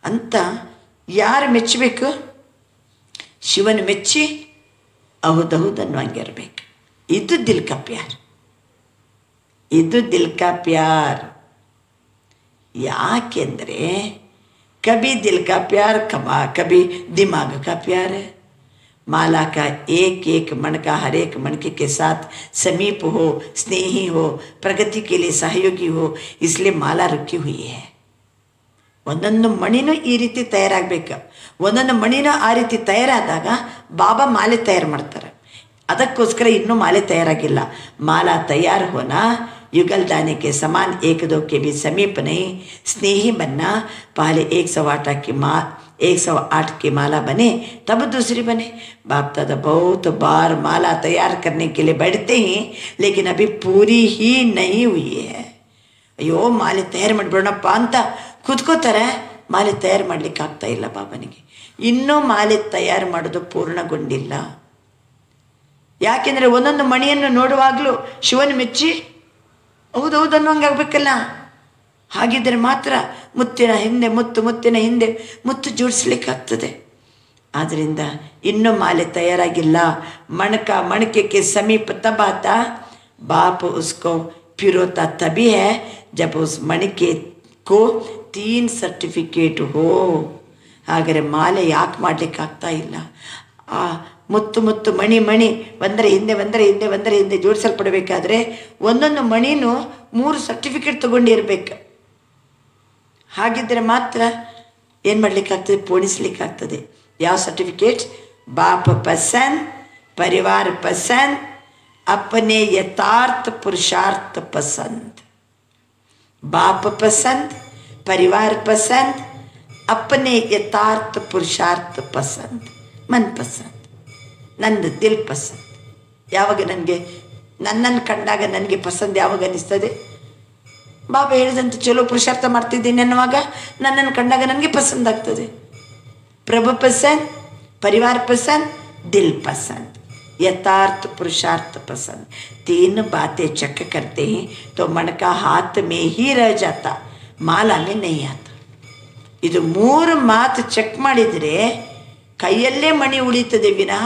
ಅಂತ ಯಾರು ಮೆಚ್ಚಬೇಕು? ಶಿವನ ಮೆಚ್ಚಿ ಹೌದು ಅನ್ನೋ ಹಂಗೆ ಇರಬೇಕು. ಇದು ದಿಲ್ ಕಾ ಪ್ಯಾರ್. ಯಾಕೆಂದರೆ कभी दिल का प्यार कभी दिमाग का प्यार है. माला का एक मन का हर एक मणके के साथ समीप हो, स्नेही हो, प्रगति के लिए सहयोगी हो, इसलिए माला रुकी हुई है. ಒಂದೊಂದು ಮಣಿನೂ ಈ ರೀತಿ ತಯಾರಾಗಬೇಕು. ಒಂದೊಂದು ಮಣಿನೂ ಆ ರೀತಿ ತಯಾರಾದಾಗ ಬಾಬಾ ಮಾಲೆ ತಯಾರು ಮಾಡ್ತಾರೆ. ಅದಕ್ಕೋಸ್ಕರ ಇನ್ನೂ ಮಾಲೆ ತಯಾರಾಗಿಲ್ಲ. ಮಾಲಾ ತಯಾರು ಹೋನಾ युगल दाने के समान एक दो के भी समीप नहीं. स्नेही बनना पहले 108 की माला बने तब दूसरी बने. बाप दादा बहुत बार माला तैयार करने के लिए बैठते हैं लेकिन अभी पूरी ही नहीं हुई है. ಅಯ್ಯೋ ಮಾಲೆ ತಯಾರು ಮಾಡಿಬಿಡೋಣಪ್ಪ ಅಂತ ಕೂತ್ಕೋತಾರೆ, ಮಾಲೆ ತಯಾರು ಮಾಡಲಿಕ್ಕೆ ಆಗ್ತಾ ಇಲ್ಲ ಬಾಬನಿಗೆ. ಇನ್ನೂ ಮಾಲೆ ತಯಾರು ಮಾಡೋದು ಪೂರ್ಣಗೊಂಡಿಲ್ಲ. ಯಾಕೆಂದರೆ ಒಂದೊಂದು ಮಣಿಯನ್ನು ನೋಡುವಾಗಲೂ ಶಿವನ ಮೆಚ್ಚಿ ಹೌದು ಅನ್ನೋಂಗಾಗಬೇಕಲ್ಲ. ಹಾಗಿದ್ದರೆ ಮಾತ್ರ ಮುತ್ತಿನ ಹಿಂದೆ ಮುತ್ತು ಜೋಡಿಸ್ಲಿಕ್ಕಾಗ್ತದೆ. ಆದ್ದರಿಂದ ಇನ್ನೂ ಮಾಲೆ ತಯಾರಾಗಿಲ್ಲ. मणके समीप तब आता बाप उसको पिरोता तभी है जब उस मणके को 3 सर्टिफिकेट हो. ಹಾಗಾದರೆ ಮಾಲೆ ಯಾಕೆ ಮಾಡಲಿಕ್ಕಾಗ್ತಾ ಇಲ್ಲ? ಆ ಮುತ್ತು ಮುತ್ತು ಮಣಿ ಮಣಿ ಒಂದರ ಹಿಂದೆ ಜೋಡಿಸಲ್ಪಡಬೇಕಾದ್ರೆ ಒಂದೊಂದು ಮಣಿನೂ 3 ಸರ್ಟಿಫಿಕೇಟ್ ತಗೊಂಡಿರ್ಬೇಕು. ಹಾಗಿದ್ದರೆ ಮಾತ್ರ ಏನು ಮಾಡಲಿಕ್ಕಾಗ್ತದೆ? ಪೋಣಿಸ್ಲಿಕ್ಕಾಗ್ತದೆ. ಯಾವ ಸರ್ಟಿಫಿಕೇಟ್? ಬಾಪ ಪಸಂದ್, ಪರಿವಾರ ಪಸಂದ್, अपने यथार्थ पुरुषार्थ पसंद. बाप पसंद, परिवार पसंद, अपने यथार्थ पुरुषार्थ पसंद. मन पसंद, ನಂದು ದಿಲ್ ಪಸಂದ್. ಯಾವಾಗ ನನಗೆ ನನ್ನನ್ನು ಕಂಡಾಗ ನನಗೆ ಪಸಂದ್ ಯಾವಾಗ ಅನ್ನಿಸ್ತದೆ? ಬಾಬಾ ಹೇಳಿದಂತೆ ಚಲೋ ಪುರುಷಾರ್ಥ ಮಾಡ್ತಿದ್ದೀನಿ ಅನ್ನುವಾಗ ನನ್ನನ್ನು ಕಂಡಾಗ ನನಗೆ ಪಸಂದ್ ಆಗ್ತದೆ. ಪ್ರಭು ಪಸಂದ್, ಪರಿವಾರ ಪಸಂದ್, ದಿಲ್ ಪಸಂದ್, यथार्थ पुरुषार्थ पसंद. 3 बातें चेक करते हैं तो मन का हाथ में ही रह जाता, माला में नहीं आता. ಇದು 3 ಮಾತು ಚೆಕ್ ಮಾಡಿದರೆ ಕೈಯಲ್ಲೇ ಮಣಿ ಉಳಿತದೆ ವಿನಃ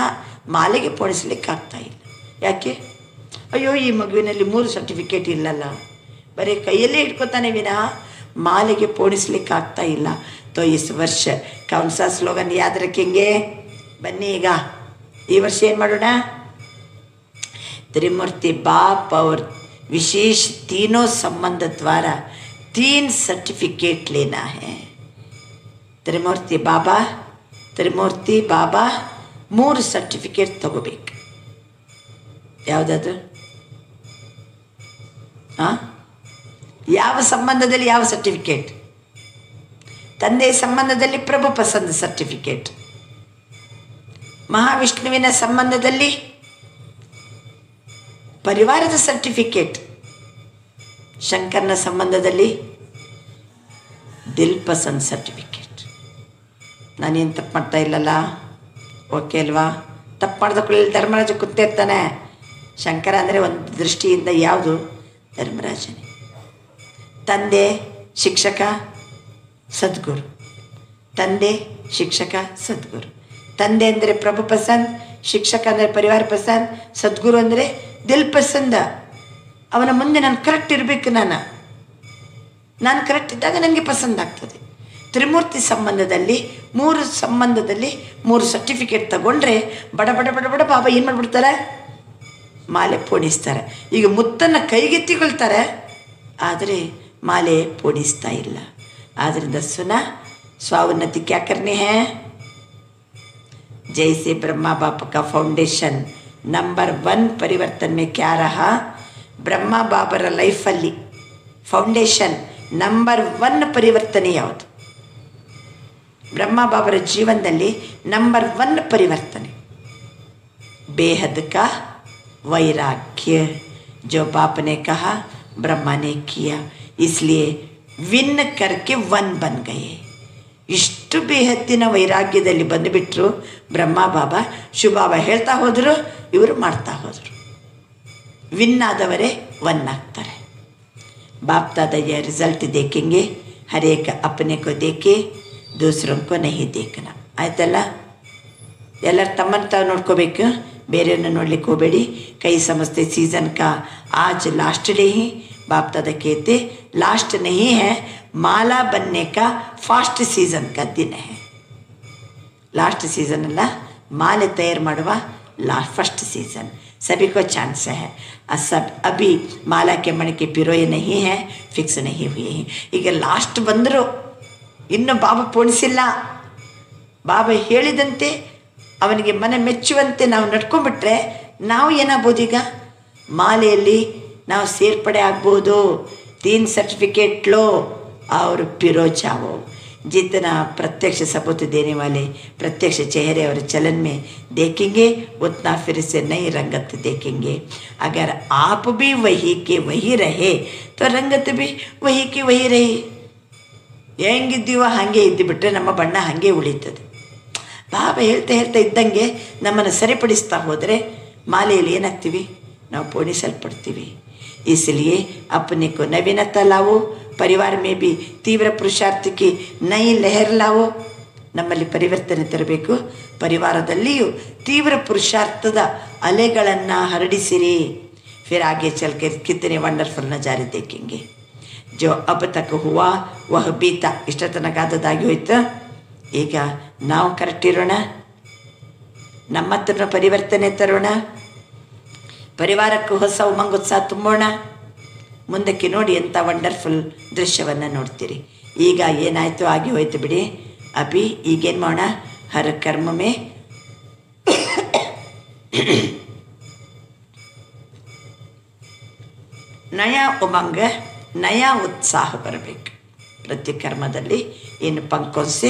ಮಾಲೆಗೆ ಪೋಣಿಸ್ಲಿಕ್ಕಾಗ್ತಾ ಇಲ್ಲ. ಯಾಕೆ? ಅಯ್ಯೋ ಈ ಮಗುವಿನಲ್ಲಿ 3 ಸರ್ಟಿಫಿಕೇಟ್ ಇಲ್ಲಲ್ಲ, ಬರೀ ಕೈಯಲ್ಲೇ ಇಟ್ಕೋತಾನೆ ವಿನಃ ಮಾಲೆಗೆ ಪೋಣಿಸ್ಲಿಕ್ಕಾಗ್ತಾ ಇಲ್ಲ. तो इस वर्ष कौन सा स्लोगन याद रखेंगे? बन्नी ಈಗ ಈ ವರ್ಷ ಏನು ಮಾಡೋಣ? त्रिमूर्ति बाप और विशेष तीनों संबंध द्वारा 3 सर्टिफिकेट लेना है. त्रिमूर्ति बाबा 3 ಸರ್ಟಿಫಿಕೇಟ್ ತಗೋಬೇಕು. ಯಾವುದಾದ್ರು? ಯಾವ ಸಂಬಂಧದಲ್ಲಿ ಯಾವ ಸರ್ಟಿಫಿಕೇಟ್? ತಂದೆ ಸಂಬಂಧದಲ್ಲಿ ಪ್ರಭು ಪಸಂದ್ ಸರ್ಟಿಫಿಕೇಟ್, ಮಹಾವಿಷ್ಣುವಿನ ಸಂಬಂಧದಲ್ಲಿ ಪರಿವಾರದ ಸರ್ಟಿಫಿಕೇಟ್, ಶಂಕರನ ಸಂಬಂಧದಲ್ಲಿ ದಿಲ್ ಪಸಂದ್ ಸರ್ಟಿಫಿಕೇಟ್. ನಾನೇನು ತಪ್ಪು ಮಾಡ್ತಾ ಇಲ್ಲಲ್ಲ? ಓಕೆ ಅಲ್ವಾ? ತಪ್ಪು ಮಾಡಿದಕ್ಕೂ ಧರ್ಮರಾಜ ಕೂತಿರ್ತಾನೆ. ಶಂಕರ ಅಂದರೆ ಒಂದು ದೃಷ್ಟಿಯಿಂದ ಯಾವುದು? ಧರ್ಮರಾಜನೇ. ತಂದೆ ಶಿಕ್ಷಕ ಸದ್ಗುರು, ತಂದೆ ಶಿಕ್ಷಕ ಸದ್ಗುರು. ತಂದೆ ಅಂದರೆ ಪ್ರಭು ಪಸಂದ್, ಶಿಕ್ಷಕ ಅಂದರೆ ಪರಿವಾರ ಪಸಂದ್, ಸದ್ಗುರು ಅಂದರೆ ದಿಲ್ ಪಸಂದ. ಅವನ ಮುಂದೆ ನಾನು ಕರೆಕ್ಟ್ ಇರಬೇಕು. ನಾನು ಕರೆಕ್ಟ್ ಇದ್ದಾಗ ನನಗೆ ಪಸಂದ್ ಆಗ್ತದೆ. ತ್ರಿಮೂರ್ತಿ ಸಂಬಂಧದಲ್ಲಿ 3 ಸರ್ಟಿಫಿಕೇಟ್ ತಗೊಂಡ್ರೆ ಬಡ ಬಡ ಬಡ ಬಡ ಬಾಬಾ ಏನು ಮಾಡಿಬಿಡ್ತಾರೆ? ಮಾಲೆ ಪೋಣಿಸ್ತಾರೆ. ಈಗ ಮುತ್ತನ್ನು ಕೈಗೆತ್ತಿಕೊಳ್ತಾರೆ, ಆದರೆ ಮಾಲೆ ಪೋಣಿಸ್ತಾ ಇಲ್ಲ. ಆದ್ದರಿಂದ ಸುನಾ स्वाउन्नति क्या करनी है? जैसे ब्रह्मा बाप का फाउंडेशन नंबर 1 परिवर्तन में क्या रहा? ब्रह्मा बाबर लाइफ अल्ली फाउंडेशन नंबर 1 परिवर्तने याವುದು? ब्रह्मा बाबर जीवनದಲ್ಲಿ नंबर 1 परिवर्तने बेहद का वैराग्य. जो बाप ने कहा ब्रह्मा ने किया, इसलिए विन करके 1 बन गए. ಇಷ್ಟು ಬೇಹದ್ದಿನ ವೈರಾಗ್ಯದಲ್ಲಿ ಬಂದುಬಿಟ್ರು ಬ್ರಹ್ಮ ಬಾಬಾ. ಶಿವಬಾಬಾ ಹೇಳ್ತಾ ಹೋದರು, ಇವರು ಮಾಡ್ತಾ ಹೋದರು. ವಿನ್ ಆದವರೇ 1 ಆಗ್ತಾರೆ. बाप दादा ये रिजल्ट देखेंगे, हर एक अपने को देखे, दूसरों को नहीं देखना. ಆಯ್ತಲ್ಲ? ಎಲ್ಲರೂ ತಮ್ಮನ್ನು ತಾವು ನೋಡ್ಕೋಬೇಕು, ಬೇರೆಯವ್ರನ್ನ ನೋಡ್ಲಿಕ್ಕೆ ಹೋಗಬೇಡಿ. ಕೈ ಸಮಸ್ತೆ सीज़न का आज लास्ट डे ही बाप दादा कहते लास्ट नहीं है, माला बनने का फास्ट सीज़न का दिन है. लास्ट सीज़न अಲ್ಲ, माले तैयार ಮಾಡುವ फर्स्ट सीज़न. सभी को चांस है. सब अभी माला के मण के पिरोए नहीं है, फिक्स नहीं हुए हैं. ಈಗ ಲಾಸ್ಟ್ ಬಂದರು, ಇನ್ನು ಬಾಬಾ ಪೋಣಿಸಿಲ್ಲ. ಬಾಬಾ ಹೇಳಿದಂತೆ ಅವನಿಗೆ ಮನ ಮೆಚ್ಚುವಂತೆ ನಾವು ನಡ್ಕೊಂಡ್ಬಿಟ್ರೆ ನಾವು ಏನಾಗ್ಬೋದು? ಈಗ ಮಾಲೆಯಲ್ಲಿ ನಾವು ಸೇರ್ಪಡೆ ಆಗ್ಬೋದು. 3 सर्टिफिकेट लो और पिरो जाओ. जितना प्रत्यक्ष सबूत देने वाले प्रत्यक्ष चेहरे और चलन में देखेंगे, उतना फिर से नई रंगत देखेंगे. अगर आप भी वही के वही रहे तो रंगत भी वही की वही रही. ಹೆಂಗಿದ್ದೀವೋ ಹಾಗೆ ಇದ್ದು ಬಿಟ್ಟರೆ ನಮ್ಮ ಬಣ್ಣ ಹಾಗೆ ಉಳಿತದೆ. ಬಾಬಾ ಹೇಳ್ತಾ ಇದ್ದಂಗೆ ನಮ್ಮನ್ನು ಸರಿಪಡಿಸ್ತಾ ಹೋದರೆ ಮಾಲೆಯಲ್ಲಿ ಏನಾಗ್ತೀವಿ? ನಾವು ಪೋಣಿಸಲ್ಪಡ್ತೀವಿ. इसलिए अपने को नवीनता लाओ, परिवार में भी तीव्र पुरुषार्थ की नई लहर लाओ. ನಮ್ಮಲ್ಲಿ ಪರಿವರ್ತನೆ ತರಬೇಕು. ಪರಿವಾರದಲ್ಲಿಯೂ ತೀವ್ರ ಪುರುಷಾರ್ಥದ ಅಲೆಗಳನ್ನು ಹರಡಿಸಿರಿ. फिर आगे चल के कितने वंडरफुल नज़ारे देखेंगे. जो अब तक हुआ वह बीता. ಇಷ್ಟ ತನಕ ಆದದ್ದಾಗಿ ಹೋಯ್ತು, ಈಗ ನಾವು ಕರೆಕ್ಟ್ ಇರೋಣ, ನಮ್ಮ ಹತ್ರ ಪರಿವರ್ತನೆ ತರೋಣ, ಪರಿವಾರಕ್ಕೂ ಹೊಸ ಉಮಂಗೋತ್ಸಾಹ ತುಂಬೋಣ. ಮುಂದಕ್ಕೆ ನೋಡಿ ಎಂಥ ವಂಡರ್ಫುಲ್ ದೃಶ್ಯವನ್ನು ನೋಡ್ತೀರಿ. ಈಗ ಏನಾಯಿತು ಆಗಿ ಹೋಯ್ತು ಬಿಡಿ. ಅಭಿ ಈಗೇನು ಮಾಡೋಣ, ಹರ ಕರ್ಮ ಮೇ ನಯಾ ಉಮಂಗ ನಯಾ ಉತ್ಸಾಹ ಬರಬೇಕು. ಪ್ರತಿ ಕರ್ಮದಲ್ಲಿ इन पंखों से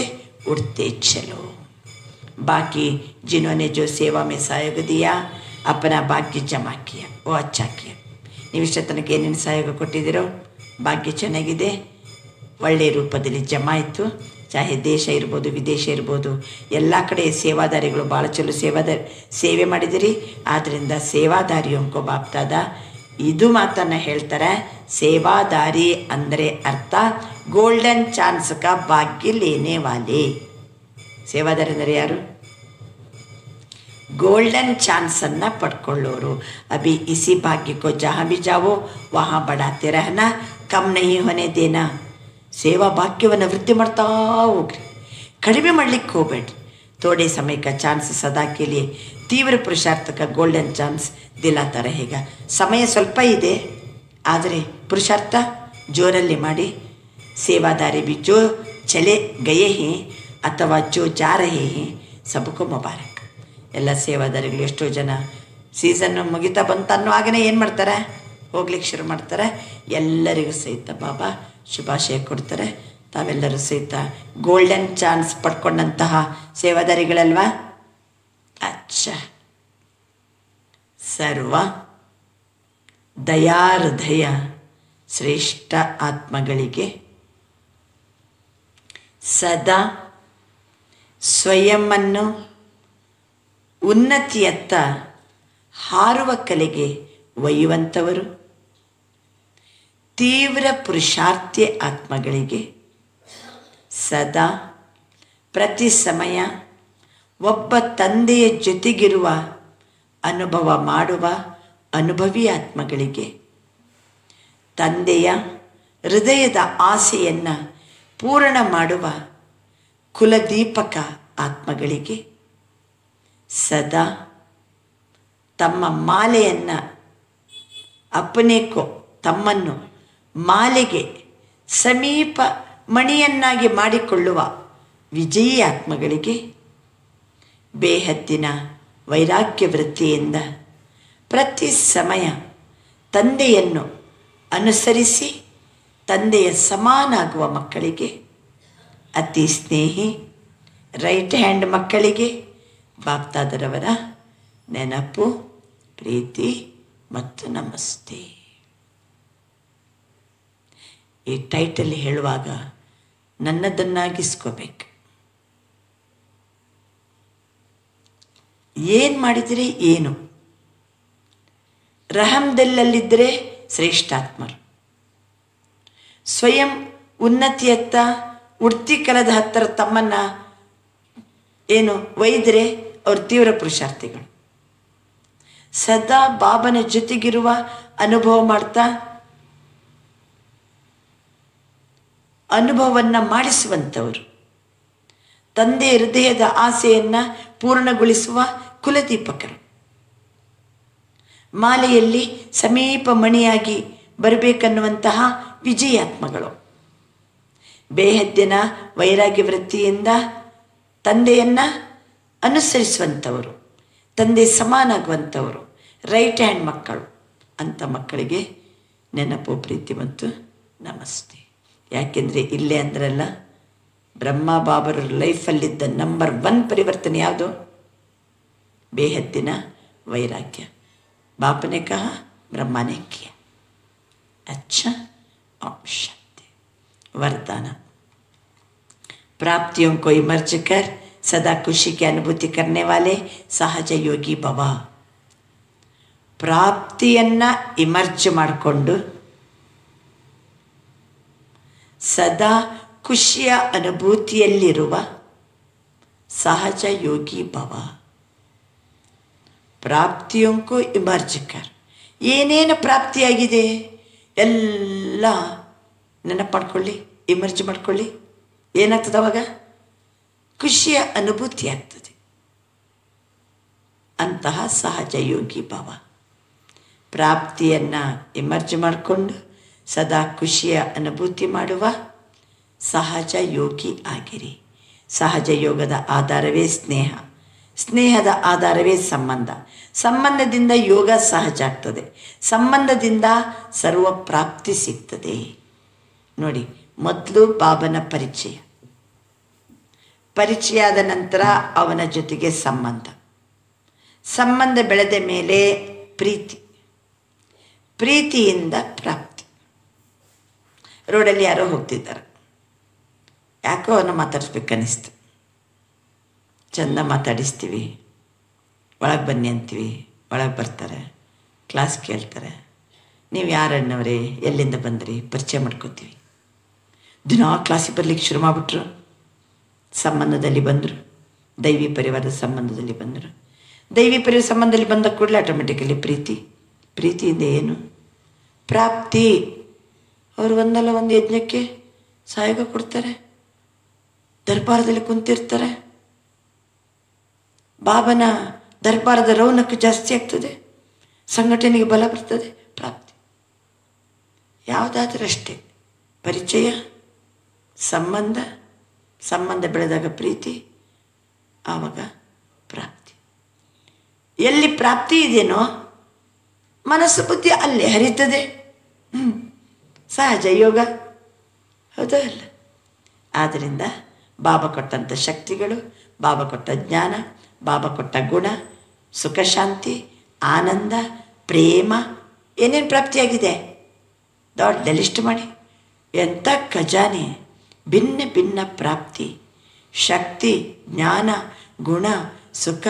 उड़ते चलो. बाकी जिन्होंने जो सेवा में सहयोग दिया अपना भाग्य जमा किया वो अच्छा किया. ನೀವು ಇಷ್ಟ ತನಕ ಏನೇನು ಸಹಯೋಗ ಕೊಟ್ಟಿದ್ದೀರೋ ಭಾಗ್ಯ ಚೆನ್ನಾಗಿದೆ, ಒಳ್ಳೆಯ ರೂಪದಲ್ಲಿ ಜಮಾ ಆಯಿತು. ಚಾಹೆ ದೇಶ ಇರ್ಬೋದು ವಿದೇಶ ಇರ್ಬೋದು, ಎಲ್ಲ ಕಡೆ ಸೇವಾದಾರಿಗಳು ಭಾಳ ಚಲೋ ಸೇವೆ ಮಾಡಿದಿರಿ. ಆದ್ದರಿಂದ ಸೇವಾದಾರಿ ಅಂಕೋ ಬಾಪ್ತಾದ ಇದು ಮಾತನ್ನು ಹೇಳ್ತಾರೆ. ಸೇವಾದಾರಿ ಅಂದರೆ ಅರ್ಥ ಗೋಲ್ಡನ್ ಚಾನ್ಸ್ ಕಾ ಭಾಗ್ಯ ಲೇನೆ ವಾಲೆ. ಸೇವಾದಾರಿ ಅಂದರೆ ಯಾರು? ಗೋಲ್ಡನ್ ಚಾನ್ಸನ್ನು ಪಡ್ಕೊಳ್ಳೋರು. ಅಭಿ ಇಸಿ ಭಾಗ್ಯಕ್ಕೋ ಜहाँ भी जाओ वहाँ बढ़ाते रहना, कम नहीं होने देना. ಸೇವಾ ಭಾಗ್ಯವನ್ನು ವೃದ್ಧಿ ಮಾಡ್ತಾ ಹೋಗ್ರಿ, ಕಡಿಮೆ ಮಾಡಲಿಕ್ಕೆ ಹೋಗಬೇಡ್ರಿ. थोड़े समय का चांस सदा के लिए ತೀವ್ರ ಪುರುಷಾರ್ಥ का ಗೋಲ್ಡನ್ ಚಾನ್ಸ್ ದಿಲಾತಾ रहेगा. ಸಮಯ ಸ್ವಲ್ಪ ಇದೆ, ಆದರೆ ಪುರುಷಾರ್ಥ ಜೋರಲ್ಲಿ ಮಾಡಿ. ಸೇವಾದಾರಿ भी जो चले गए हैं ಅಥವಾ जो जा रहे हैं सबको मुबारक. ಎಲ್ಲ ಸೇವಾದಾರಿಗಳು ಎಷ್ಟೋ ಜನ ಸೀಸನ್ನು ಮುಗಿತಾ ಬಂತು ಅನ್ನುವಾಗನೇ ಏನು ಮಾಡ್ತಾರೆ, ಹೋಗ್ಲಿಕ್ಕೆ ಶುರು ಮಾಡ್ತಾರೆ. ಎಲ್ಲರಿಗೂ ಸಹಿತ ಬಾಬಾ ಶುಭಾಶಯ ಕೊಡ್ತಾರೆ. ತಾವೆಲ್ಲರೂ ಸಹಿತ ಗೋಲ್ಡನ್ ಚಾನ್ಸ್ ಪಡ್ಕೊಂಡಂತಹ ಸೇವಾದಾರಿಗಳಲ್ವಾ? ಅಚ್ಚ ಸರ್ವ ದಯಾಹೃದಯ ಶ್ರೇಷ್ಠ ಆತ್ಮಗಳಿಗೆ ಸದಾ ಸ್ವಯಂವನ್ನು ಉನ್ನತಿಯತ್ತ ಹಾರುವ ಕಲೆಗೆ ಒಯ್ಯುವಂಥವರು, ತೀವ್ರ ಪುರುಷಾರ್ಥಿ ಆತ್ಮಗಳಿಗೆ ಸದಾ ಪ್ರತಿ ಸಮಯ ಒಬ್ಬ ತಂದೆಯ ಜೊತೆಗಿರುವ ಅನುಭವ ಮಾಡುವ ಅನುಭವಿ ಆತ್ಮಗಳಿಗೆ, ತಂದೆಯ ಹೃದಯದ ಆಸೆಯನ್ನು ಪೂರ್ಣ ಮಾಡುವ ಕುಲದೀಪಕ ಆತ್ಮಗಳಿಗೆ, ಸದಾ ತಮ್ಮ ಮಾಲೆಯನ್ನು ಅಪನೇಕೋ ತಮ್ಮನ್ನು ಮಾಲೆಗೆ ಸಮೀಪ ಮಣಿಯನ್ನಾಗಿ ಮಾಡಿಕೊಳ್ಳುವ ವಿಜಯಿ ಆತ್ಮಗಳಿಗೆ, ಬೇಹದ್ದಿನ ವೈರಾಗ್ಯ ವೃತ್ತಿಯಿಂದ ಪ್ರತಿ ಸಮಯ ತಂದೆಯನ್ನು ಅನುಸರಿಸಿ ತಂದೆಯ ಸಮಾನಾಗುವ ಮಕ್ಕಳಿಗೆ, ಅತಿ ಸ್ನೇಹಿ ರೈಟ್ ಹ್ಯಾಂಡ್ ಮಕ್ಕಳಿಗೆ ಬಾಪ್ತಾದರವರ ನೆನಪು, ಪ್ರೀತಿ ಮತ್ತು ನಮಸ್ತೆ. ಈ ಟೈಟಲ್ ಹೇಳುವಾಗ ನನ್ನದನ್ನಾಗಿಸ್ಕೋಬೇಕು. ಏನು ಮಾಡಿದರೆ ಏನು, ರಹಮ್ದಲ್ಲಲ್ಲಿದ್ದರೆ ಶ್ರೇಷ್ಠಾತ್ಮರು, ಸ್ವಯಂ ಉನ್ನತಿಯತ್ತ ಉಡ್ತಿ ಕಲದ ಹತ್ತಿರ ತಮ್ಮನ್ನು ಏನು ಒಯ್ದರೆ ಅವರು ತೀವ್ರ ಪುರುಷಾರ್ಥಿಗಳು. ಸದಾ ಬಾಬನ ಜೊತೆಗಿರುವ ಅನುಭವ ಮಾಡ್ತಾ ಅನುಭವವನ್ನು ಮಾಡಿಸುವಂಥವರು, ತಂದೆ ಹೃದಯದ ಆಸೆಯನ್ನು ಪೂರ್ಣಗೊಳಿಸುವ ಕುಲದೀಪಕರು, ಮಾಲೆಯಲ್ಲಿ ಸಮೀಪ ಮಣಿಯಾಗಿ ಬರಬೇಕನ್ನುವಂತಹ ವಿಜಯಾತ್ಮಗಳು, ಬೇಹದ್ದಿನ ವೈರಾಗ್ಯ ವೃತ್ತಿಯಿಂದ ತಂದೆಯನ್ನು ಅನುಸರಿಸುವಂಥವರು, ತಂದೆ ಸಮಾನಾಗುವಂಥವರು, ರೈಟ್ ಹ್ಯಾಂಡ್ ಮಕ್ಕಳು. ಅಂಥ ಮಕ್ಕಳಿಗೆ ನೆನಪು, ಪ್ರೀತಿ ಮತ್ತು ನಮಸ್ತೆ. ಯಾಕೆಂದರೆ ಇಲ್ಲೇ ಅಂದ್ರಲ್ಲ, ಬ್ರಹ್ಮ ಬಾಬರ ಲೈಫಲ್ಲಿದ್ದ ನಂಬರ್ 1 ಪರಿವರ್ತನೆ ಯಾವುದು? ಬೇಹದ್ದಿನ ವೈರಾಗ್ಯ. ಬಾಪನೆ ಕಹ ಬ್ರಹ್ಮನೆ ಕಿಯ. अच्छा ओम शांति. वरदान. प्राप्तियों को इमर्ज कर सदा खुशी की अनुभूति करने वाले सहज योगी भव. ಪ್ರಾಪ್ತಿಯನ್ನು ಇಮರ್ಜ್ ಮಾಡಿಕೊಂಡು ಸದಾ ಖುಷಿಯ ಅನುಭೂತಿಯಲ್ಲಿರುವ ಸಹಜ ಯೋಗಿ ಭವ. ಪ್ರಾಪ್ತಿಯೊಂಕು ಇಮರ್ಜ್ ಕರ್. ಏನೇನು ಪ್ರಾಪ್ತಿಯಾಗಿದೆ ಎಲ್ಲ ನೆನಪು ಮಾಡ್ಕೊಳ್ಳಿ, ಇಮರ್ಜ್ ಮಾಡ್ಕೊಳ್ಳಿ. ಏನಾಗ್ತದೆ ಅವಾಗ? ಖುಷಿಯ ಅನುಭೂತಿ ಆಗ್ತದೆ. ಅಂತಹ ಸಹಜ ಯೋಗಿ ಭಾವ, ಪ್ರಾಪ್ತಿಯನ್ನು ಇಮರ್ಜ್ ಮಾಡಿಕೊಂಡು ಸದಾ ಖುಷಿಯ ಅನುಭೂತಿ ಮಾಡುವ ಸಹಜ ಯೋಗಿ ಆಗಿರಿ. ಸಹಜ ಯೋಗದ ಆಧಾರವೇ ಸ್ನೇಹ, ಸ್ನೇಹದ ಆಧಾರವೇ ಸಂಬಂಧ, ಸಂಬಂಧದಿಂದ ಯೋಗ ಸಹಜ ಆಗ್ತದೆ, ಸಂಬಂಧದಿಂದ ಸರ್ವ ಪ್ರಾಪ್ತಿ ಸಿಗ್ತದೆ. ನೋಡಿ, ಮೊದಲು ಬಾಬನ ಪರಿಚಯ, ಪರಿಚಯ ಆದ ನಂತರ ಅವನ ಜೊತೆಗೆ ಸಂಬಂಧ, ಸಂಬಂಧ ಬೆಳೆದ ಮೇಲೆ ಪ್ರೀತಿ, ಪ್ರೀತಿಯಿಂದ ಪ್ರಾಪ್ತಿ. ರೋಡಲ್ಲಿ ಯಾರೋ ಹೋಗ್ತಿದ್ದಾರೆ, ಯಾಕೋ ಅವನ್ನ ಮಾತಾಡಿಸ್ಬೇಕನ್ನಿಸ್ತು, ಚಂದ ಮಾತಾಡಿಸ್ತೀವಿ, ಒಳಗೆ ಬನ್ನಿ ಅಂತೀವಿ, ಒಳಗೆ ಬರ್ತಾರೆ, ಕ್ಲಾಸ್ ಕೇಳ್ತಾರೆ, ನೀವು ಯಾರಣ್ಣವ್ರೆ, ಎಲ್ಲಿಂದ ಬಂದ್ರಿ, ಪರಿಚಯ ಮಾಡ್ಕೋತೀವಿ. ದಿನ ಕ್ಲಾಸಿಗೆ ಬರ್ಲಿಕ್ಕೆ ಶುರು ಮಾಡಿಬಿಟ್ರು, ಸಂಬಂಧದಲ್ಲಿ ಬಂದರು, ದೈವಿ ಪರಿವಾರದ ಸಂಬಂಧದಲ್ಲಿ ಬಂದರು. ದೈವಿ ಪರಿವಾರ ಸಂಬಂಧದಲ್ಲಿ ಬಂದ ಕೂಡಲೇ ಆಟೋಮೆಟಿಕಲಿ ಪ್ರೀತಿ, ಪ್ರೀತಿಯಿಂದ ಏನು ಪ್ರಾಪ್ತಿ. ಅವರು ಒಂದಲ್ಲ ಒಂದು ಯಜ್ಞಕ್ಕೆ ಸಹಾಯ ಕೊಡ್ತಾರೆ, ದರ್ಬಾರದಲ್ಲಿ ಕುಂತಿರ್ತಾರೆ, ಬಾಬನ ದರ್ಬಾರದ ರೌನಕ್ಕೆ ಜಾಸ್ತಿ ಆಗ್ತದೆ, ಸಂಘಟನೆಗೆ ಬಲ ಬರ್ತದೆ, ಪ್ರಾಪ್ತಿ. ಯಾವುದಾದ್ರೂ ಅಷ್ಟೇ, ಪರಿಚಯ, ಸಂಬಂಧ, ಸಂಬಂಧ ಬೆಳೆದಾಗ ಪ್ರೀತಿ, ಆವಾಗ ಪ್ರಾಪ್ತಿ. ಎಲ್ಲಿ ಪ್ರಾಪ್ತಿ ಇದೆಯೋ ಮನಸ್ಸು ಬುದ್ಧಿ ಅಲ್ಲೇ ಹರಿತದೆ. ಸಹಜ ಯೋಗ, ಹೌದಾ ಅಲ್ಲ? ಆದ್ದರಿಂದ ಬಾಬಾ ಕೊಟ್ಟಂಥ ಶಕ್ತಿಗಳು, ಬಾಬಾ ಕೊಟ್ಟ ಜ್ಞಾನ, ಬಾಬಾ ಕೊಟ್ಟ ಗುಣ, ಸುಖ, ಶಾಂತಿ, ಆನಂದ, ಪ್ರೇಮ, ಏನೇನು ಪ್ರಾಪ್ತಿಯಾಗಿದೆ ದೊಡ್ಡ ಲಿಸ್ಟ್ ಮಾಡಿ. ಎಂಥ ಖಜಾನೆ, ಭಿನ್ನ ಭಿನ್ನ ಪ್ರಾಪ್ತಿ, ಶಕ್ತಿ, ಜ್ಞಾನ, ಗುಣ, ಸುಖ,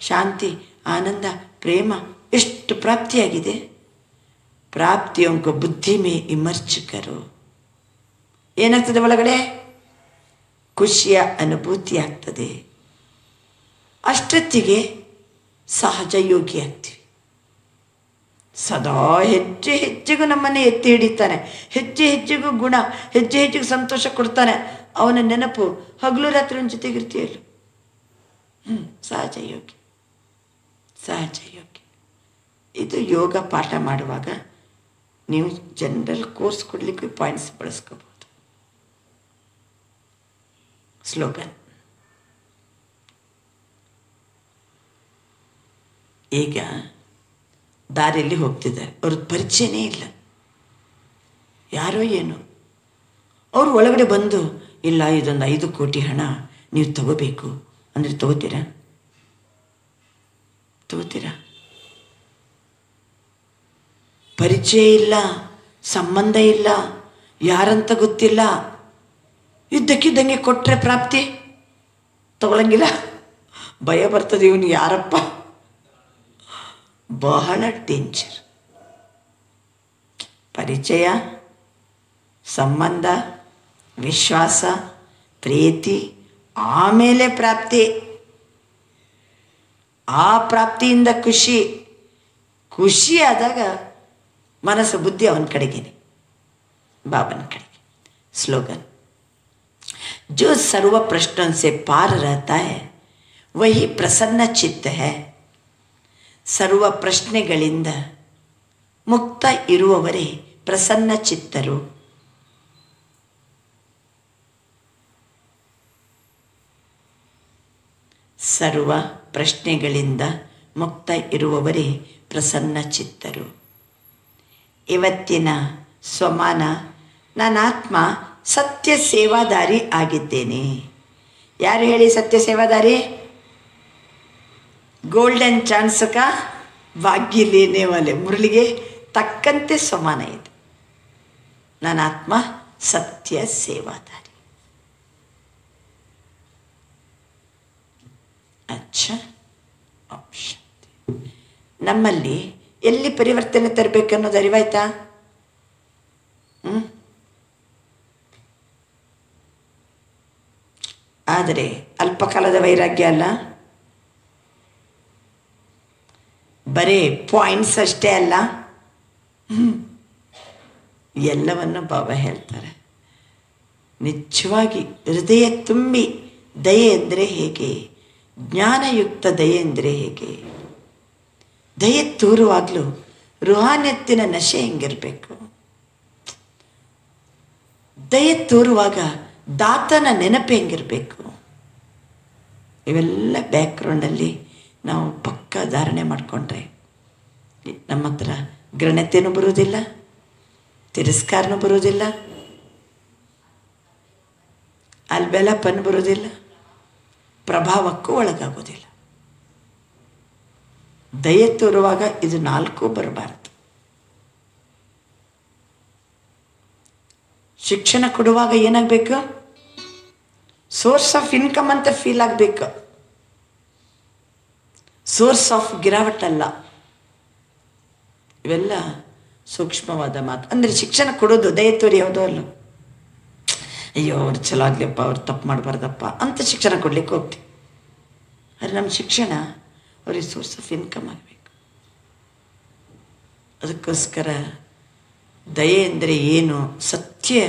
ಶಾಂತಿ, ಆನಂದ, ಪ್ರೇಮ, ಎಷ್ಟು ಪ್ರಾಪ್ತಿಯಾಗಿದೆ. ಪ್ರಾಪ್ತಿಯೊಂಕು ಬುದ್ಧಿ ಮೇ ಇಮರ್ಜ್ ಕರೋ. ಏನಾಗ್ತದೆ ಒಳಗಡೆ? ಖುಷಿಯ ಅನುಭೂತಿ ಆಗ್ತದೆ. ಅಷ್ಟೊತ್ತಿಗೆ ಸಹಜ ಯೋಗಿ ಆಗ್ತೀವಿ. ಸದಾ ಹೆಜ್ಜೆ ಹೆಜ್ಜೆಗೂ ನಮ್ಮನ್ನೇ ಎತ್ತಿ ಹಿಡಿತಾನೆ, ಹೆಜ್ಜೆ ಹೆಜ್ಜೆಗೂ ಗುಣ, ಹೆಜ್ಜೆ ಹೆಜ್ಜೆಗೂ ಸಂತೋಷ ಕೊಡ್ತಾನೆ. ಅವನ ನೆನಪು ಹಗಲು ರಾತ್ರಿ ಅವನ ಜೊತೆಗಿರ್ತೀಯಲ್ಲ. ಸಹಜ ಯೋಗಿ, ಸಹಜ ಯೋಗಿ. ಇದು ಯೋಗ ಪಾಠ ಮಾಡುವಾಗ ನೀವು ಜನರಲ್ ಕೋರ್ಸ್ ಕೊಡಲಿಕ್ಕೆ ಪಾಯಿಂಟ್ಸ್ ಬಳಸ್ಕೋಬಹುದು. ಸ್ಲೋಗನ್: ಈಗ ದಾರಿಯಲ್ಲಿ ಹೋಗ್ತಿದ್ದಾರೆ, ಅವ್ರದ್ದು ಪರಿಚಯನೇ ಇಲ್ಲ, ಯಾರೋ ಏನು. ಅವರು ಒಳಗಡೆ ಬಂದು, ಇಲ್ಲ ಇದೊಂದು 5 ಕೋಟಿ ಹಣ ನೀವು ತಗೋಬೇಕು ಅಂದರೆ ತಗೋತೀರಾ? ತಗೋತೀರಾ? ಪರಿಚಯ ಇಲ್ಲ, ಸಂಬಂಧ ಇಲ್ಲ, ಯಾರಂತ ಗೊತ್ತಿಲ್ಲ, ಇದ್ದಕ್ಕಿದ್ದಂಗೆ ಕೊಟ್ಟರೆ ಪ್ರಾಪ್ತಿ ತಗೊಳಂಗಿಲ್ಲ. ಭಯ ಬರ್ತದೆ, ಇವನು ಯಾರಪ್ಪ, ಬಹಳ ಡೇಂಜರ್. ಪರಿಚಯ, ಸಂಬಂಧ, ವಿಶ್ವಾಸ, ಪ್ರೀತಿ, ಆಮೇಲೆ ಪ್ರಾಪ್ತಿ. ಆ ಪ್ರಾಪ್ತಿಯಿಂದ ಖುಷಿ, ಖುಷಿ ಆದಾಗ ಮನಸ್ಸು ಬುದ್ಧಿ ಅವನ ಕಡೆಗೇನೆ, ಬಾಬನ ಕಡೆಗೆ. ಸ್ಲೋಗನ್: जो सर्व प्रश्नों से पार रहता है वही प्रसन्न चित्त है. ಸರ್ವ ಪ್ರಶ್ನೆಗಳಿಂದ ಮುಕ್ತ ಇರುವವರೇ ಪ್ರಸನ್ನ ಚಿತ್ತರು. ಸರ್ವ ಪ್ರಶ್ನೆಗಳಿಂದ ಮುಕ್ತ ಇರುವವರೇ ಪ್ರಸನ್ನ ಚಿತ್ತರು. ಇವತ್ತಿನ ಸ್ವಮಾನ: ನಾನಾತ್ಮ ಸತ್ಯ ಸೇವಾದಾರಿ ಆಗಿದ್ದೇನೆ. ಯಾರು ಹೇಳಿ ಸತ್ಯ ಸೇವಾದಾರಿ? ಗೋಲ್ಡನ್ ಚಾನ್ಸ್ ಕಾ ಭಾಗ್ಯ ಲೇನೆ ವಾಲೆ. ಮುರಳಿಗೆ ತಕ್ಕಂತೆ ಸ್ವಮಾನ ಇದೆ. ನಾನಾತ್ಮ ಸತ್ಯ ಸೇವಾದಾರಿ. ಅಚ್ಚಾ, ನಮ್ಮಲ್ಲಿ ಎಲ್ಲಿ ಪರಿವರ್ತನೆ ತರಬೇಕನ್ನೋದು ಅರಿವಾಯ್ತಾ? ಆದರೆ ಅಲ್ಪಕಾಲದ ವೈರಾಗ್ಯ ಅಲ್ಲ, ಬರೇ ಪಾಯಿಂಟ್ಸ್ ಅಷ್ಟೇ ಅಲ್ಲ, ಎಲ್ಲವನ್ನು ಬಾಬಾ ಹೇಳ್ತಾರೆ. ನಿಜವಾಗಿ ಹೃದಯ ತುಂಬಿ ದಯೆ ಅಂದರೆ ಹೇಗೆ? ಜ್ಞಾನಯುಕ್ತ ದಯೆ ಅಂದರೆ ಹೇಗೆ? ದಯೆ ತೋರುವಾಗಲೂ ರುಹಾನ್ಯತ್ತಿನ ನಶೆ ಹೆಂಗಿರಬೇಕು? ದಯೆ ತೋರುವಾಗ ದಾತನ ನೆನಪು ಹೆಂಗಿರಬೇಕು? ಇವೆಲ್ಲ ಬ್ಯಾಕ್ಗ್ರೌಂಡಲ್ಲಿ ನಾವು ಪಕ್ಕ ಧಾರಣೆ ಮಾಡಿಕೊಂಡ್ರೆ ನಮ್ಮ ಹತ್ರ ಗ್ರಹಣತೆಯೂ ಬರುವುದಿಲ್ಲ, ತಿರಸ್ಕಾರನೂ ಬರುವುದಿಲ್ಲ, ಅಲ್ಬೆಲಪನ್ನು ಬರುವುದಿಲ್ಲ, ಪ್ರಭಾವಕ್ಕೂ ಒಳಗಾಗೋದಿಲ್ಲ. ದಯೆ ತೋರುವಾಗ ಇದು 4 ಬರಬಾರದು. ಶಿಕ್ಷಣ ಕೊಡುವಾಗ ಏನಾಗಬೇಕು? ಸೋರ್ಸ್ ಆಫ್ ಇನ್ಕಮ್ ಅಂತ ಫೀಲ್ ಆಗಬೇಕು, ಸೋರ್ಸ್ ಆಫ್ ಗಿರಾವಟ್ ಅಲ್ಲ. ಇವೆಲ್ಲ ಸೂಕ್ಷ್ಮವಾದ ಮಾತು. ಅಂದರೆ ಶಿಕ್ಷಣ ಕೊಡೋದು ದಯೆ ತೋರಿ ಯಾವುದೋ ಅಲ್ಲ, ಅಯ್ಯೋ ಅವ್ರು ಚಲೋ ಆಗಲಿಯಪ್ಪ, ಅವ್ರು ತಪ್ಪು ಮಾಡಬಾರ್ದಪ್ಪ ಅಂತ ಶಿಕ್ಷಣ ಕೊಡ್ಲಿಕ್ಕೆ ಹೋಗ್ತೀವಿ. ಆದರೆ ನಮ್ಮ ಶಿಕ್ಷಣ ಅವ್ರಿಗೆ ಸೋರ್ಸ್ ಆಫ್ ಇನ್ಕಮ್ ಆಗಬೇಕು. ಅದಕ್ಕೋಸ್ಕರ ದಯೆ ಅಂದರೆ ಏನು, ಸತ್ಯ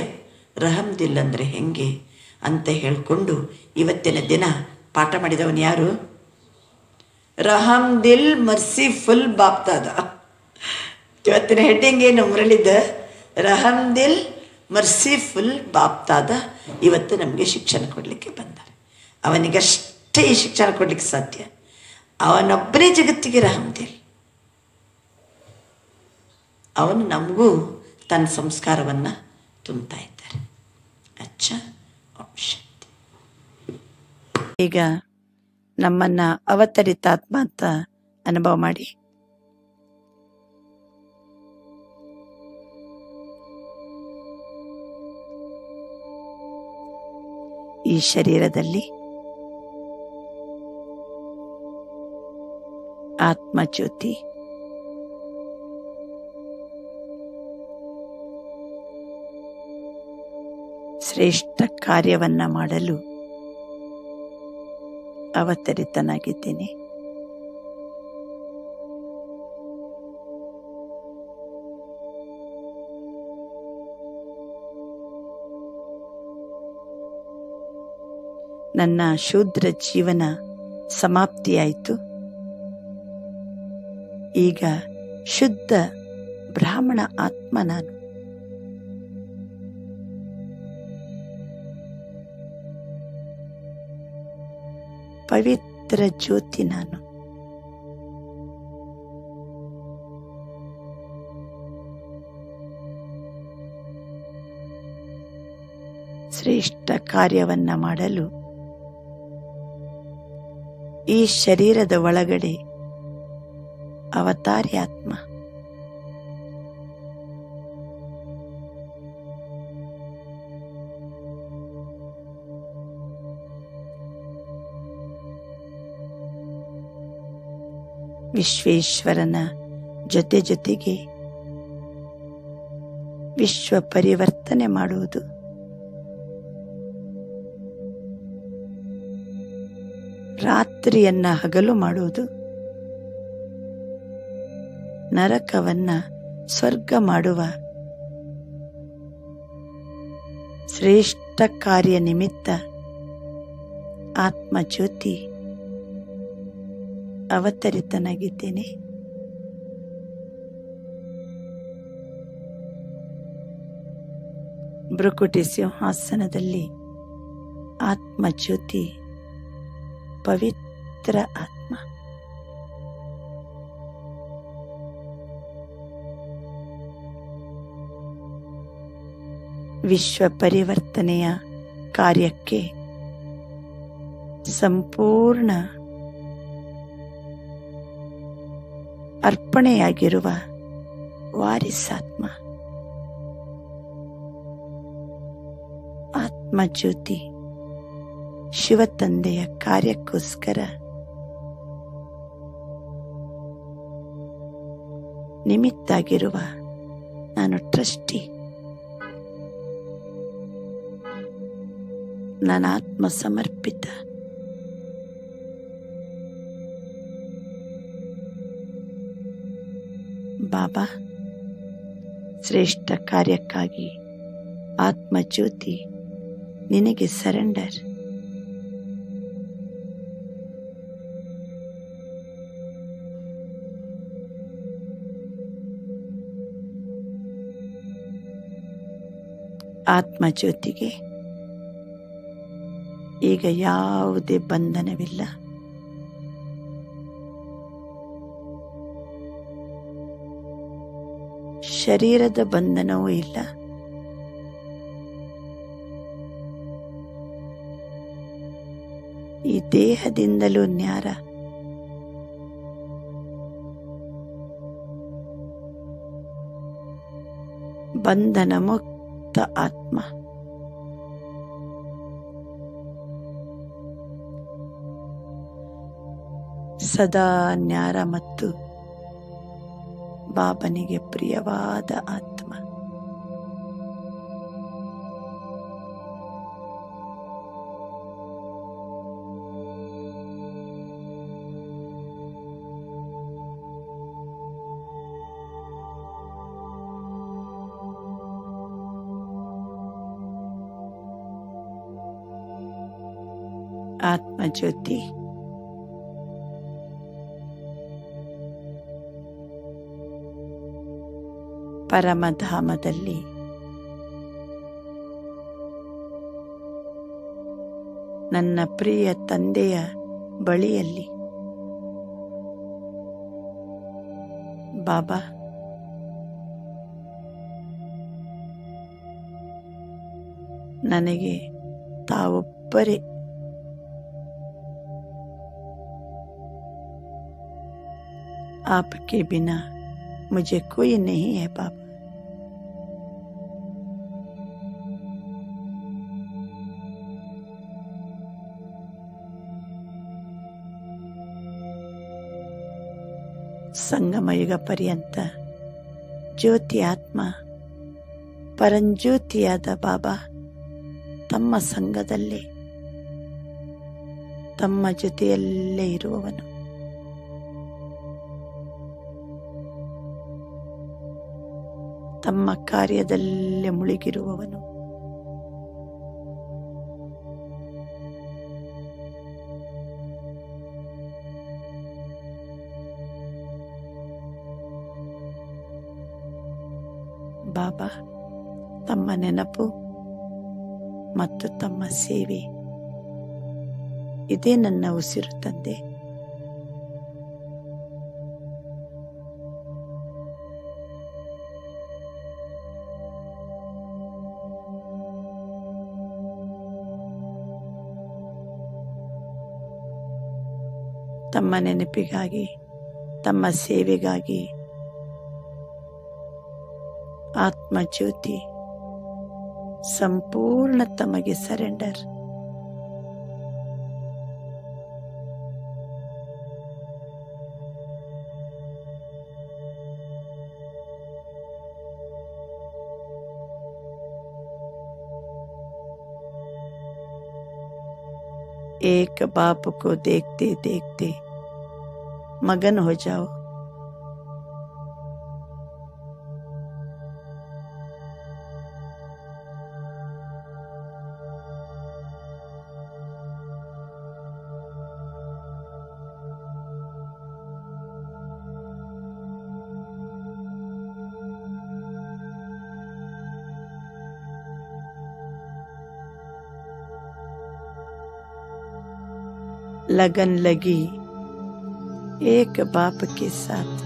ರಹಮ್ದಿಲ್ ಅಂದರೆ ಹೆಂಗೆ ಅಂತ ಹೇಳಿಕೊಂಡು ಇವತ್ತಿನ ದಿನ ಪಾಠ ಮಾಡಿದವನು ಯಾರು? ರಹಮ್ದಿಲ್ ಮರ್ಸಿಫುಲ್ ಬಾಪ್ತಾದ. ಇವತ್ತಿನ ಹೆಡ್ಡಿಂಗ್ ಏನು ಮುರಳಿದ? ರಹಮ್ದಿಲ್ ಮರ್ಸಿಫುಲ್ ಬಾಪ್ತಾದ ಇವತ್ತು ನಮಗೆ ಶಿಕ್ಷಣ ಕೊಡಲಿಕ್ಕೆ ಬಂದಾರೆ. ಅವನಿಗಷ್ಟೇ ಈ ಶಿಕ್ಷಣ ಕೊಡಲಿಕ್ಕೆ ಸಾಧ್ಯ. ಅವನೊಬ್ಬನೇ ಜಗತ್ತಿಗೆ ರಹಮ್ದಿಲ್. ಅವನು ನಮಗೂ ತನ್ನ ಸಂಸ್ಕಾರವನ್ನು ತುಂಬ್ತಾ ಇದ್ದಾರೆ. ಅಚ್ಚ ಶಾಂತಿ. ಈಗ ನಮ್ಮನ್ನು ಅವತರಿತಾತ್ಮ ಅಂತ ಅನುಭವ ಮಾಡಿ. ಈ ಶರೀರದಲ್ಲಿ ಆತ್ಮಜ್ಯೋತಿ ಶ್ರೇಷ್ಠ ಕಾರ್ಯವನ್ನ ಮಾಡಲು ಅವತರಿತನಾಗಿದ್ದೇನೆ. ನನ್ನ ಶೂದ್ರ ಜೀವನ ಸಮಾಪ್ತಿಯಾಯಿತು. ಈಗ ಶುದ್ಧ ಬ್ರಾಹ್ಮಣ ಆತ್ಮ ನಾನು. ಪವಿತ್ರ ಜ್ಯೋತಿ ನಾನು. ಶ್ರೇಷ್ಠ ಕಾರ್ಯವನ್ನ ಮಾಡಲು ಈ ಶರೀರದ ಒಳಗಡೆ ಅವತಾರಿ ಆತ್ಮ. ವಿಶ್ವೇಶ್ವರನ ಜೊತೆ ಜೊತೆಗೆ ವಿಶ್ವ ಪರಿವರ್ತನೆ ಮಾಡುವುದು, ರಾತ್ರಿಯನ್ನ ಹಗಲು ಮಾಡುವುದು, ನರಕವನ್ನ ಸ್ವರ್ಗ ಮಾಡುವ ಶ್ರೇಷ್ಠ ಕಾರ್ಯ ನಿಮಿತ್ತ ಆತ್ಮಜ್ಯೋತಿ ಅವತರಿತನಾಗಿದ್ದೇನೆ. ಭೃಕುಟಿ ಸಿಂಹಾಸನದಲ್ಲಿ ಆತ್ಮಜ್ಯೋತಿ ಪವಿತ್ರ ಆತ್ಮ. ವಿಶ್ವ ಪರಿವರ್ತನೆಯ ಕಾರ್ಯಕ್ಕೆ ಸಂಪೂರ್ಣ ಅರ್ಪಣೆಯಾಗಿರುವ ವಾರಿಸಾತ್ಮ ಆತ್ಮಜ್ಯೋತಿ ಶಿವತಂದೆಯ ಕಾರ್ಯಕ್ಕೋಸ್ಕರ ನಿಮಿತ್ತಾಗಿರುವ ನಾನು ಟ್ರಸ್ಟಿ. ನನ್ನ ಆತ್ಮ ಸಮರ್ಪಿತ. ಬಾಬಾ, ಶ್ರೇಷ್ಠ ಕಾರ್ಯಕ್ಕಾಗಿ ಆತ್ಮಜ್ಯೋತಿ ನಿನಗೆ ಸರೆಂಡರ್. ಆತ್ಮಜ್ಯೋತಿಗೆ ಈಗ ಯಾವುದೇ ಬಂಧನವಿಲ್ಲ. ಶರೀರದ ಬಂಧನವೂ ಇಲ್ಲ. ಈ ದೇಹದಿಂದಲೂ ನ್ಯಾರ. ಬಂಧನ ಮುಕ್ತ ಆತ್ಮ. ಸದಾ ನ್ಯಾರ ಮತ್ತು ಬಾಬನಿಗೆ ಪ್ರಿಯವಾದ ಆತ್ಮ. ಆತ್ಮಜ್ಯೋತಿ ಪರಮಧಾಮದಲ್ಲಿ ನನ್ನ ಪ್ರಿಯ ತಂದೆಯ ಬಳಿಯಲ್ಲಿ ಬಾಬಾ ನನಗೆ ತಾವೊಬ್ಬರೇ आपके बिना मुझे कोई नहीं है बाबा. ಸಂಗಮಯುಗ ಪರ್ಯಂತ ಜ್ಯೋತಿ ಆತ್ಮ ಪರಂಜ್ಯೋತಿಯಾದ ಬಾಬಾ ತಮ್ಮ ಸಂಘದಲ್ಲೇ ತಮ್ಮ ಜೊತೆಯಲ್ಲೇ ಇರುವವನು. ತಮ್ಮ ಕಾರ್ಯದಲ್ಲೇ ಮುಳುಗಿರುವವನು. ಬಾಬಾ ತಮ್ಮ ನೆನಪು ಮತ್ತು ತಮ್ಮ ಸೇವೆ ಇದೇ ನನ್ನ ಉಸಿರು ತಂದೆ. ತಮ್ಮ ನೆನಪಿಗಾಗಿ ತಮ್ಮ ಸೇವೆಗಾಗಿ ಆತ್ಮಜ್ಯೋತಿ ಸಂಪೂರ್ಣ ತಮಗೆ ಸರೆಂಡರ್. एक बाप को देखते देखते मगन हो जाओ. लगन लगी एक बाप के साथ.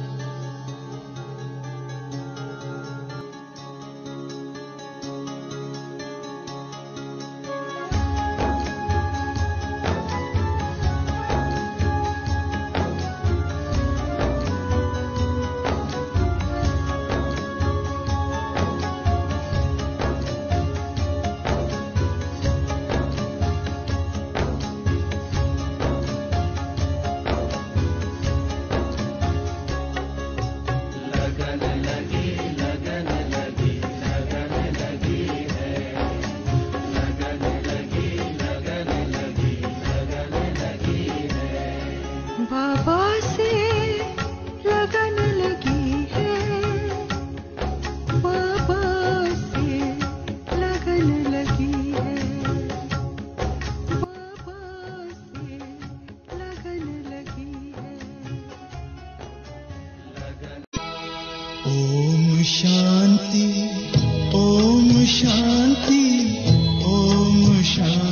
बाबा से लगन लगी है, बाबा से लगन लगी है, बाबा से लगन लगी है. ओम शांति ओम शांति ओम शांति